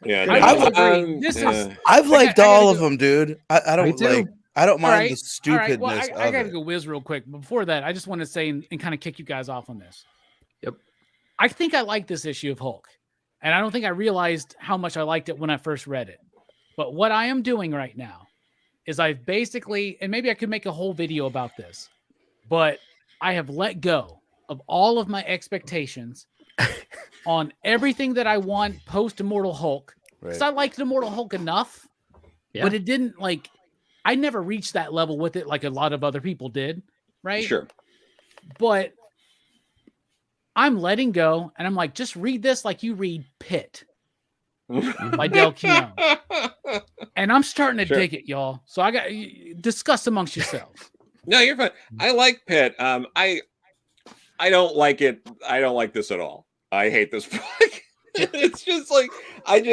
I've liked all of them, dude. I don't mind the stupidness. Well, I gotta go whiz real quick. Before that, I just want to say and kind of kick you guys off on this. Yep. I think I like this issue of Hulk, and I don't think I realized how much I liked it when I first read it. But what I am doing right now is I've basically, and maybe I could make a whole video about this, but I have let go of all of my expectations on everything that I want post-Immortal Hulk because I liked Immortal Hulk enough, but it didn't like. I never reached that level with it like a lot of other people did, right? Sure. But I'm letting go, and I'm like, just read this like you read Pit by Del Keown. And I'm starting to dig it, y'all. So I got discuss amongst yourselves. No, you're fine. I like Pitt. I don't like it. I don't like this at all. I hate this book. It's just like I'm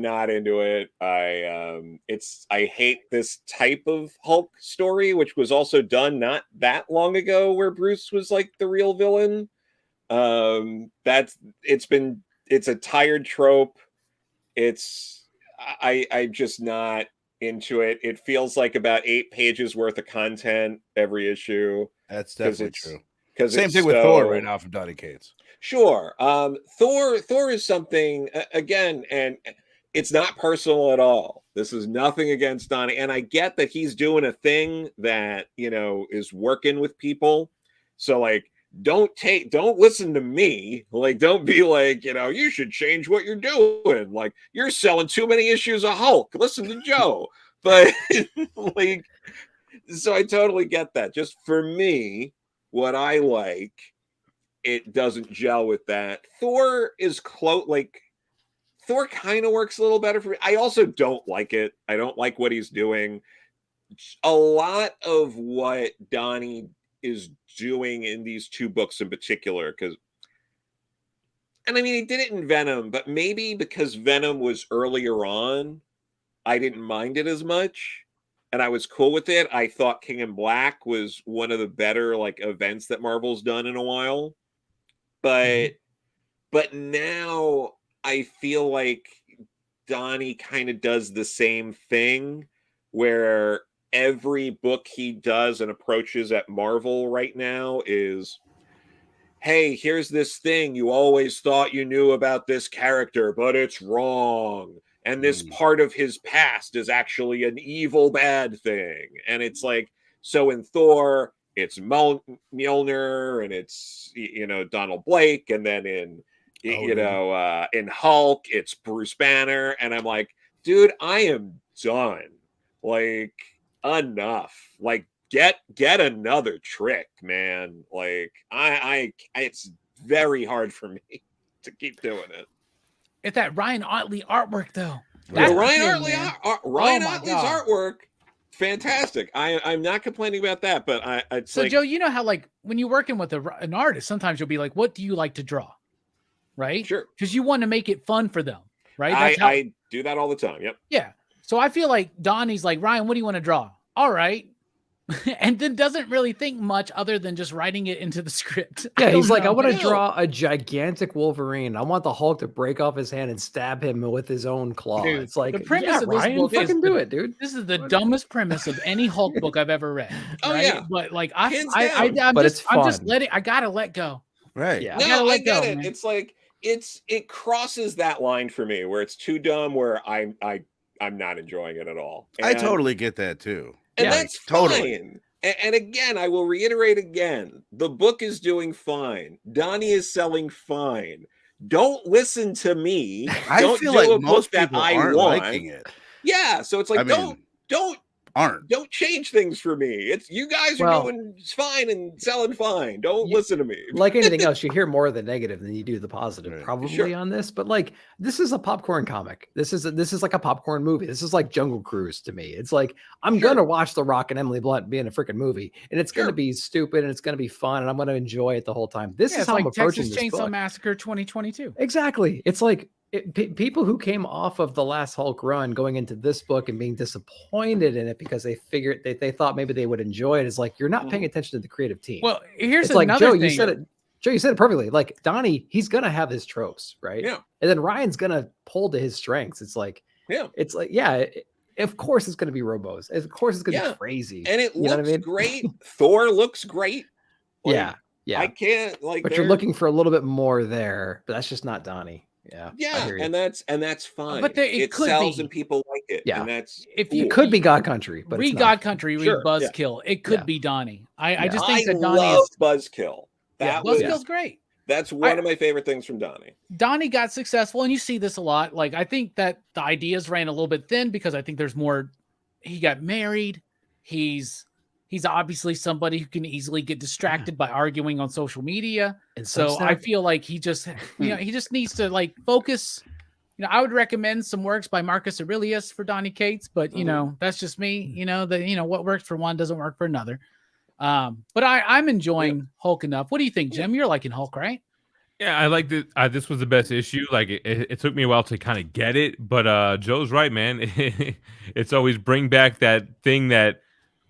not into it. I hate this type of Hulk story, which was also done not that long ago, where Bruce was like the real villain. It's a tired trope. I'm just not into it. It feels like about 8 pages worth of content every issue. That's definitely true. Same thing with Thor right now from Donny Cates. Sure. Thor is something again, and it's not personal at all. This is nothing against Donny, and I get that he's doing a thing that is working with people. So like, don't listen to me. Like, don't be like, you should change what you're doing. Like, you're selling too many issues of Hulk. Listen to Joe. But like, so I totally get that. Just for me, what I like, it doesn't gel with that. Thor is Thor kind of works a little better for me. I also don't like it. I don't like what he's doing. A lot of what Donny is doing in these 2 books in particular, he did it in Venom, but maybe because Venom was earlier on, I didn't mind it as much, and I was cool with it. I thought King in Black was one of the better events that Marvel's done in a while, but now I feel like Donny kind of does the same thing, where every book he does and approaches at Marvel right now is, hey, here's this thing you always thought you knew about this character, but it's wrong. And this part of his past is actually an evil, bad thing. And it's like, so in Thor, it's Mjolnir, and it's, Donald Blake. And then in Hulk, it's Bruce Banner. And I'm like, dude, I am done. Like, enough. Like, get another trick, man. Like, it's very hard for me to keep doing it. It's that Ryan Otley artwork, though. Ryan Otley's artwork, fantastic. I'm not complaining about that, but so Joe, you know how when you're working with an artist, sometimes you'll be like, "What do you like to draw?" Right? Sure. Because you want to make it fun for them, right? I do that all the time. Yep. Yeah. So I feel like Donnie's like, Ryan, what do you want to draw? All right. And then doesn't really think much other than just writing it into the script. Yeah, he's like, I want to draw a gigantic Wolverine. I want the Hulk to break off his hand and stab him with his own claw. Dude, it's like, the premise of this Ryan, book fucking do it, dude. This is the dumbest premise of any Hulk book I've ever read. Oh right? yeah, but like but it's fun. I'm just I gotta let go. Right. Yeah. No, I get it. Man. It's like it crosses that line for me where it's too dumb, where I'm not enjoying it at all. And, I totally get that too. And that's fine. And again, I will reiterate again, the book is doing fine. Donnie is selling fine. Don't listen to me. I feel like most people aren't liking it. Yeah, so it's like, don't change things for me. It's you guys are doing fine and selling fine. Don't listen to me. Like anything else, you hear more of the negative than you do the positive, probably on this. But like, this is a popcorn comic. This is like a popcorn movie. This is like Jungle Cruise to me. It's like I'm gonna watch The Rock and Emily Blunt be in a freaking movie, and it's gonna be stupid and it's gonna be fun, and I'm gonna enjoy it the whole time. This is how I'm approaching Texas this Chainsaw book. Massacre 2022. Exactly. It's like people who came off of the last Hulk run going into this book and being disappointed in it because they figured they thought maybe they would enjoy it is like, you're not paying attention to the creative team. Well, here's it's like, another Joe, thing. You said it perfectly. Like Donnie, he's going to have his tropes, right? Yeah. And then Ryan's going to pull to his strengths. It's like, of course it's going to be Robos. Of course it's going to be crazy. And it looks great. Thor looks great. Like, yeah. I can't but you're looking for a little bit more there, but that's just not Donnie. Yeah, and that's fine. But it sells be. And people like it. Yeah, and that's it could be God Country, but read God Country, read Buzzkill. It could be Donnie. I just think that Donnie is Buzzkill. Buzzkill's great. That's one of my favorite things from Donnie. Donnie got successful, and you see this a lot. Like, I think that the ideas ran a little bit thin because I think there's more. He got married. He's obviously somebody who can easily get distracted by arguing on social media. And So I feel like he just, he just needs to like focus. I would recommend some works by Marcus Aurelius for Donnie Cates, but that's just me. What works for one doesn't work for another. But I'm enjoying Hulk enough. What do you think, Jim? You're liking Hulk, right? Yeah, I liked it. This was the best issue. Like it took me a while to kind of get it, but Joe's right, man. It's always bring back that thing that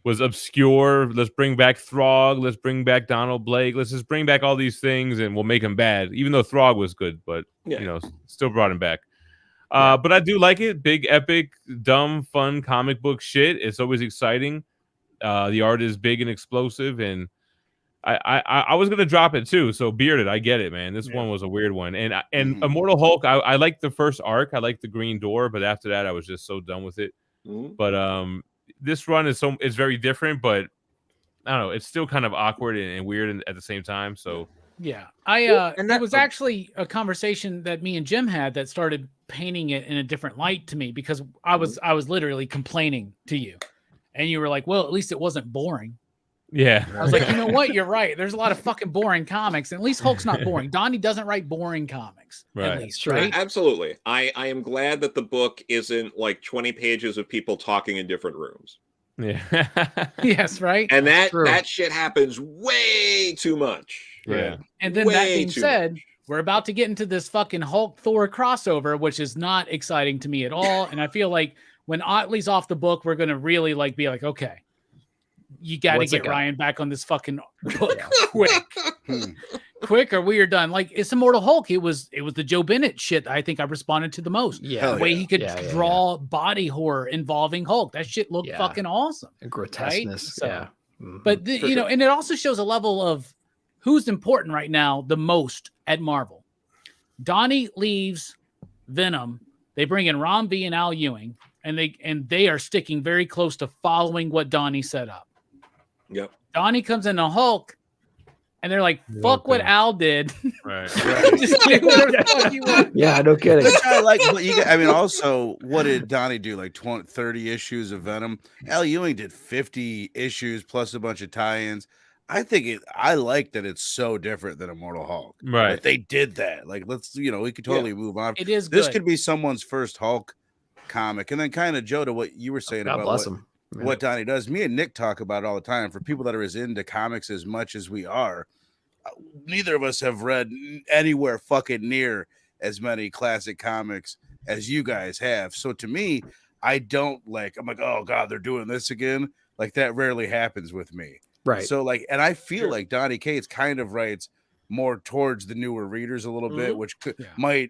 was obscure. Let's bring back Throg. Let's bring back Donald Blake. Let's just bring back all these things, and we'll make them bad. Even though Throg was good, but still brought him back. But I do like it. Big, epic, dumb, fun comic book shit. It's always exciting. The art is big and explosive, and I was gonna drop it too. So Bearded, I get it, man. This one was a weird one, and Immortal Hulk. I liked the first arc. I liked the Green Door, but after that, I was just so done with it. But this run is very different, but I don't know. It's still kind of awkward and weird at the same time. So yeah, that was actually a conversation that me and Jim had that started painting it in a different light to me because I was literally complaining to you, and you were like, "Well, at least it wasn't boring." Yeah. I was like, you know what? You're right. There's a lot of fucking boring comics. And at least Hulk's not boring. Donnie doesn't write boring comics. Right. At least, right? Absolutely. I am glad that the book isn't like 20 pages of people talking in different rooms. Yeah. Yes, right? And that shit happens way too much. Yeah. And then that being said, we're about to get into this fucking Hulk Thor crossover, which is not exciting to me at all. And I feel like when Otley's off the book, we're going to really like be like, okay, you got to get Ryan back on this fucking book quick or we are done. Like it's Immortal Hulk. It was the Joe Bennett shit I think I responded to the most. Yeah. The way he could draw body horror involving Hulk. That shit looked fucking awesome. And grotesqueness. Right? So, yeah. But and it also shows a level of who's important right now the most at Marvel. Donnie leaves Venom. They bring in Ron V and Al Ewing, and they are sticking very close to following what Donnie set up. Yep. Donnie comes into Hulk, and they're like, "Fuck what Al did." Right. Just do whatever the fuck you want. Yeah, no kidding. Which I like. But also, what did Donnie do? Like 30 issues of Venom. Al Ewing did 50 issues plus a bunch of tie-ins. I like that it's so different than Immortal Hulk. Right. Like they did that. Like let's we could totally move on. It is. This could be someone's first Hulk comic, and then kind of Joe to what you were saying God about bless him. What Donnie does. Me and Nick talk about it all the time. For people that are as into comics as much as we are, neither of us have read anywhere fucking near as many classic comics as you guys have. So to me, I'm like, oh God, they're doing this again. Like that rarely happens with me. Right. So and I feel like Donnie Cates kind of writes more towards the newer readers a little bit, which might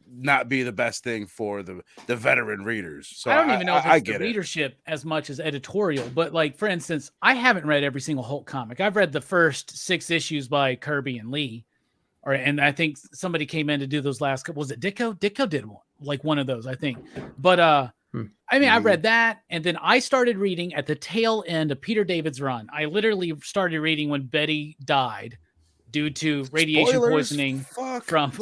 not be the best thing for the veteran readers. So I don't even know if it's the readership as much as editorial, but like for instance, I haven't read every single Hulk comic. I've read the first 6 issues by Kirby and Lee, and I think somebody came in to do those last couple. Was it Ditko? Ditko did one of those, I think. But I read that, and then I started reading at the tail end of Peter David's run. I literally started reading when Betty died due to radiation poisoning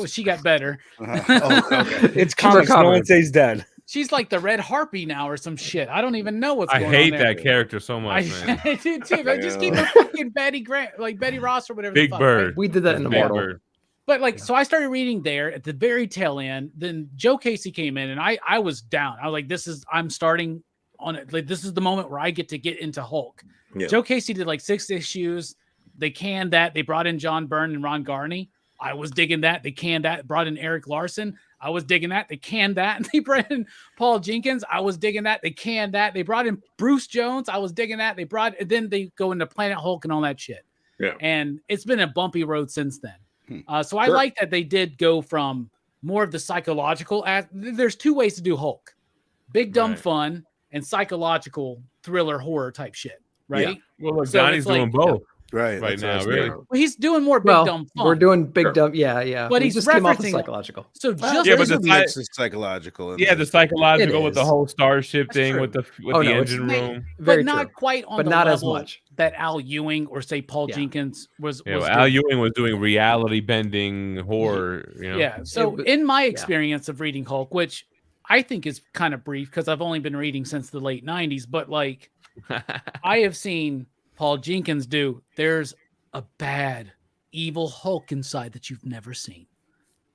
she got better. It's comics. No one says dead. She's like the Red Harpy now or some shit. I don't even know what's going on. I hate there. that character so much, man. I do too. I just keep a fucking Betty Grant, like Betty Ross or whatever. Big Bird. Right? We did that in Immortal. But so I started reading there at the very tail end. Then Joe Casey came in, and I was down. I was like, I'm starting on it. Like this is the moment where I get into Hulk. Yeah. Joe Casey did like 6 issues. They canned that. They brought in John Byrne and Ron Garney. I was digging that. They canned that. Brought in Eric Larson. I was digging that. They canned that. And they brought in Paul Jenkins. I was digging that. They canned that. They brought in Bruce Jones. I was digging that. Then they go into Planet Hulk and all that shit. Yeah. And it's been a bumpy road since then. So I like that they did go from more of the psychological. There's 2 ways to do Hulk: big dumb fun and psychological thriller horror type shit. Right. Yeah. Well, look, Donnie's doing both. Right right that's what I now. was Really, thinking. Well, he's doing more big Well, dumb fun. we're doing big Sure. dumb. Yeah. But We he's just came off the referencing- psychological. So just Yeah, but There's the a mix of psychological. In yeah, there. the psychological It with the is. whole starship That's thing true. with the Oh, no, it's engine May- room. Very but not true. quite on But the not as level much. that Al Ewing or say Paul Yeah. Jenkins was. Yeah, was well, Al doing. Ewing was doing reality bending horror. You know, Yeah. So It- in my yeah. experience of reading Hulk, which I think is kind of brief because I've only been reading since the late 90s, but like I have seen Paul Jenkins do, there's a bad, evil Hulk inside that you've never seen.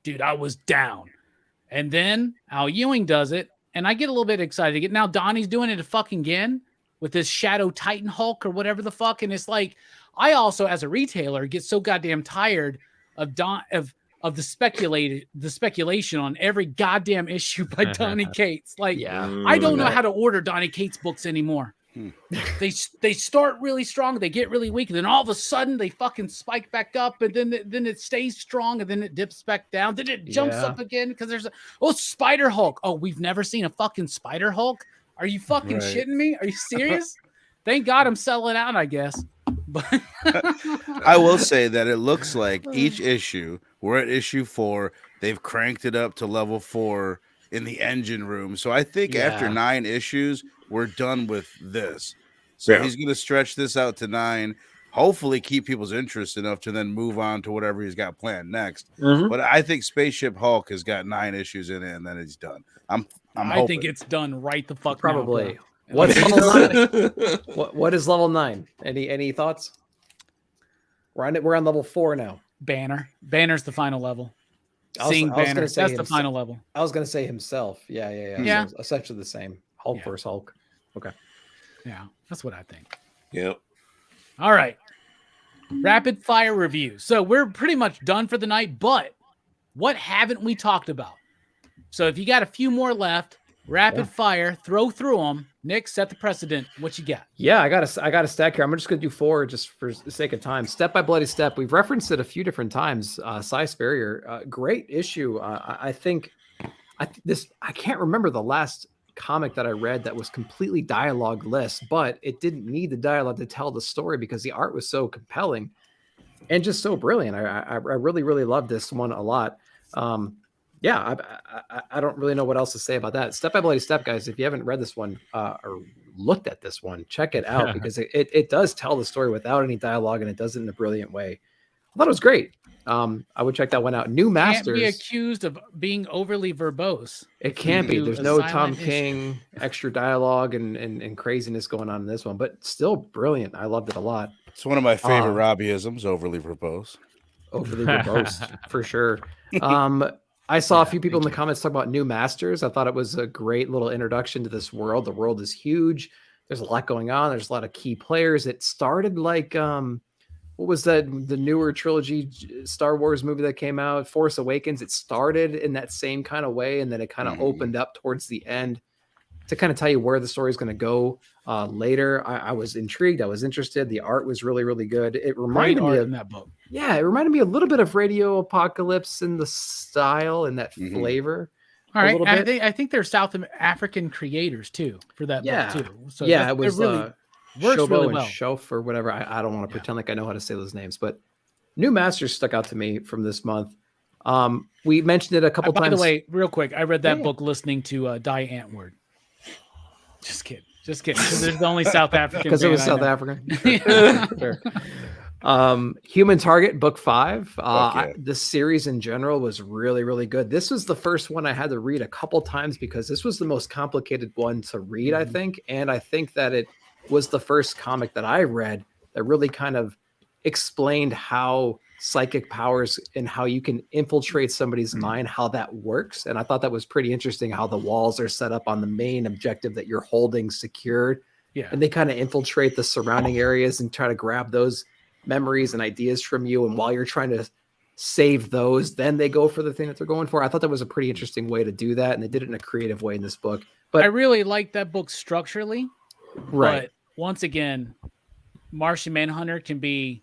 Dude, I was down. And then Al Ewing does it, and I get a little bit excited. Now Donnie's doing it fucking again with this Shadow Titan Hulk or whatever the fuck. And it's like, I also, as a retailer, get so goddamn tired of the speculation on every goddamn issue by Donnie Cates. Like, Yeah. I don't know Right. how to order Donnie Cates books anymore. They start really strong, they get really weak, and then all of a sudden they fucking spike back up, and then it stays strong, and then it dips back down, then it jumps Yeah. up again because there's Spider Hulk. Oh, we've never seen a fucking Spider Hulk. Are you fucking Right. shitting me? Are you serious? Thank God I'm selling out, I guess. But I will say that it looks like each issue, we're at issue 4, they've cranked it up to level 4 in the engine room. So I think after Yeah. 9 issues, we're done with this. So Yeah. he's going to stretch this out to 9, hopefully keep people's interest enough to then move on to whatever he's got planned next. But I think Spaceship Hulk has got 9 issues in it, and then it's done. I'm I hoping. think it's done right the fuck Probably. now, bro. What's Like, level 9? What is level 9? Any thoughts? We're on level 4 now. Banner's the final level. I was Seeing gonna Banner, say that's the himself. final level. I was gonna say himself. Yeah. Yeah. So essentially the same. Hulk Yeah. versus Hulk. Okay. Yeah, that's what I think. Yep. All right. Rapid fire review. So we're pretty much done for the night, but what haven't we talked about? So if you got a few more left, rapid fire, throw through them. Nick, set the precedent. What you got? Yeah, I got a stack here. I'm just gonna do 4 just for the sake of time. Step by Bloody Step. We've referenced it a few different times. Cy Spurrier, great issue. I think I can't remember the last comic that I read that was completely dialogue-less, but it didn't need the dialogue to tell the story because the art was so compelling and just so brilliant. I really, really love this one a lot. Yeah, I don't really know what else to say about that. Step by Bloody Step, guys. If you haven't read this one or looked at this one, check it out because it does tell the story without any dialogue and it does it in a brilliant way. I thought it was great. I would check that one out. New Masters. Can't be accused of being overly verbose. It can't be. Do There's a no silent Tom issue. King extra dialogue and craziness going on in this one, but still brilliant. I loved it a lot. It's one of my favorite Robbieisms, overly verbose. Overly verbose for sure. I saw a few people in the comments talk about New Masters. I thought it was a great little introduction to this world. The world is huge. There's a lot going on. There's a lot of key players. It started like what was that? The newer trilogy Star Wars movie that came out, Force Awakens. It started in that same kind of way, and then it kind of opened up towards the end to kind of tell you where the story is going to go later. I was intrigued. I was interested. The art was really, really good. It Great reminded me art of in that book. yeah, it reminded me a little bit of Radio Apocalypse in the style and that flavor. All a right. little I bit. think they're South African creators too for that Yeah. book too. So Yeah, that- it was really works Shobo really and well. Shof or whatever. I don't want to pretend like I know how to say those names, but New Masters stuck out to me from this month. We mentioned it a couple By times. the way, real quick, I read that Yeah. book listening to Die Antwoord. Just kidding. 'Cause there's the only South African because it was fan I South know. African. Yeah. Sure. Human Target book 5. yeah. This series in general was really, really good. This was the first one I had to read a couple times because this was the most complicated one to read, I think. And I think that it was the first comic that I read that really kind of explained how psychic powers and how you can infiltrate somebody's mind, how that works. And I thought that was pretty interesting how the walls are set up on the main objective that you're holding secured. Yeah. And they kind of infiltrate the surrounding areas and try to grab those memories and ideas from you. And while you're trying to save those, then they go for the thing that they're going for. I thought that was a pretty interesting way to do that. And they did it in a creative way in this book. But I really like that book structurally. right. But once again, Martian Manhunter can be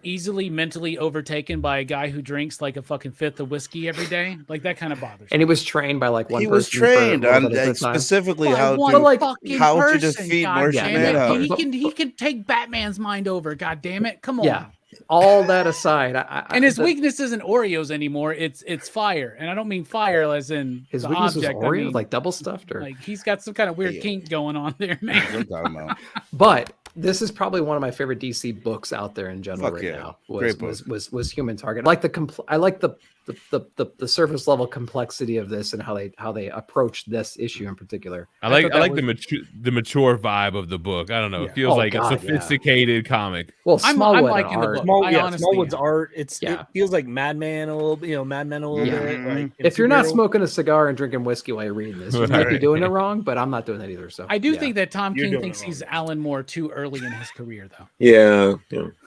easily mentally overtaken by a guy who drinks like a fucking fifth of whiskey every day. Like that kind of bothers And me. he was trained by like one He person. was for trained a little on bit at a like, time. specifically By how one to like, fucking how to person, defeat God Martian damn it. Manhunter. He can take Batman's mind over. God damn it! Come on. Yeah. All that aside, And his weakness isn't Oreos anymore. It's fire, and I don't mean fire as in his the weakness object. was Oreos, I mean, like double stuffed, or like he's got some kind of weird kink going on there, man. What I'm talking about. but this is probably one of my favorite DC books out there in general Fuck right yeah. now. Great book. Was Human Target. I like I like the surface level complexity of this and how they approach this issue in particular. I like the mature vibe of the book. I don't know. Yeah. It feels Oh, like God, a sophisticated comic. Well, I'm Smallwood liking the art. book. I honestly Smallwood's am. art. It Yeah. feels like Madman a little, Madman a little Yeah. bit. Like, If you're not superhero. smoking a cigar and drinking whiskey while you're reading this, you might be Right. doing it wrong, but I'm not doing that either. So I do yeah. think that Tom You're King doing thinks it he's wrong. Alan Moore too early in his career, though. Yeah.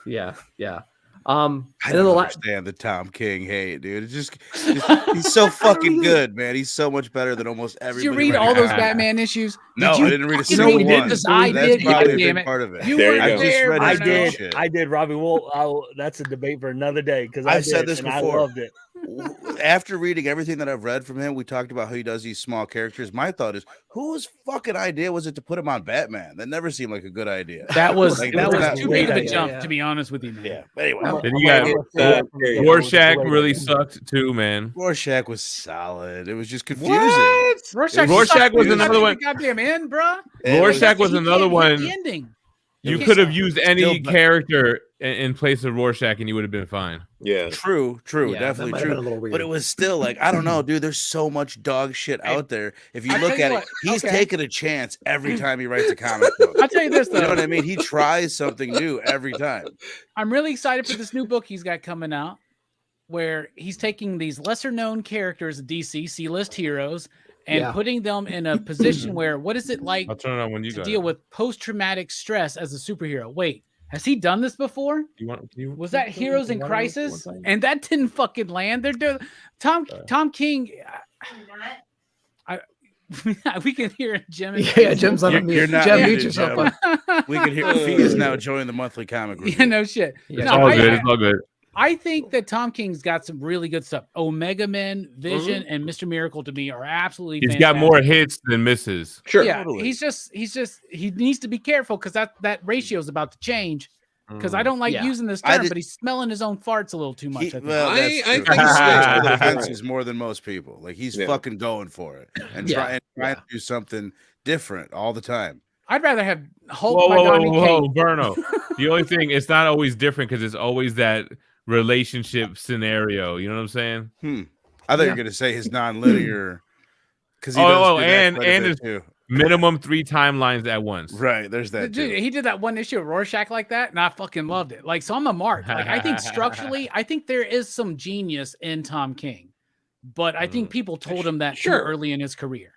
Yeah. I And then don't the last understand the Tom King hate, dude. It's just he's so fucking good, man. He's so much better than almost Did everybody. you read right all those now. Batman issues? No, Did you I didn't read a fucking single read one. it? Because I That's did. probably a goddamn big it. part of it. You There you weren't go. there. read I his Bruno. good did. shit. I did. Robbie Wool. That's a debate for another day because I've said this and before. I loved it. After reading everything that I've read from him, we talked about how he does these small characters. My thought is, whose fucking idea was it to put him on Batman? That never seemed like a good idea. That was Like, that it's was not too big of a great jump, idea. to be honest with you, man. Yeah. But anyway, Then you got Rorschach really sucked too, man. Rorschach was solid. It was just confusing. Rorschach Rorschach was sucked another at one. the goddamn end, bro. Rorschach was He another can't hit one. The ending. You Okay, could have so- used any Still, but- character in place of Rorschach, and you would have been fine. Yeah. True, Yeah, that definitely might have been true. a little weird. But it was still like, I don't know, dude. There's so much dog shit Hey, out there. If you I'll look tell you at it, what, he's okay. taking a chance every time he writes a comic book. I'll tell you this You know though. what I mean? He tries something new every time. I'm really excited for this new book he's got coming out, where he's taking these lesser known characters, DC C-list heroes, and Yeah. putting them in a position where what is it like I'll turn it on when you to got deal it. with post-traumatic stress as a superhero? Wait, has he done this before? Was that Heroes in Crisis? And that didn't fucking land. They're doing Tom King. We can hear Jim. and Yeah, Jim's on You're- mute. you're not Jim, mute muted, yourself. Jim. Up. We could hear Fee is now joining the monthly comic review. Yeah, no shit. Yeah, It's No, all good. It's all good. I think that Tom King's got some really good stuff. Omega Men, Vision, and Mr. Miracle to me are absolutely. He's got fantastic. more hits than misses. Sure. Yeah, Totally. he's just he needs to be careful because that ratio is about to change. Because I don't like Yeah. using this I term, did- but he's smelling his own farts a little too much. I think. Well, I that's think true. he He swings for the Right. fences more than most people. Like he's Yeah. fucking going for it and Yeah. trying to do something different all the time. I'd rather have Hulk Whoa, by whoa, Donny whoa, Cates. whoa, Berno. The only thing, it's not always different because it's always that relationship scenario. You know what I'm saying? I thought you Yeah. were gonna say his non-linear because and his- Minimum 3 timelines at once. right. There's that Dude, too. he did that one issue of Rorschach like that, and I fucking loved it. Like, so I'm a mark. Like, I think structurally, I think there is some genius in Tom King, but I think people told him that too Sure. early in his career,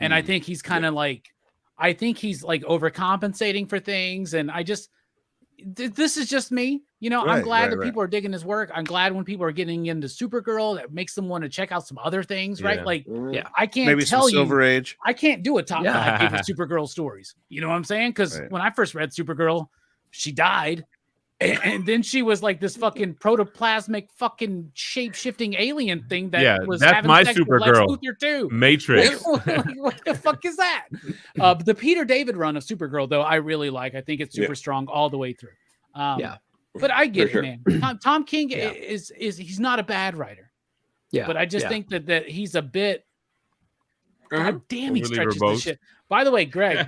and I think he's kind of like, I think he's like overcompensating for things, and I just, this is just me. You know, I'm Right, glad right, that right. people are digging his work. I'm glad when people are getting into Supergirl, that makes them want to check out some other things, right? Yeah. Like, Yeah. I can't Maybe some tell you. Silver Age. I can't do a top Yeah. 5 favorite Supergirl stories. You know what I'm saying? Because Right. when I first read Supergirl, she died. And then she was like this fucking protoplasmic fucking shape-shifting alien thing that Yeah, was that's having my sex with Lex Supergirl. Luthor too. Matrix. Like, what the fuck is that? The Peter David run of Supergirl, though, I really like. I think it's super Yeah. strong all the way through. Yeah. But I get For it, man. Tom King Yeah. is he's not a bad writer, Yeah. but I just yeah. think that he's a bit. God damn, he Overly stretches verbose. this shit. By the way, Greg,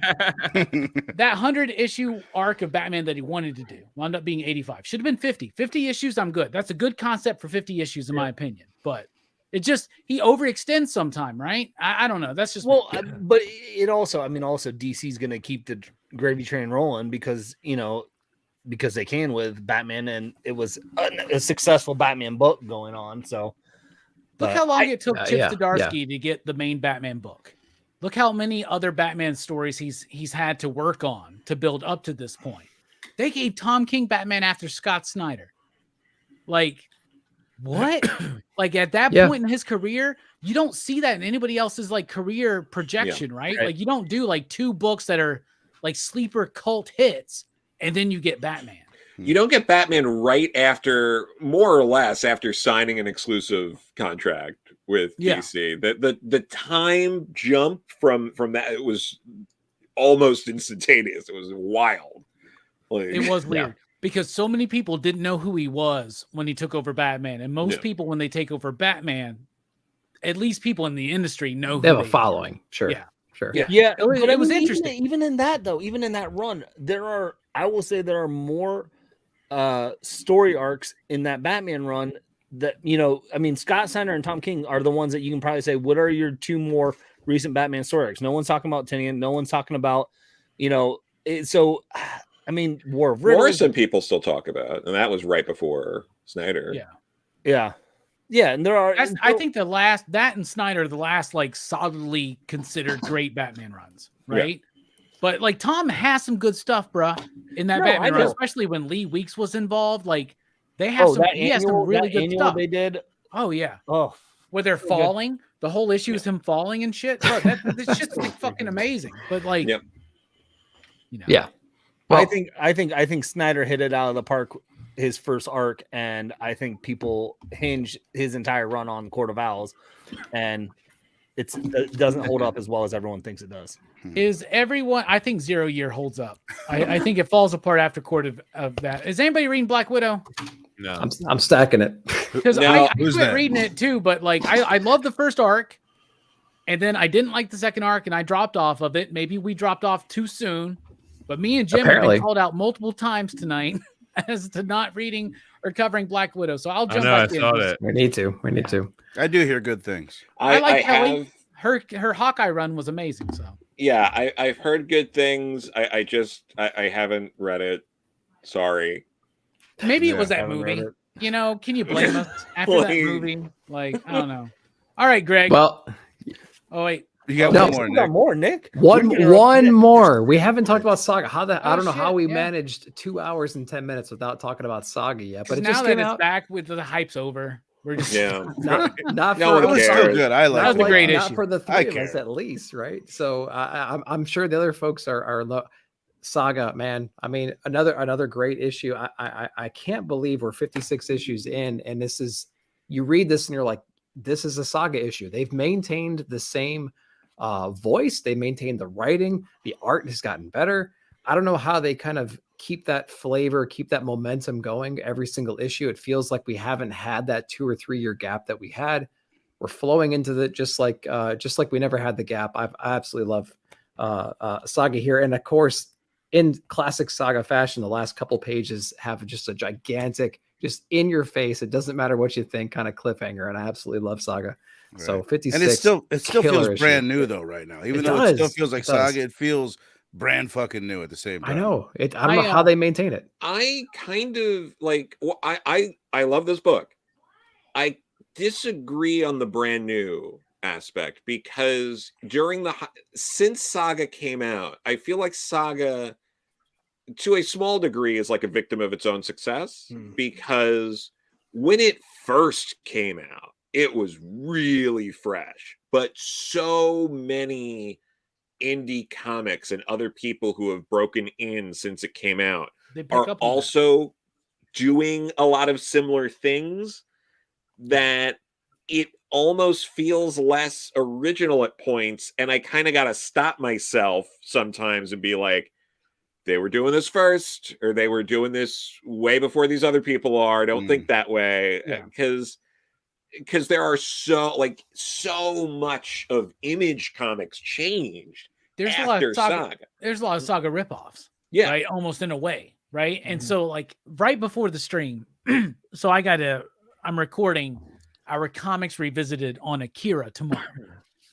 that 100-issue arc of Batman that he wanted to do wound up being 85. Should have been 50. 50 issues, I'm good. That's a good concept for 50 issues, in my opinion. But it just, he overextends sometime, right? I don't know. That's just Well, but it also, I mean, also DC's going to keep the gravy train rolling because, you know, because they can with Batman, and it was a successful Batman book going on. So look but how long it took Chip yeah, Zdarsky to get the main Batman book. Look how many other Batman stories he's had to work on to build up to this point. They gave Tom King Batman after Scott Snyder. Like, what? Like at that Yeah. point in his career, you don't see that in anybody else's like career projection, right? right. Like you don't do like 2 books that are like sleeper cult hits and then you get Batman. You don't get Batman right after, more or less, after signing an exclusive contract with DC. The time jump from that, it was almost instantaneous. It was wild. Like, it was weird because so many people didn't know who he was when he took over Batman, and most people, when they take over Batman, at least people in the industry know They who have a following. Sure. Yeah. Sure. Yeah. But it was even- interesting. Even in that, though, even in that run, I will say there are more story arcs in that Batman run that, I mean, Scott Snyder and Tom King are the ones that you can probably say, what are your two more recent Batman story arcs? No one's talking about Tinian. No one's talking about, so, I mean, War of Riddles. Morrison people still talk about, and that was right before Snyder. Yeah. And there are. I think that and Snyder are the last like solidly considered great Batman runs, right? But like Tom has some good stuff, bruh, in that Batman run, especially when Lee Weeks was involved. Like they have he has some really good stuff. They did. Oh yeah. Oh, where they're falling. The whole issue is him falling and shit. Bro, this shit's like fucking amazing. But like, yeah. Well, I think Snyder hit it out of the park his first arc, and I think people hinge his entire run on Court of Owls, and it doesn't hold up as well as everyone thinks it does. Is everyone? I think 0 Year holds up. I think it falls apart after Court of that. Is anybody reading Black Widow? No, I'm stacking it because I quit reading it too. But like, I love the first arc, and then I didn't like the second arc, and I dropped off of it. Maybe we dropped off too soon. But me and Jim have been called out multiple times tonight as to not reading or covering Black Widow. So I'll jump back in. We need to. I do hear good things. I like Kelly. Her Hawkeye run was amazing. So yeah, I've heard good things. I haven't read it. Sorry. Maybe it was that movie. Can you blame us after that movie? Like, I don't know. All right, Greg. Well, oh wait. You got one more, Nick. One more. We haven't talked about Saga. I don't know how we managed 2 hours and 10 minutes without talking about Saga yet. But now that it's back with the hype's over, we're just not for it was still good. I like that was a great issue. Not for the three of us at least, right? So I'm sure the other folks are Saga, man. I mean, another great issue. I can't believe we're 56 issues in, and this is, you read this and you're like, this is a Saga issue. They've maintained the same voice. They maintained the writing. The art has gotten better. I don't know how they kind of keep that flavor, keep that momentum going every single issue. It feels like we haven't had that 2 or 3 year gap that we had. We're flowing into the just like we never had the gap. I absolutely love Saga here, and of course, in classic Saga fashion, the last couple pages have just a gigantic, just in your face, it doesn't matter what you think, kind of cliffhanger, and I absolutely love Saga. Right. So 56, and it still feels issue. brand new though right now. Even though it still feels like Saga, it feels brand fucking new at the same time. I know it. I don't know how they maintain it. I kind of like. Well, I love this book. I disagree on the brand new aspect because since Saga came out, I feel like Saga, to a small degree, is like a victim of its own success because when it first came out, it was really fresh, but so many indie comics and other people who have broken in since it came out are also doing a lot of similar things that it almost feels less original at points. And I kind of got to stop myself sometimes and be like, they were doing this first, or they were doing this way before these other people are. Don't think that way. Because there are so much of Image Comics changed. There's a lot of Saga. There's a lot of Saga ripoffs. Yeah, right? Almost in a way, right? And so, like right before the stream, so I'm recording our Comics Revisited on Akira tomorrow,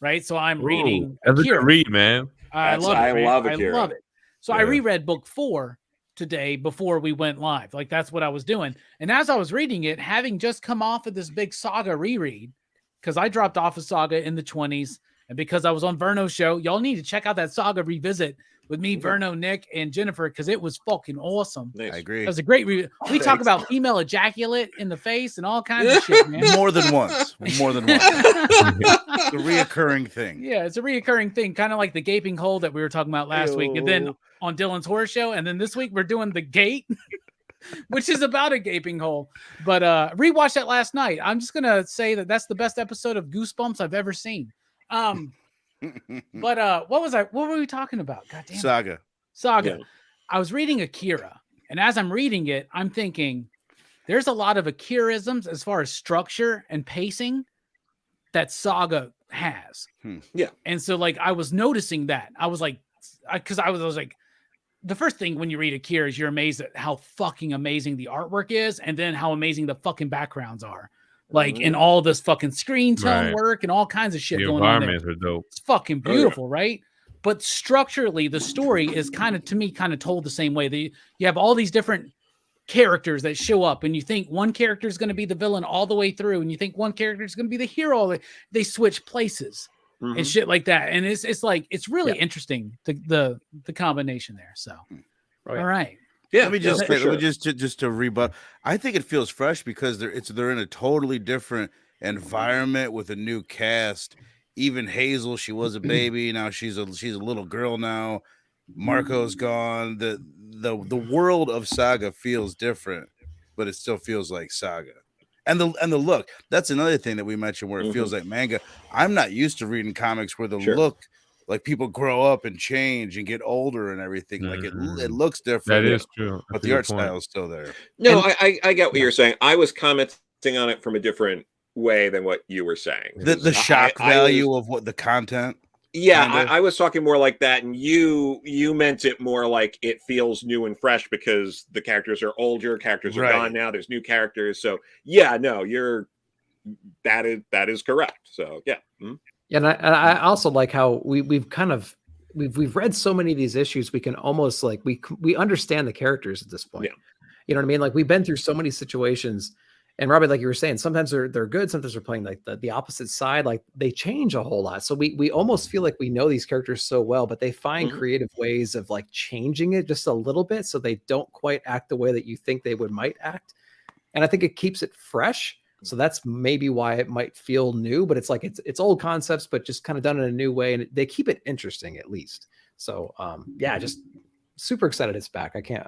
right? So I'm reading Akira. Read, man. I love Akira. I love it. So I reread book 4 today before we went live. Like that's what I was doing. And as I was reading it, having just come off of this big Saga reread, because I dropped off of Saga in the 20s, and because I was on Verno's show, y'all need to check out that Saga revisit with me, Verno, Nick, and Jennifer, because it was fucking awesome. Nice. I agree. It was a great read. We talk about female ejaculate in the face and all kinds of shit, man. More than once. It's a reoccurring thing. Yeah, it's a reoccurring thing, kind of like the gaping hole that we were talking about last week. And then on Dylan's horror show, and then this week we're doing the gate. which is about a gaping hole. But rewatched that last night. I'm just gonna say that that's the best episode of Goosebumps I've ever seen. But what were we talking about? God damn it. Saga. Yeah. I was reading Akira, and as I'm reading it, I'm thinking there's a lot of Akirisms as far as structure and pacing that Saga has. Yeah. And so like I was noticing that. I was like, because I was like, the first thing when you read Akira is you're amazed at how fucking amazing the artwork is, and then how amazing the fucking backgrounds are. Like in all this fucking screen tone work and all kinds of shit going on there. Environments are dope. It's fucking beautiful, right? But structurally, the story is kind of told the same way. You have all these different characters that show up, and you think one character is going to be the villain all the way through, and you think one character is going to be the hero. They switch places and shit like that, and it's like it's really interesting the combination there. So, all right. Yeah, let me just to rebut. I think it feels fresh because they're in a totally different environment with a new cast. Even Hazel, she was a baby, now she's a little girl now. Marco's gone. The world of Saga feels different, but it still feels like Saga. And the look, that's another thing that we mentioned where it feels like manga. I'm not used to reading comics where the look, like people grow up and change and get older and everything. Like it looks different. That is true. But the art style is still there. No, I get what you're saying. I was commenting on it from a different way than what you were saying. The shock value of what the content. Yeah, I was talking more like that, and you meant it more like it feels new and fresh because the characters are older, characters are gone now, there's new characters. So yeah, no, that is correct. So yeah. And I also like how we've read so many of these issues, we can almost like we understand the characters at this point. Yeah. You know what I mean? Like we've been through so many situations. And Robbie, like you were saying, sometimes they're good, sometimes they're playing like the opposite side. Like they change a whole lot. So we almost feel like we know these characters so well, but they find creative ways of like changing it just a little bit so they don't quite act the way that you think they might act. And I think it keeps it fresh. So that's maybe why it might feel new, but it's like it's old concepts, but just kind of done in a new way. And they keep it interesting at least. So just super excited it's back. I can't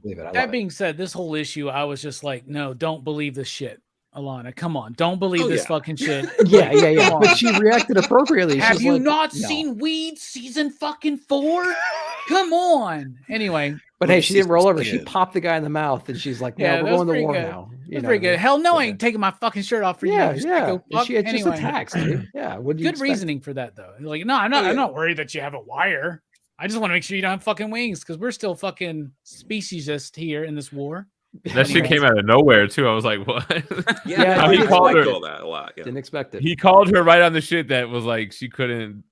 believe it. That being said, this whole issue, I was just like, no, don't believe this shit. Alana, come on. Don't believe this fucking shit. Yeah. But she reacted appropriately. Have you not seen Weeds season fucking 4? Come on. Anyway. But hey, she didn't roll over. She popped the guy in the mouth and she's like, no, we're going to war now. That's pretty good. Hell no, I ain't taking my fucking shirt off for you. She had just attacks, dude. Yeah. Good reasoning for that though. Like, no, I'm not worried that you have a wire. I just want to make sure you don't have fucking wings because we're still fucking speciesist here in this war. That shit came out of nowhere too. I was like, "What?" He called her that a lot. Yeah. Didn't expect it. He called her right on the shit that was like she couldn't.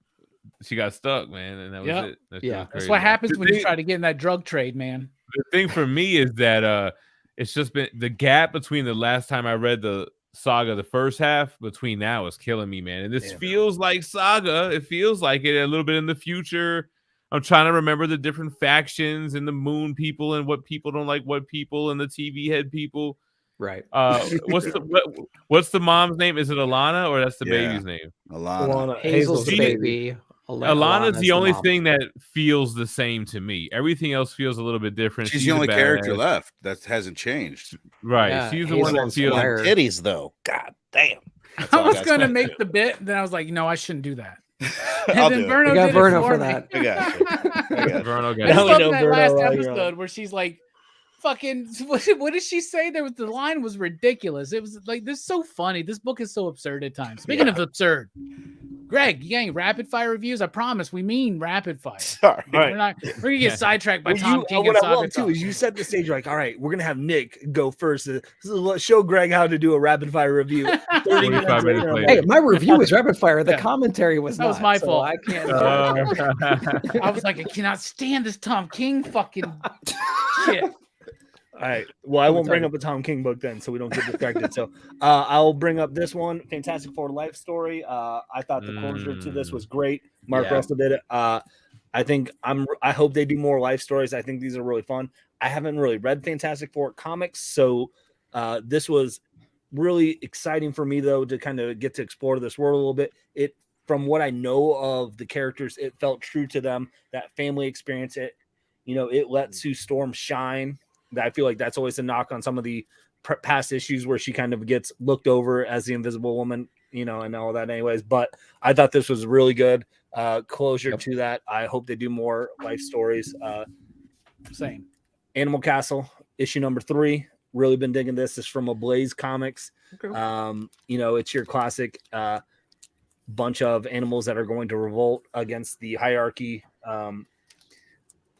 She got stuck, man, and that was it. That's what happens when you try to get in that drug trade, man. The thing for me is that it's just been the gap between the last time I read the Saga, the first half, between now is killing me, man. And this feels like Saga. It feels like it a little bit in the future. I'm trying to remember the different factions and the moon people and what people don't like, what people and the TV head people. Right. What's the mom's name? Is it Alana or that's the baby's name? Alana. Hazel's the baby. Alana's the only thing that feels the same to me. Everything else feels a little bit different. She's the only character left that hasn't changed. Right. Yeah, she's the one that feels titties though. God damn. I was gonna make the bit, then I was like, no, I shouldn't do that. And then Verno did Verno for that. I got you. Verno got I love that last episode where she's like, fucking, what did she say? The line was ridiculous. It was like, this is so funny. This book is so absurd at times. Speaking of absurd, Greg, you got any rapid fire reviews? I promise we mean rapid fire. Sorry. We're gonna get sidetracked by Tom King. What I love too is you set the stage like, all right, we're gonna have Nick go first. Show Greg how to do a rapid fire review. 30 minutes later, hey, my review was rapid fire. The commentary was that was my fault. I can't. I was like, I cannot stand this Tom King fucking shit. All right. Well, I won't bring up a Tom King book then, so we don't get distracted. So I'll bring up this one, Fantastic Four Life Story. I thought the closure to this was great. Mark Russell did it. I hope they do more life stories. I think these are really fun. I haven't really read Fantastic Four comics, so this was really exciting for me though to kind of get to explore this world a little bit. It, from what I know of the characters, it felt true to them. That family experience. It let Sue Storm shine. I feel like that's always a knock on some of the past issues where she kind of gets looked over as the Invisible Woman, you know, and all that anyways. But I thought this was really good. Closure to that. I hope they do more life stories. Same. Animal Castle, issue number 3. Really been digging this. It's from Ablaze Comics. Okay. You know, it's your classic bunch of animals that are going to revolt against the hierarchy.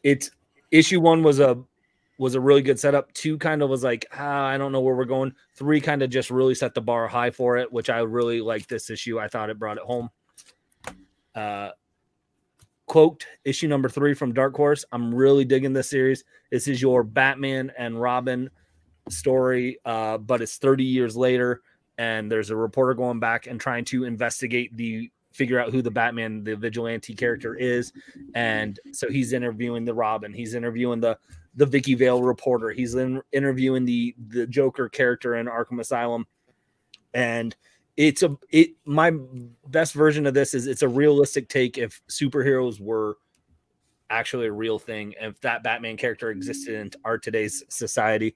It's issue 1 was a really good setup. 2 kind of was like, I don't know where we're going. 3 kind of just really set the bar high for it, which I really liked this issue. I thought it brought it home. Cloaked, issue number 3 from Dark Horse. I'm really digging this series. This is your Batman and Robin story, but it's 30 years later, and there's a reporter going back and trying to figure out who the Batman, the vigilante character is. And so he's interviewing the Robin. He's interviewing the Vicky Vale reporter. He's interviewing the Joker character in Arkham Asylum. And my best version of this is it's a realistic take if superheroes were actually a real thing, if that Batman character existed in our today's society.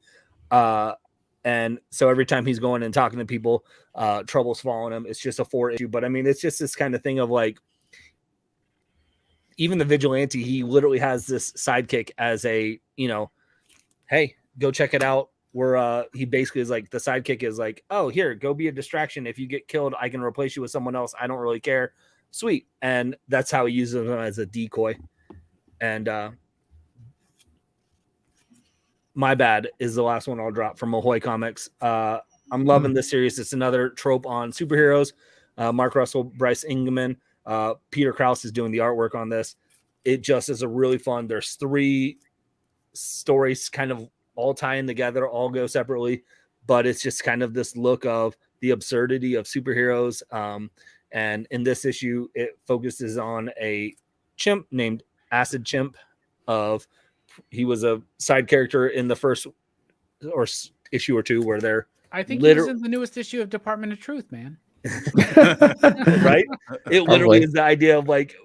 And so every time he's going and talking to people, trouble's following him. It's just a 4 issue, but I mean, it's just this kind of thing of like, even the vigilante, he literally has this sidekick as a, you know, hey, go check it out. Where he basically is like, the sidekick is like, oh, here, go be a distraction. If you get killed, I can replace you with someone else. I don't really care. Sweet. And that's how he uses them as a decoy. And My Bad is the last one I'll drop from Ahoy Comics. I'm loving this series. It's another trope on superheroes. Mark Russell, Bryce Ingman, Peter Krause is doing the artwork on this. It just is a really fun. There's 3 stories kind of all tying together, all go separately, but it's just kind of this look of the absurdity of superheroes. And in this issue, it focuses on a chimp named Acid Chimp. He was a side character in the first issue or 2 where they're I think he's in the newest issue of Department of Truth, man. right? It literally Probably. is the idea of like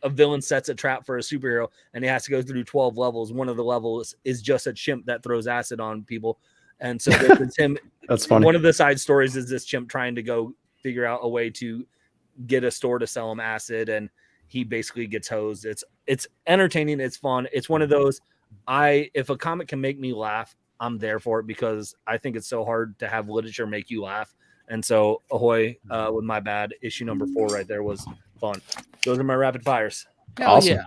a villain sets a trap for a superhero and he has to go through 12 levels. One of the levels is just a chimp that throws acid on people. And so it's him. That's funny. One of the side stories is this chimp trying to go figure out a way to get a store to sell him acid, and he basically gets hosed. It's entertaining. It's fun. It's one of those, if a comic can make me laugh, I'm there for it, because I think it's so hard to have literature make you laugh. And so Ahoy with My Bad, issue number 4 right there was fun. Those are my rapid fires. Hell Awesome. yeah.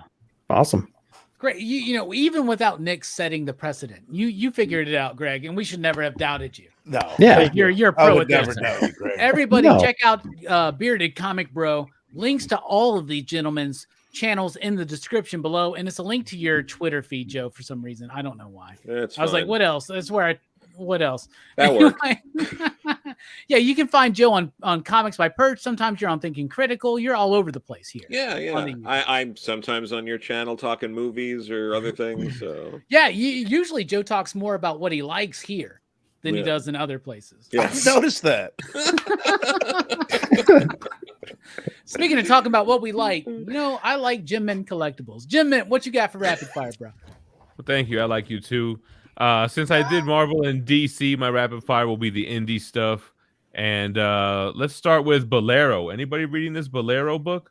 Awesome. Great. You know, even without Nick setting the precedent, you figured it out, Greg, and we should never have doubted you. No. Yeah. Like, you're a I pro would at never this. know you, Greg. Everybody No. check out Bearded Comic Bro. Links to all of these gentlemen's channels in the description below, and it's a link to your Twitter feed, Joe, for some reason. I don't know why. That's I was like, fine. what else? That's where what else? That worked. Yeah, you can find Joe on Comics by Perch. Sometimes you're on Thinking Critical. You're all over the place here. Yeah, on yeah. the- I'm sometimes on your channel talking movies or other things. So Yeah, usually Joe talks more about what he likes here than he Yeah. does in other places. I've noticed that. Speaking of talking about what we like, you know, I like Jim Mint Collectibles. Jim Mint, what you got for rapid fire, bro? Well, thank you. I like you too. Since I did Marvel and DC, my rapid fire will be the indie stuff. And let's start with Bolero. Anybody reading this Bolero book?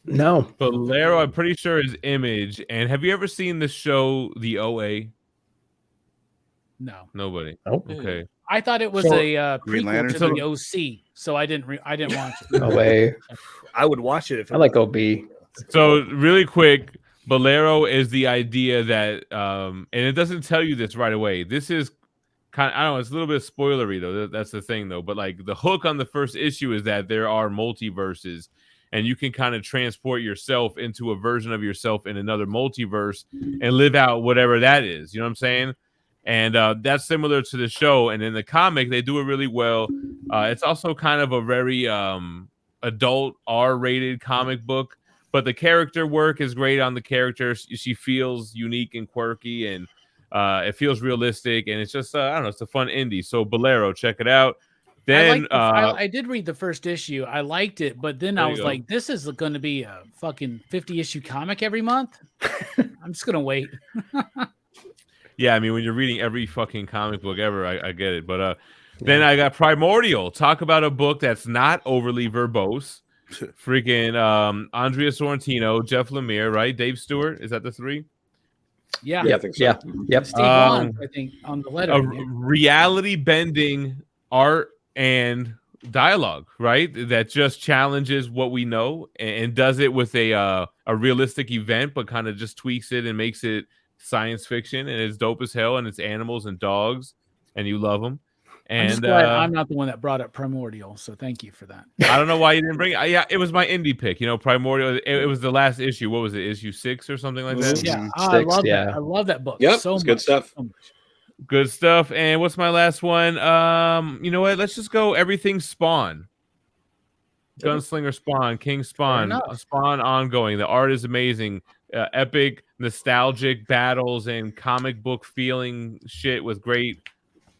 No. Bolero, I'm pretty sure is Image. And have you ever seen the show The OA? No, Nobody. Nope. Okay. I thought it was So- a Green prequel Lantern? to the OC, so I didn't watch it. No way. I would watch it if I like OB. So really quick, Bolero is the idea that, and it doesn't tell you this right away. This is kind of, I don't know, it's a little bit spoilery though. That's the thing though. But like the hook on the first issue is that there are multiverses, and you can kind of transport yourself into a version of yourself in another multiverse and live out whatever that is. You know what I'm saying? And that's similar to the show. And in the comic, they do it really well. It's also kind of a very adult R-rated comic book, but the character work is great on the characters. She feels unique and quirky, and it feels realistic. And it's just, I don't know, it's a fun indie. So Bolero, check it out. Then I did read the first issue. I liked it, but then I There you was go. like, this is going to be a fucking 50 issue comic every month. I'm just going to wait. Yeah, I mean, when you're reading every fucking comic book ever, I get it. But then I got Primordial. Talk about a book that's not overly verbose. Freaking Andrea Sorrentino, Jeff Lemire, right? Dave Stewart. Is that the three? Yeah. I think so. Yeah. Yep. Steve Bond, I think, on the letter. Reality bending art and dialogue, right? That just challenges what we know and does it with a realistic event, but kind of just tweaks it and makes it science fiction, and it's dope as hell, and it's animals and dogs, and you love them. And I'm just glad I'm not the one that brought up Primordial, so thank you for that. I don't know why you didn't bring it. Yeah, it was my indie pick. You know, Primordial. It was the last issue. What was it? Issue 6 or something like that. Yeah, I love that. I love that book. Yep, so it's much. good stuff. So much. Good stuff. And what's my last one? You know what? Let's just go everything Spawn. Gunslinger Spawn, King Spawn, Spawn ongoing. The art is amazing. Epic, nostalgic battles and comic book feeling shit with great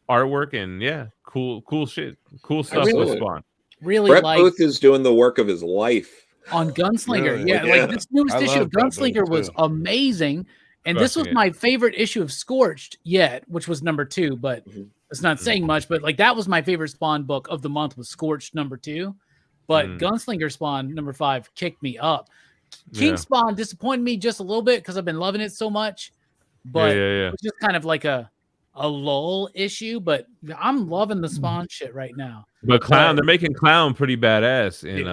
artwork and cool shit. Cool stuff with Spawn. Really Brett like Booth is doing the work of his life on Gunslinger. Really? Yeah, like this newest I issue love of Brett Gunslinger Booth, was too. amazing. And this was my favorite issue of Scorched yet, which was number 2, but it's not saying much. But like that was my favorite Spawn book of the month was Scorched number 2. But Gunslinger Spawn number 5 kicked me up. King Spawn disappointed me just a little bit because I've been loving it so much. But it was just kind of like a lull issue. But I'm loving the Spawn shit right now. But Clown, they're making Clown pretty badass in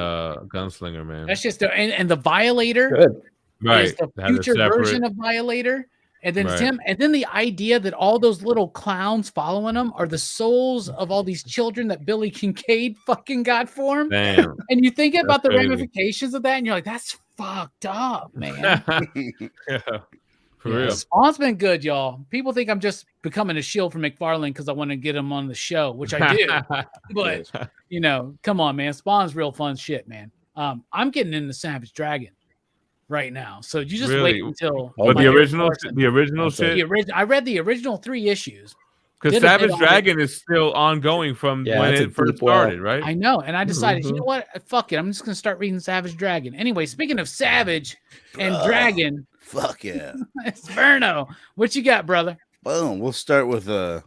Gunslinger, man. That's just and the Violator. Good. Right. Is the future version of Violator. And then Tim, and then the idea that all those little clowns following him are the souls of all these children that Billy Kincaid fucking got for him. Damn. And you think about the crazy. ramifications of that, and you're like, that's fucked up, man. Yeah, for real. Spawn's been good, y'all. People think I'm just becoming a shield for McFarlane because I want to get him on the show, which I do. But you know, come on, man. Spawn's real fun shit, man. I'm getting into Savage Dragon right now, so you just wait until the original shit. I read the original 3 issues because Savage Dragon is still ongoing from when it first started, right? I know, and I decided, you know what? Fuck it, I'm just gonna start reading Savage Dragon. Anyway, speaking of Savage and Dragon, fuck yeah, it's Verno. What you got, brother? Boom. We'll start with a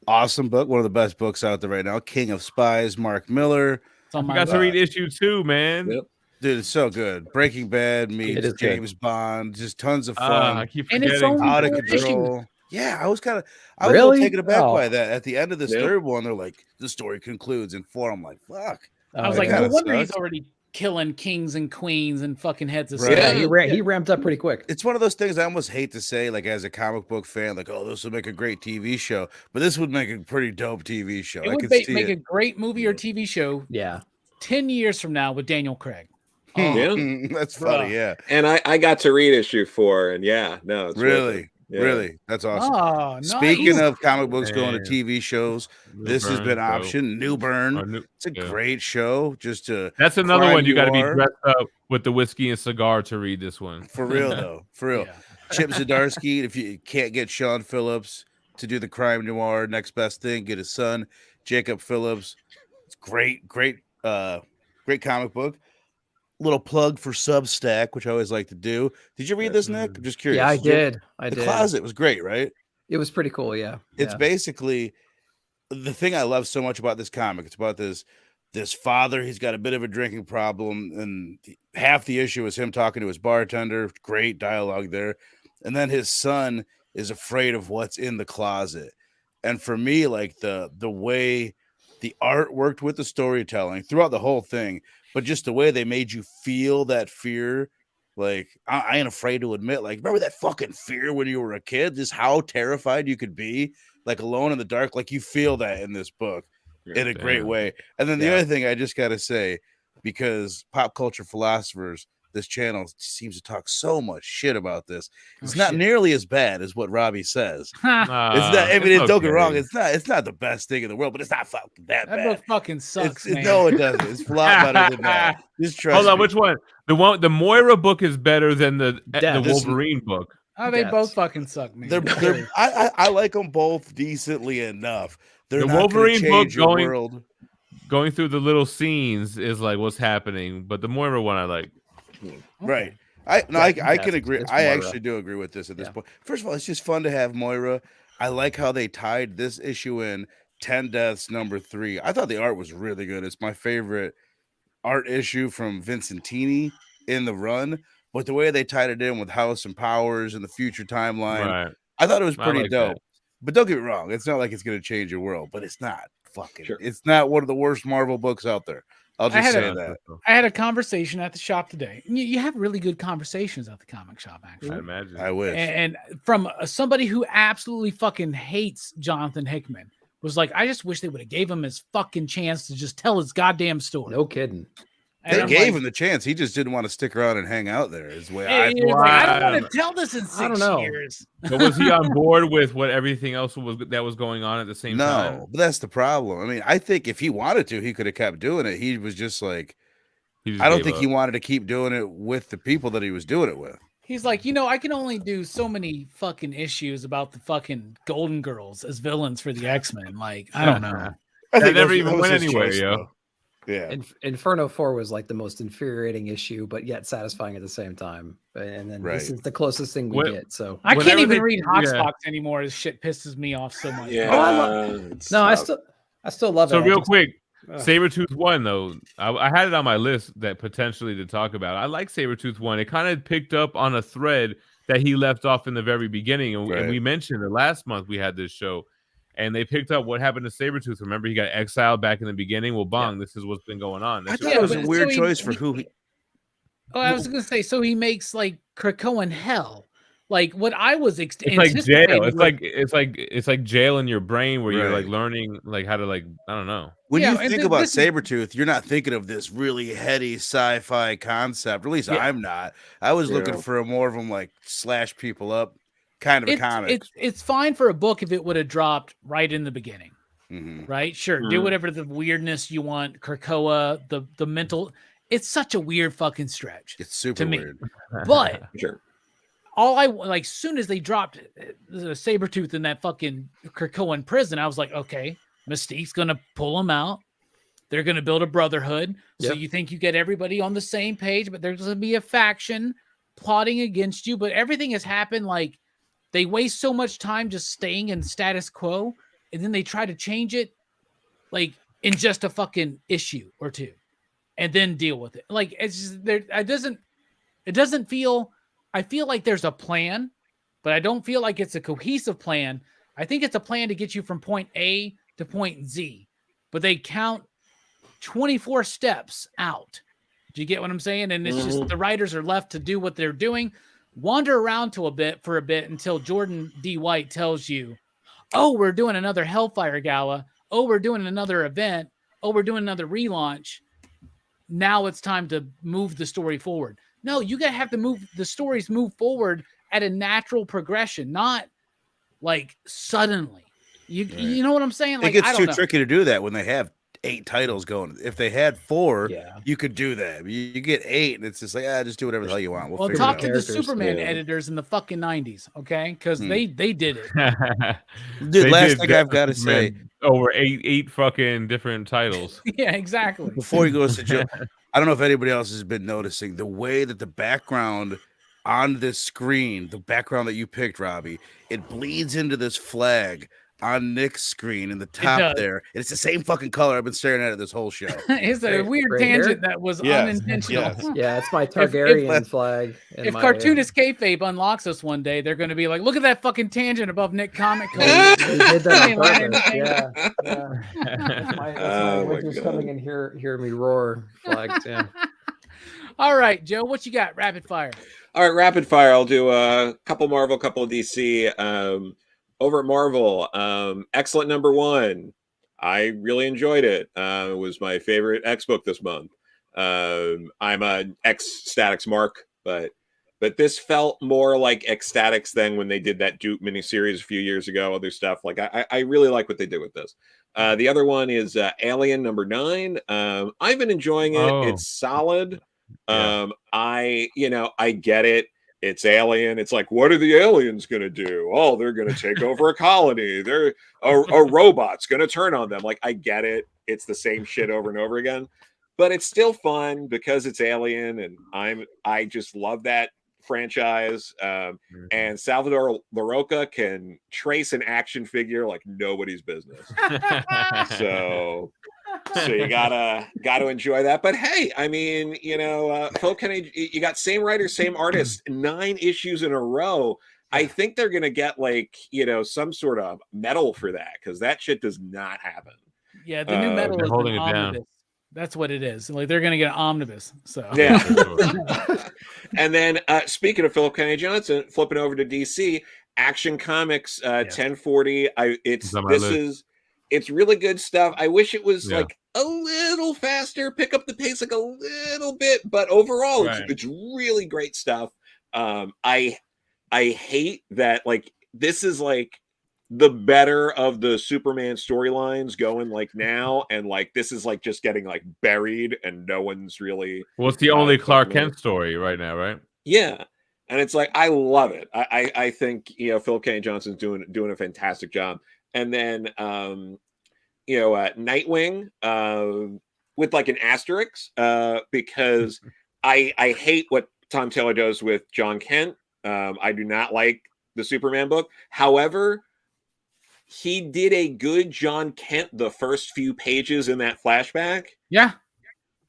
awesome book, one of the best books out there right now, King of Spies, Mark Miller. I got to read issue 2, man. Yep. Dude, it's so good. Breaking Bad meets James Bond, just tons of fun. I keep forgetting. forgetting. Out of control. Yeah, I was kind of I was a little taken aback by that. At the end of this third one, they're like, the story concludes in 4. I'm like, fuck. I was like, no wonder he's already killing kings and queens and fucking heads of state. Yeah, he ramped up pretty quick. It's one of those things I almost hate to say, like as a comic book fan, like, oh, this would make a great TV show, but this would make a pretty dope TV show. It would make a great movie or TV show. Yeah, 10 years from now with Daniel Craig. Yeah, that's funny. Yeah, and I got to read issue 4, and it's really. Yeah. Really, that's awesome. Oh, Speaking of comic books going to TV shows, this has been optioned. New Burn. It's a great show. Just to that's another one you got to be dressed up with the whiskey and cigar to read this one. For real though, for real. Chip Zdarsky. If you can't get Sean Phillips to do the crime noir, next best thing, get his son Jacob Phillips. It's great comic book. Little plug for Substack, which I always like to do. Did you read this, Nick? I'm just curious. Yeah, I did. The Closet was great, right? It was pretty cool. Yeah, it's basically the thing I love so much about this comic. It's about this father. He's got a bit of a drinking problem, and half the issue is him talking to his bartender. Great dialogue there, and then his son is afraid of what's in the closet. And for me, like the way the art worked with the storytelling throughout the whole thing. But just the way they made you feel that fear, like I ain't afraid to admit, like, remember that fucking fear when you were a kid? Just how terrified you could be, like alone in the dark. Like you feel that in this book in a great way. And then the other thing I just got to say, because Pop Culture Philosophers, this channel seems to talk so much shit about this. It's not nearly as bad as what Robbie says. It's not. I mean, don't get wrong. It's not the best thing in the world, but it's not fucking that bad. That book fucking sucks, man. No, it doesn't. It's a lot better than that. Just trust Hold on, me. which one? The Moira book is better than the Wolverine book. Oh, they both fucking suck, man. I like them both decently enough. They're the not Wolverine book world. going through the little scenes is like what's happening, but the Moira one I like. Right. I Yeah, can agree. it's I Moira. actually do agree with this at this Yeah. point. First of all, it's just fun to have Moira. I like how they tied this issue in 10 Deaths #3. I thought the art was really good. It's my favorite art issue from Vincentini in the run, but the way they tied it in with House and Powers and the future timeline, Right. I thought it was I pretty like dope. that. But don't get me wrong, it's not like it's going to change your world, but it's not fucking. Sure. It's not one of the worst Marvel books out there. I'll I just had say a- that. I had a conversation at the shop today. You have really good conversations at the comic shop, actually. I imagine. I wish. And from somebody who absolutely fucking hates Jonathan Hickman was like, I just wish they would have gave him his fucking chance to just tell his goddamn story. No kidding. And They I'm gave like, him the chance. He just didn't want to stick around and hang out there. Is the way "Hey," I. he was like, I don't Wow. want to tell this in 6 I don't know. years. But was he on board with what everything else that was going on at the same time? No, but that's the problem. I mean, I think if he wanted to, he could have kept doing it. He was just like, He just I don't gave think up. he wanted to keep doing it with the people that he was doing it with. He's like, I can only do so many fucking issues about the fucking Golden Girls as villains for the X-Men. Like, I don't know. I That never that even was went his anywhere, choice, yo. though. Yeah. Inferno 4 was like the most infuriating issue, but yet satisfying at the same time. And then this Right. is the closest thing we What- get. So I can't Whenever even they- read yeah. Hotspox anymore. This shit pisses me off so much. Yeah. Oh, no, I still love So it. real quick, Ugh. Sabretooth 1 though, I had it on my list that potentially to talk about. I like Sabretooth 1. It kind of picked up on a thread that he left off in the very beginning, and Right. we mentioned it last month. We had this show, and they picked up what happened to Sabretooth. Remember, he got exiled back in the beginning. Well, bong, this is what's been going on. I This thought is- it was but a so weird he- choice for he- who he. Oh, I was gonna say, so he makes like Krakoan hell. Like what I was it's like jail. anticipating It's like jail in your brain where you're like Right. learning like how to like I don't know. When Yeah, you and think th- about this is- Sabretooth, you're not thinking of this really heady sci-fi concept. Or at least Yeah. I'm not. I was looking Yeah. for a more of them like slash people up kind of a comic. it's fine for a book if it would have dropped right in the beginning, Mhm. right? Sure, do Mhm. whatever the weirdness you want. Krakoa, the mental. It's such a weird fucking stretch. It's super me. weird. But Sure. all I like, soon as they dropped the Sabretooth in that fucking Krakoan prison, I was like, okay, Mystique's gonna pull him out. They're gonna build a brotherhood. So Yep. you think you get everybody on the same page, but there's gonna be a faction plotting against you. But everything has happened like they waste so much time just staying in status quo, and then they try to change it like in just a fucking issue or two, and then deal with it. Like it's just there. It doesn't feel. I feel like there's a plan, but I don't feel like it's a cohesive plan. I think it's a plan to get you from point A to point Z, but they count 24 steps out. Do you get what I'm saying? And it's just the writers are left to do what they're doing, wander around for a bit until Jordan D. White tells you, oh, we're doing another Hellfire Gala. Oh, we're doing another event. Oh, we're doing another relaunch. Now it's time to move the story forward. No, you gotta have to move the stories move forward at a natural progression, not like suddenly. You know what I'm saying? Like it gets I don't too know. tricky to do that when they have 8 titles going. If they had 4, Yeah. you could do that. You get 8, and it's just like, just do whatever the hell you want. We'll Well, figure talk it to out. the Characters, Superman yeah. editors in the fucking 90s, okay? Because Hmm. they did it. Dude, They last did thing Death I've got to of say Superman over eight fucking different titles. Yeah, exactly. before he goes to Joe, I don't know if anybody else has been noticing the way that the background on this screen, the background that you picked, Robbie, it bleeds into this flag on Nick's screen in the top does. there. And it's the same fucking color. I've been staring at it this whole show. It's a Right- weird right tangent here? that was Yes, unintentional. yes. Yeah, it's my Targaryen flag. and If my, Cartoonist Kayfabe unlocks us one day, they're going to be like, look at that fucking tangent above Nick Comic Code. They did that Hey, on Ryan, purpose. hey. Yeah. That's my Oh my winter's God. coming and hear me roar flags. Yeah. All right, Joe, what you got? Rapid fire. All right, rapid fire. I'll do a couple Marvel, couple of DC. Over at Marvel, excellent #1. I really enjoyed it. It was my favorite X book this month. I'm a X-Statics mark, but this felt more like X-Statics than when they did that Dupe miniseries a few years ago. Other stuff like I really like what they did with this. The other one is Alien #9. I've been enjoying it. Oh. It's solid. Yeah. I get it. It's Alien. It's like, what are the aliens going to do? Oh, they're going to take over a colony. They're a robot's going to turn on them. Like, I get it. It's the same shit over and over again. but it's still fun because it's Alien, and I just love that franchise. And Salvador Larroca can trace an action figure like nobody's business. So you gotta enjoy that. But hey, I mean, Phil Kennedy, you got same writer, same artist, 9 issues in a row. I think they're gonna get like some sort of medal for that, because that shit does not happen. Yeah, the new medal is holding an it down. omnibus. That's what it is. Like they're gonna get an omnibus. So Yeah. And then speaking of Philip Kennedy Johnson, flipping over to DC, Action Comics 1040. It's really good stuff. I wish it was like a little faster, pick up the pace like a little bit, but overall it's really great stuff. I hate that like this is like the better of the Superman storylines going like now, and like this is like just getting like buried and no one's really it's the only Clark Kent story right now, right? Yeah. And it's like I love it. I think Phil Kennedy Johnson's doing a fantastic job. And then Nightwing with like an asterisk because I hate what Tom Taylor does with John Kent. I do not like the Superman book. However, he did a good John Kent the first few pages in that flashback. Yeah.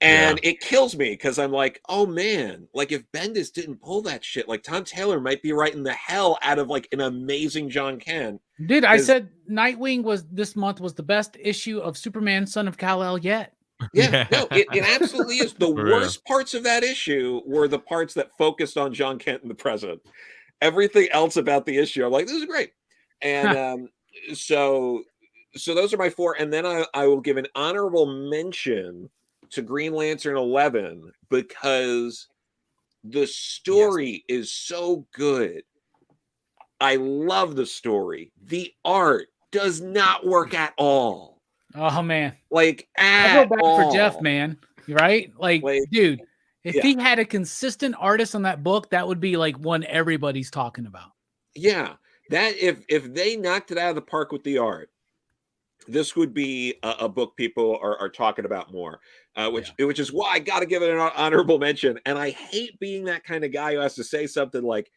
And it kills me because I'm like, oh man, like if Bendis didn't pull that shit, like Tom Taylor might be writing the hell out of like an amazing John Kent. Dude, I said Nightwing this month was the best issue of Superman, Son of Kal-El yet. Yeah, no, it absolutely is. The worst parts of that issue were the parts that focused on John Kent in the present. Everything else about the issue, I'm like, this is great. And so those are my 4. And then I will give an honorable mention to Green Lantern 11 because the story is so good. I love the story. The art does not work at all. Oh man, like I feel bad for Jeff, man. Right? Like dude, if he had a consistent artist on that book, that would be like one everybody's talking about. Yeah, that if they knocked it out of the park with the art, this would be a book people are talking about more, which is why I got to give it an honorable mention. And I hate being that kind of guy who has to say something like,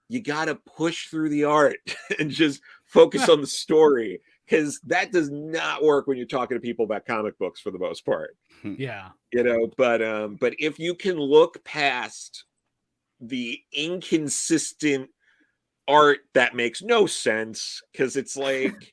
you got to push through the art and just focus on the story, because that does not work when you're talking to people about comic books for the most part. Yeah. But if you can look past the inconsistent art that makes no sense, because it's like,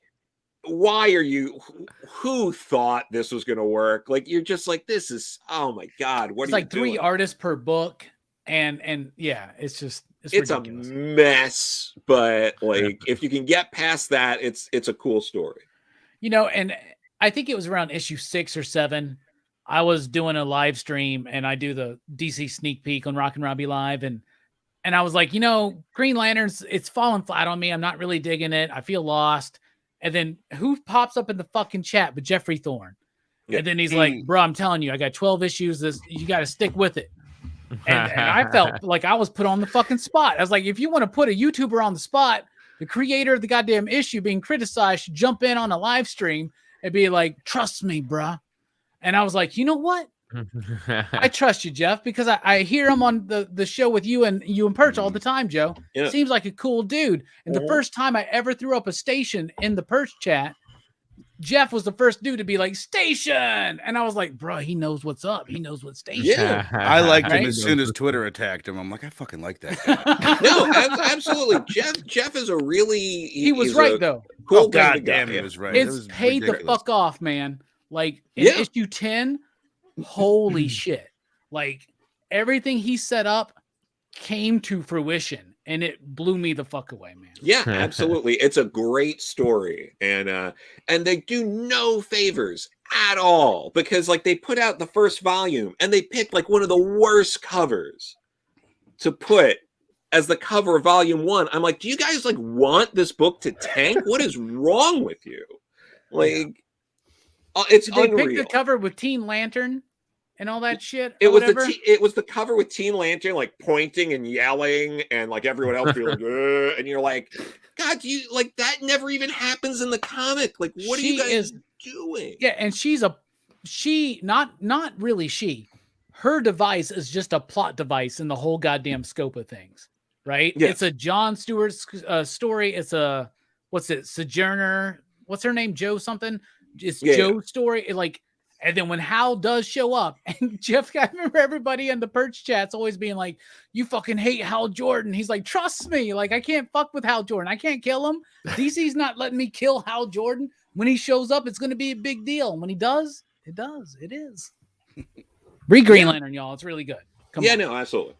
who thought this was going to work? Like, you're just like, this is, oh my God, what it's are like you doing? 3 artists per book. And yeah, it's ridiculous. A mess, but like, if you can get past that, it's a cool story. And I think it was around issue 6 or 7. I was doing a live stream and I do the DC sneak peek on Rockin Robbie Live. And I was like, Green Lanterns, it's falling flat on me. I'm not really digging it. I feel lost. And then who pops up in the fucking chat but Jeffrey Thorne? Yeah. And then he's like, bro, I'm telling you, I got 12 issues. You got to stick with it. And I felt like I was put on the fucking spot. I was like, if you want to put a YouTuber on the spot, the creator of the goddamn issue being criticized should jump in on a live stream and be like, trust me, bruh. And I was like, you know what? I trust you, Jeff, because I hear him on the show with you and Perch all the time, Joe. Yeah. Seems like a cool dude. And the first time I ever threw up a station in the Perch chat, Jeff was the first dude to be like, station. And I was like, bro, he knows what's up. He knows what station. Yeah. I liked him as soon as Twitter attacked him. I'm like, I fucking like that guy. No, absolutely. Jeff is a really... He was right, though. Cool guy. God damn, he was right. It's paid ridiculous. The fuck off, man. Like, in issue 10... holy shit. Like, everything he set up came to fruition and it blew me the fuck away, man. Yeah, absolutely. It's a great story. And they do no favors at all, because like they put out the first volume and they picked like one of the worst covers to put as the cover of volume 1. I'm like, do you guys like want this book to tank? What is wrong with you? Like, it's Did they unreal. pick the cover with Teen Lantern and all that shit. It was the cover with Teen Lantern like pointing and yelling, and like everyone else being like, and you're like, God, do you like that? Never even happens in the comic. Like, what are you guys doing? Yeah, and she's a not really she. Her device is just a plot device in the whole goddamn scope of things, right? Yes. It's a John Stewart story. It's a, Sojourner. What's her name? Joe something. It's Joe's story. And then when Hal does show up, and Jeff, I remember everybody in the Perch chat's always being like, "You fucking hate Hal Jordan." He's like, "Trust me, like I can't fuck with Hal Jordan. I can't kill him. DC's not letting me kill Hal Jordan. When he shows up, it's going to be a big deal. And when he does, it does. It is." Read Green Lantern, y'all. It's really good. Come on. No, absolutely.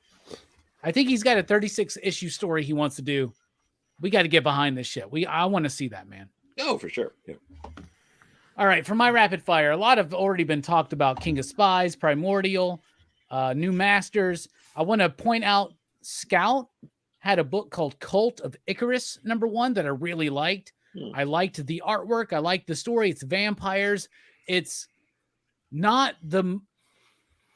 I think he's got a 36 issue story he wants to do. We got to get behind this shit. I want to see that, man. Oh, for sure. Yeah. All right, for my rapid fire, a lot have already been talked about. King of Spies, Primordial, New Masters. I want to point out Scout had a book called Cult of Icarus, #1, that I really liked. I liked the artwork. I liked the story. It's vampires. It's not the...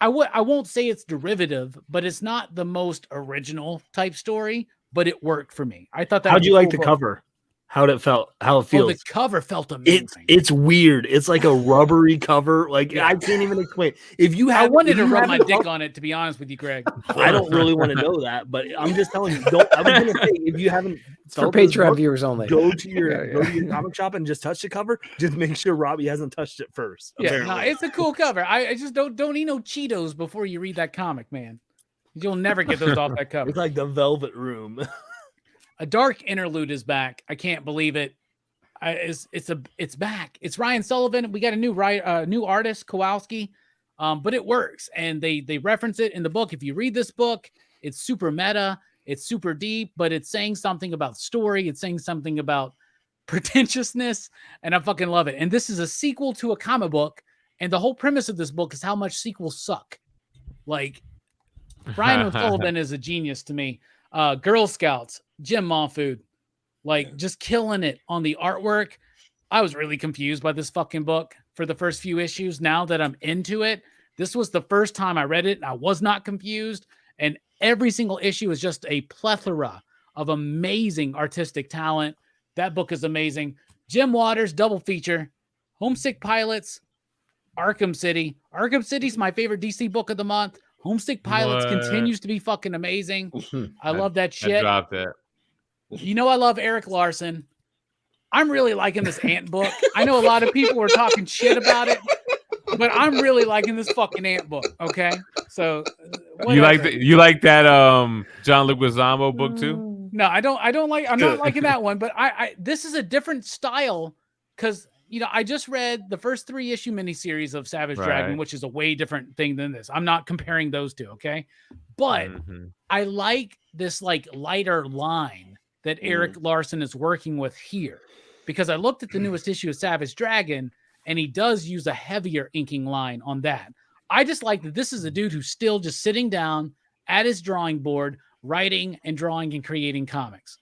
I won't say it's derivative, but it's not the most original type story, but it worked for me. I thought that... How'd you like the cover? How it felt? How it feels? Oh, the cover felt amazing. It's weird. It's like a rubbery cover. Like I can't even explain. I wanted to rub my dick on it, to be honest with you, Greg. I don't really want to know that, but I'm just telling you. I was gonna say, if you haven't, it's for Patreon viewers only. Go to your comic shop and just touch the cover. Just make sure Robbie hasn't touched it first. Yeah, no, it's a cool cover. I just don't eat no Cheetos before you read that comic, man. You'll never get those off that cover. It's like the Velvet Room. A Dark Interlude is back. I can't believe it. It's back. It's Ryan Sullivan. We got a new artist, Kowalski, but it works. And they reference it in the book. If you read this book, it's super meta. It's super deep, but it's saying something about story. It's saying something about pretentiousness, and I fucking love it. And this is a sequel to a comic book, and the whole premise of this book is how much sequels suck. Like, Ryan Sullivan is a genius to me. Girl Scouts, Jim Mahfood, just killing it on the artwork. I was really confused by this fucking book for the first few issues. Now that I'm into it, this was the first time I read it, and I was not confused. And every single issue is just a plethora of amazing artistic talent. That book is amazing. Jim Waters, double feature, Homesick Pilots, Arkham City. Arkham City's my favorite DC book of the month. Homesick Pilots continues to be fucking amazing. I love that shit. I dropped it. You know I love Eric Larson. I'm really liking this Ant book. I know a lot of people were talking shit about it, but I'm really liking this fucking Ant book. Okay, so whatever. you like that John Leguizamo book too? No, I don't like. I'm not liking that one. But this is a different style because I just read the first 3 issue miniseries of Savage Dragon, which is a way different thing than this. I'm not comparing those two, okay? But I like this lighter line that Eric Larson is working with here, because I looked at the newest issue of Savage Dragon, and he does use a heavier inking line on that. I just like that this is a dude who's still just sitting down at his drawing board, writing and drawing and creating comics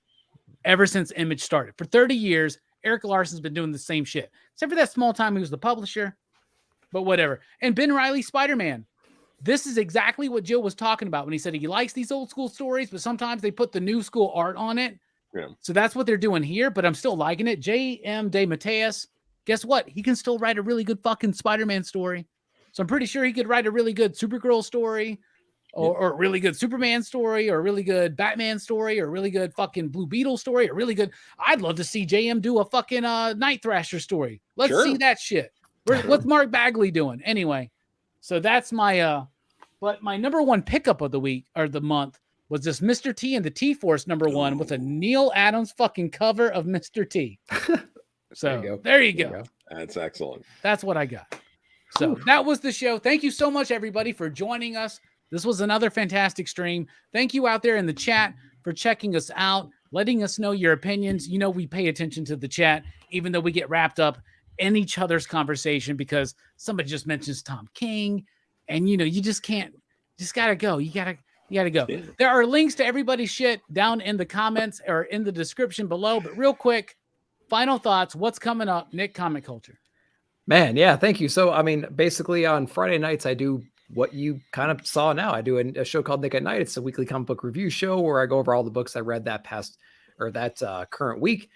ever since Image started. For 30 years, Eric Larson's been doing the same shit, except for that small time he was the publisher, but whatever. And Ben Reilly, Spider-Man. This is exactly what Joe was talking about when he said he likes these old school stories, but sometimes they put the new school art on it. Yeah. So that's what they're doing here, but I'm still liking it. J.M. DeMatteis, guess what? He can still write a really good fucking Spider-Man story. So I'm pretty sure he could write a really good Supergirl story, or a really good Superman story, or a really good Batman story, or a really good fucking Blue Beetle story, or really good... I'd love to see JM do a fucking Night Thrasher story. Let's see that shit. What's Mark Bagley doing? Anyway, so that's my... but my #1 pickup of the week, or the month, was this Mr. T and the T-Force #1 with a Neil Adams fucking cover of Mr. T. So there you go. That's excellent. That's what I got. So that was the show. Thank you so much, everybody, for joining us. This was another fantastic stream. Thank you out there in the chat for checking us out, letting us know your opinions. We pay attention to the chat, even though we get wrapped up in each other's conversation because somebody just mentions Tom King, and you just can't. Just gotta go. You gotta go. Yeah. There are links to everybody's shit down in the comments or in the description below. But real quick, final thoughts. What's coming up, Nick? Comic Culture. Man, yeah, thank you. So, basically on Friday nights, I do what you kind of saw now. I do a show called Nick at Night. It's a weekly comic book review show where I go over all the books I read that current week.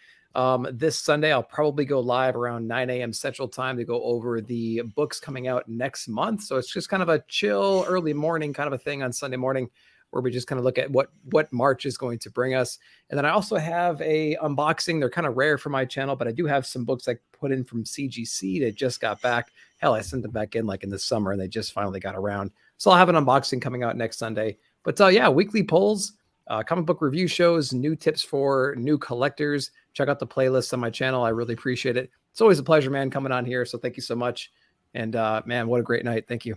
This Sunday, I'll probably go live around 9 a.m. Central Time to go over the books coming out next month. So it's just kind of a chill early morning kind of a thing on Sunday morning, where we just kind of look at what March is going to bring us. And then I also have a unboxing. They're kind of rare for my channel, but I do have some books I put in from CGC that just got back. Hell, I sent them back in like in the summer, and they just finally got around. So I'll have an unboxing coming out next Sunday. But yeah, weekly polls, comic book review shows, new tips for new collectors. Check out the playlists on my channel. I really appreciate it. It's always a pleasure, man, coming on here. So thank you so much. And man, what a great night. Thank you.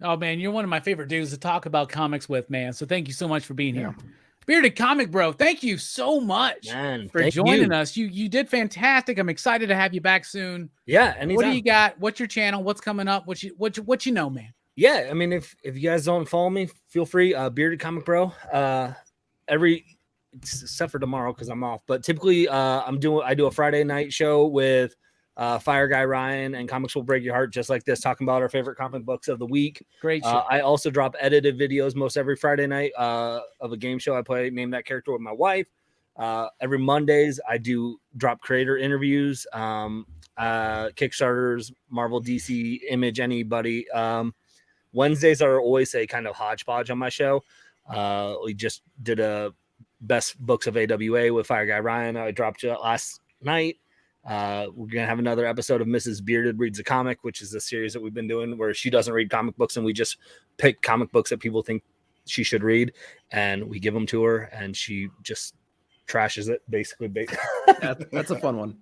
Oh, man, you're one of my favorite dudes to talk about comics with, man. So thank you so much for being here. Bearded Comic Bro, thank you so much for joining us. You did fantastic. I'm excited to have you back soon. Yeah. Anytime. What do you got? What's your channel? What's coming up? What you know, man? Yeah, I mean, if you guys don't follow me, feel free. Bearded Comic Bro. Except for tomorrow because I'm off. But typically, I do a Friday night show with Fire Guy Ryan and Comics Will Break Your Heart, just like this, talking about our favorite comic books of the week. Great show. I also drop edited videos most every Friday night of a game show I play, Name That Character, with my wife. Every Mondays, I do drop creator interviews, Kickstarters, Marvel, DC, Image, anybody. Wednesdays are always a kind of hodgepodge on my show. We just did a best books of AWA with Fire Guy Ryan. I dropped it last night. We're gonna have another episode of Mrs. Bearded Reads a Comic, which is a series that we've been doing where she doesn't read comic books and we just pick comic books that people think she should read and we give them to her and she just trashes it basically. That's a fun one.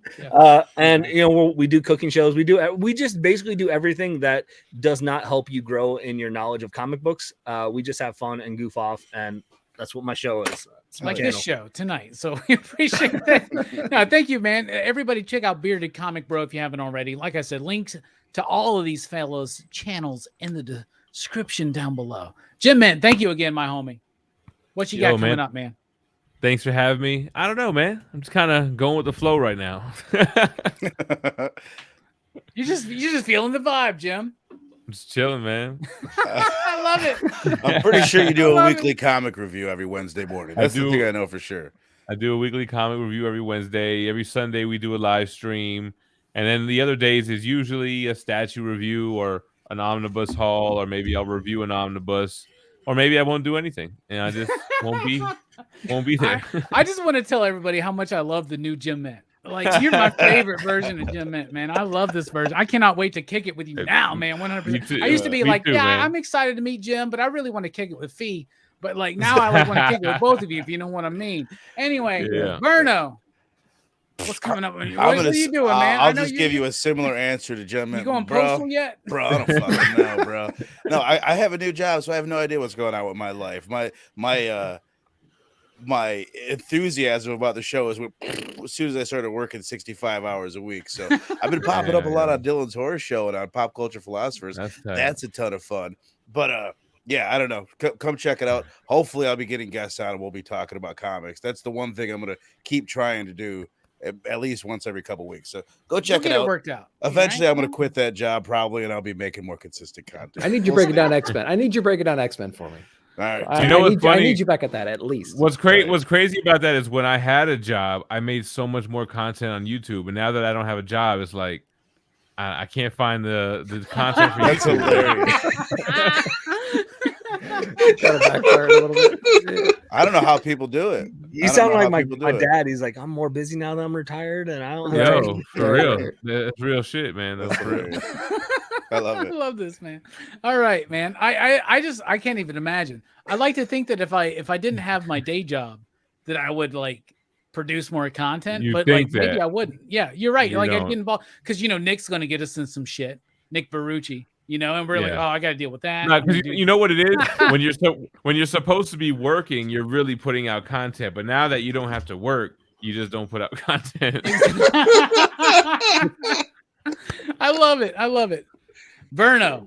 And you know, we do cooking shows. We just basically do everything that does not help you grow in your knowledge of comic books. We just have fun and goof off, and that's what my show is. It's like this show tonight. So we appreciate that. No, thank you, man. Everybody check out Bearded Comic Bro if you haven't already. Like I said, links to all of these fellows' channels in the description down below. Jim, man, thank you again, my homie. What you got coming up, man? Thanks for having me. I don't know, man. I'm just kind of going with the flow right now. You're just feeling the vibe, Jim. I'm just chilling, man. I love it. I'm pretty sure you do a weekly comic review every Wednesday morning. That's the thing I know for sure. I do a weekly comic review every Wednesday. Every Sunday we do a live stream. And then the other days is usually a statue review or an omnibus haul, or maybe I'll review an omnibus, or maybe I won't do anything and I just won't be there. I just want to tell everybody how much I love the new Jim Mint. Like, you're my favorite version of Jim Mint, man. I love this version. I cannot wait to kick it with you now, man. 100%. I used to be like, man. I'm excited to meet Jim, but I really want to kick it with Fee. But like now, I want to kick it with both of you, if you know what I mean. Anyway, Verno, what's coming up? What are you doing, man? I'll just give you a similar answer to Jim Mint. You going postal yet? Bro, I don't fucking know, bro. No, I have a new job, so I have no idea what's going on with my life. My enthusiasm about the show is as soon as I started working 65 hours a week. So I've been popping up a lot on Dylan's Horror Show and on Pop Culture Philosophers. That's a ton of fun. But yeah, I don't know. Come check it out. Hopefully I'll be getting guests on and we'll be talking about comics. That's the one thing I'm going to keep trying to do at least once every couple weeks. So go check it out. Worked out. Eventually I'm going to quit that job probably, and I'll be making more consistent content. I need you breaking down X-Men. I need you breaking down X-Men for me. All right. You know what's funny? I need you back at that at least. What's crazy about that is when I had a job, I made so much more content on YouTube, and now that I don't have a job, it's like I can't find the content for That's hilarious. Backfire a little bit. I don't know how people do it. You sound like my dad. He's like, I'm more busy now that I'm retired, and I don't have Yo, for real. That's real shit, man. That's real. I love it. I love this, man. All right, man. I can't even imagine. I like to think that if I didn't have my day job, that I would like produce more content. You but think like maybe I wouldn't. Yeah, you're right. Like I'd get involved because Nick's gonna get us in some shit. Nick Barucci, and we're like, oh, I gotta deal with that. No, because you know what it is when you're supposed to be working, you're really putting out content. But now that you don't have to work, you just don't put out content. I love it. Verno,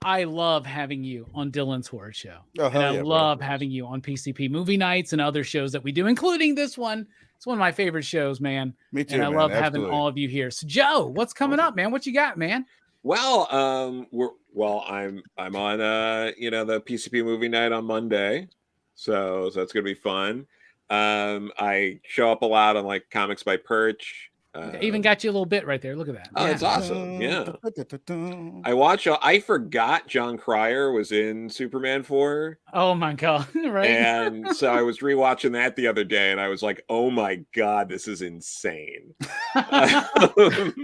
I love having you on Dylan's Horror Show. And I love having you on PCP Movie Nights and other shows that we do, including this one. It's one of my favorite shows, man. Me too. And I love having all of you here. So, Joe, what's coming up, man? What you got, man? Well, I'm on the PCP Movie Night on Monday, so that's gonna be fun. I show up a lot on like Comics by Perch. Even got you a little bit right there. Look at that. Oh, Yeah. that's awesome. Yeah. I forgot John Cryer was in Superman 4. Oh my God. Right. And so I was rewatching that the other day and I was like, oh my God, this is insane. but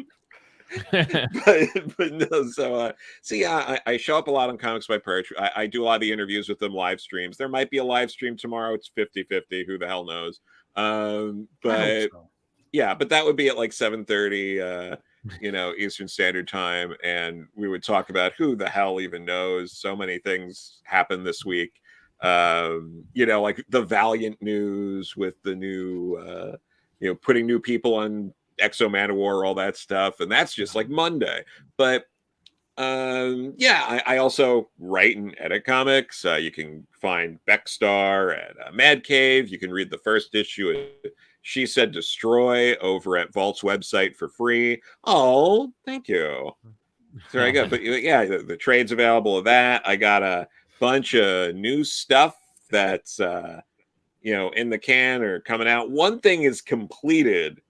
no, so yeah, I show up a lot on Comics by Perch. I do a lot of the interviews with them, live streams. There might be a live stream tomorrow. It's 50-50. Who the hell knows? But so. Yeah, but that would be at like 7:30, Eastern Standard Time, and we would talk about who the hell even knows. So many things happened this week. Like the Valiant news with the new, putting new people on Exo Manowar, all that stuff, and that's just like Monday. But I also write and edit comics. You can find Beckstar at Mad Cave. You can read the first issue of She Said Destroy over at Vault's website for free. Oh, thank you. It's very good. But yeah, the trade's available of that. I got a bunch of new stuff that's in the can or coming out. One thing is completed,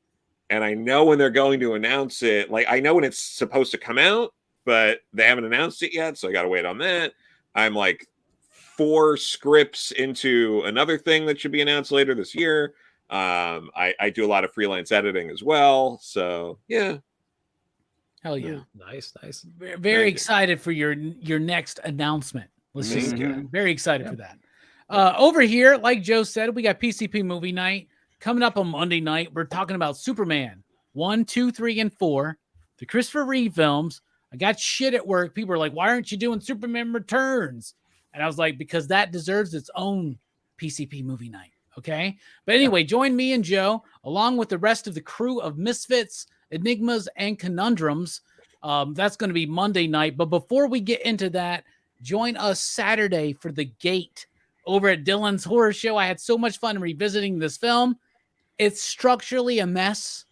and I know when they're going to announce it. Like, I know when it's supposed to come out, but they haven't announced it yet, so I got to wait on that. I'm like 4 scripts into another thing that should be announced later this year. I do a lot of freelance editing as well, so yeah. Hell yeah. Nice. Very excited for your next announcement. Let's just very excited for that. Over here, like Joe said, we got PCP movie night coming up on Monday night. We're talking about Superman 1, 2, 3, and 4, the Christopher Reeve films. I got shit at work. People are like, why aren't you doing Superman Returns? And I was like, because that deserves its own PCP movie night. Okay. But anyway, join me and Joe, along with the rest of the crew of Misfits, Enigmas, and Conundrums. That's going to be Monday night. But before we get into that, join us Saturday for The Gate over at Dylan's Horror Show. I had so much fun revisiting this film. It's structurally a mess,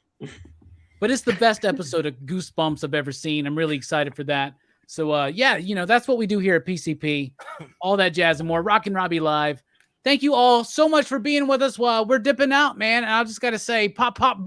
but it's the best episode of Goosebumps I've ever seen. I'm really excited for that. So, that's what we do here at PCP. All that jazz and more. Rockin Robbie Live. Thank you all so much for being with us while we're dipping out, man. And I just got to say, pop, pop, boom.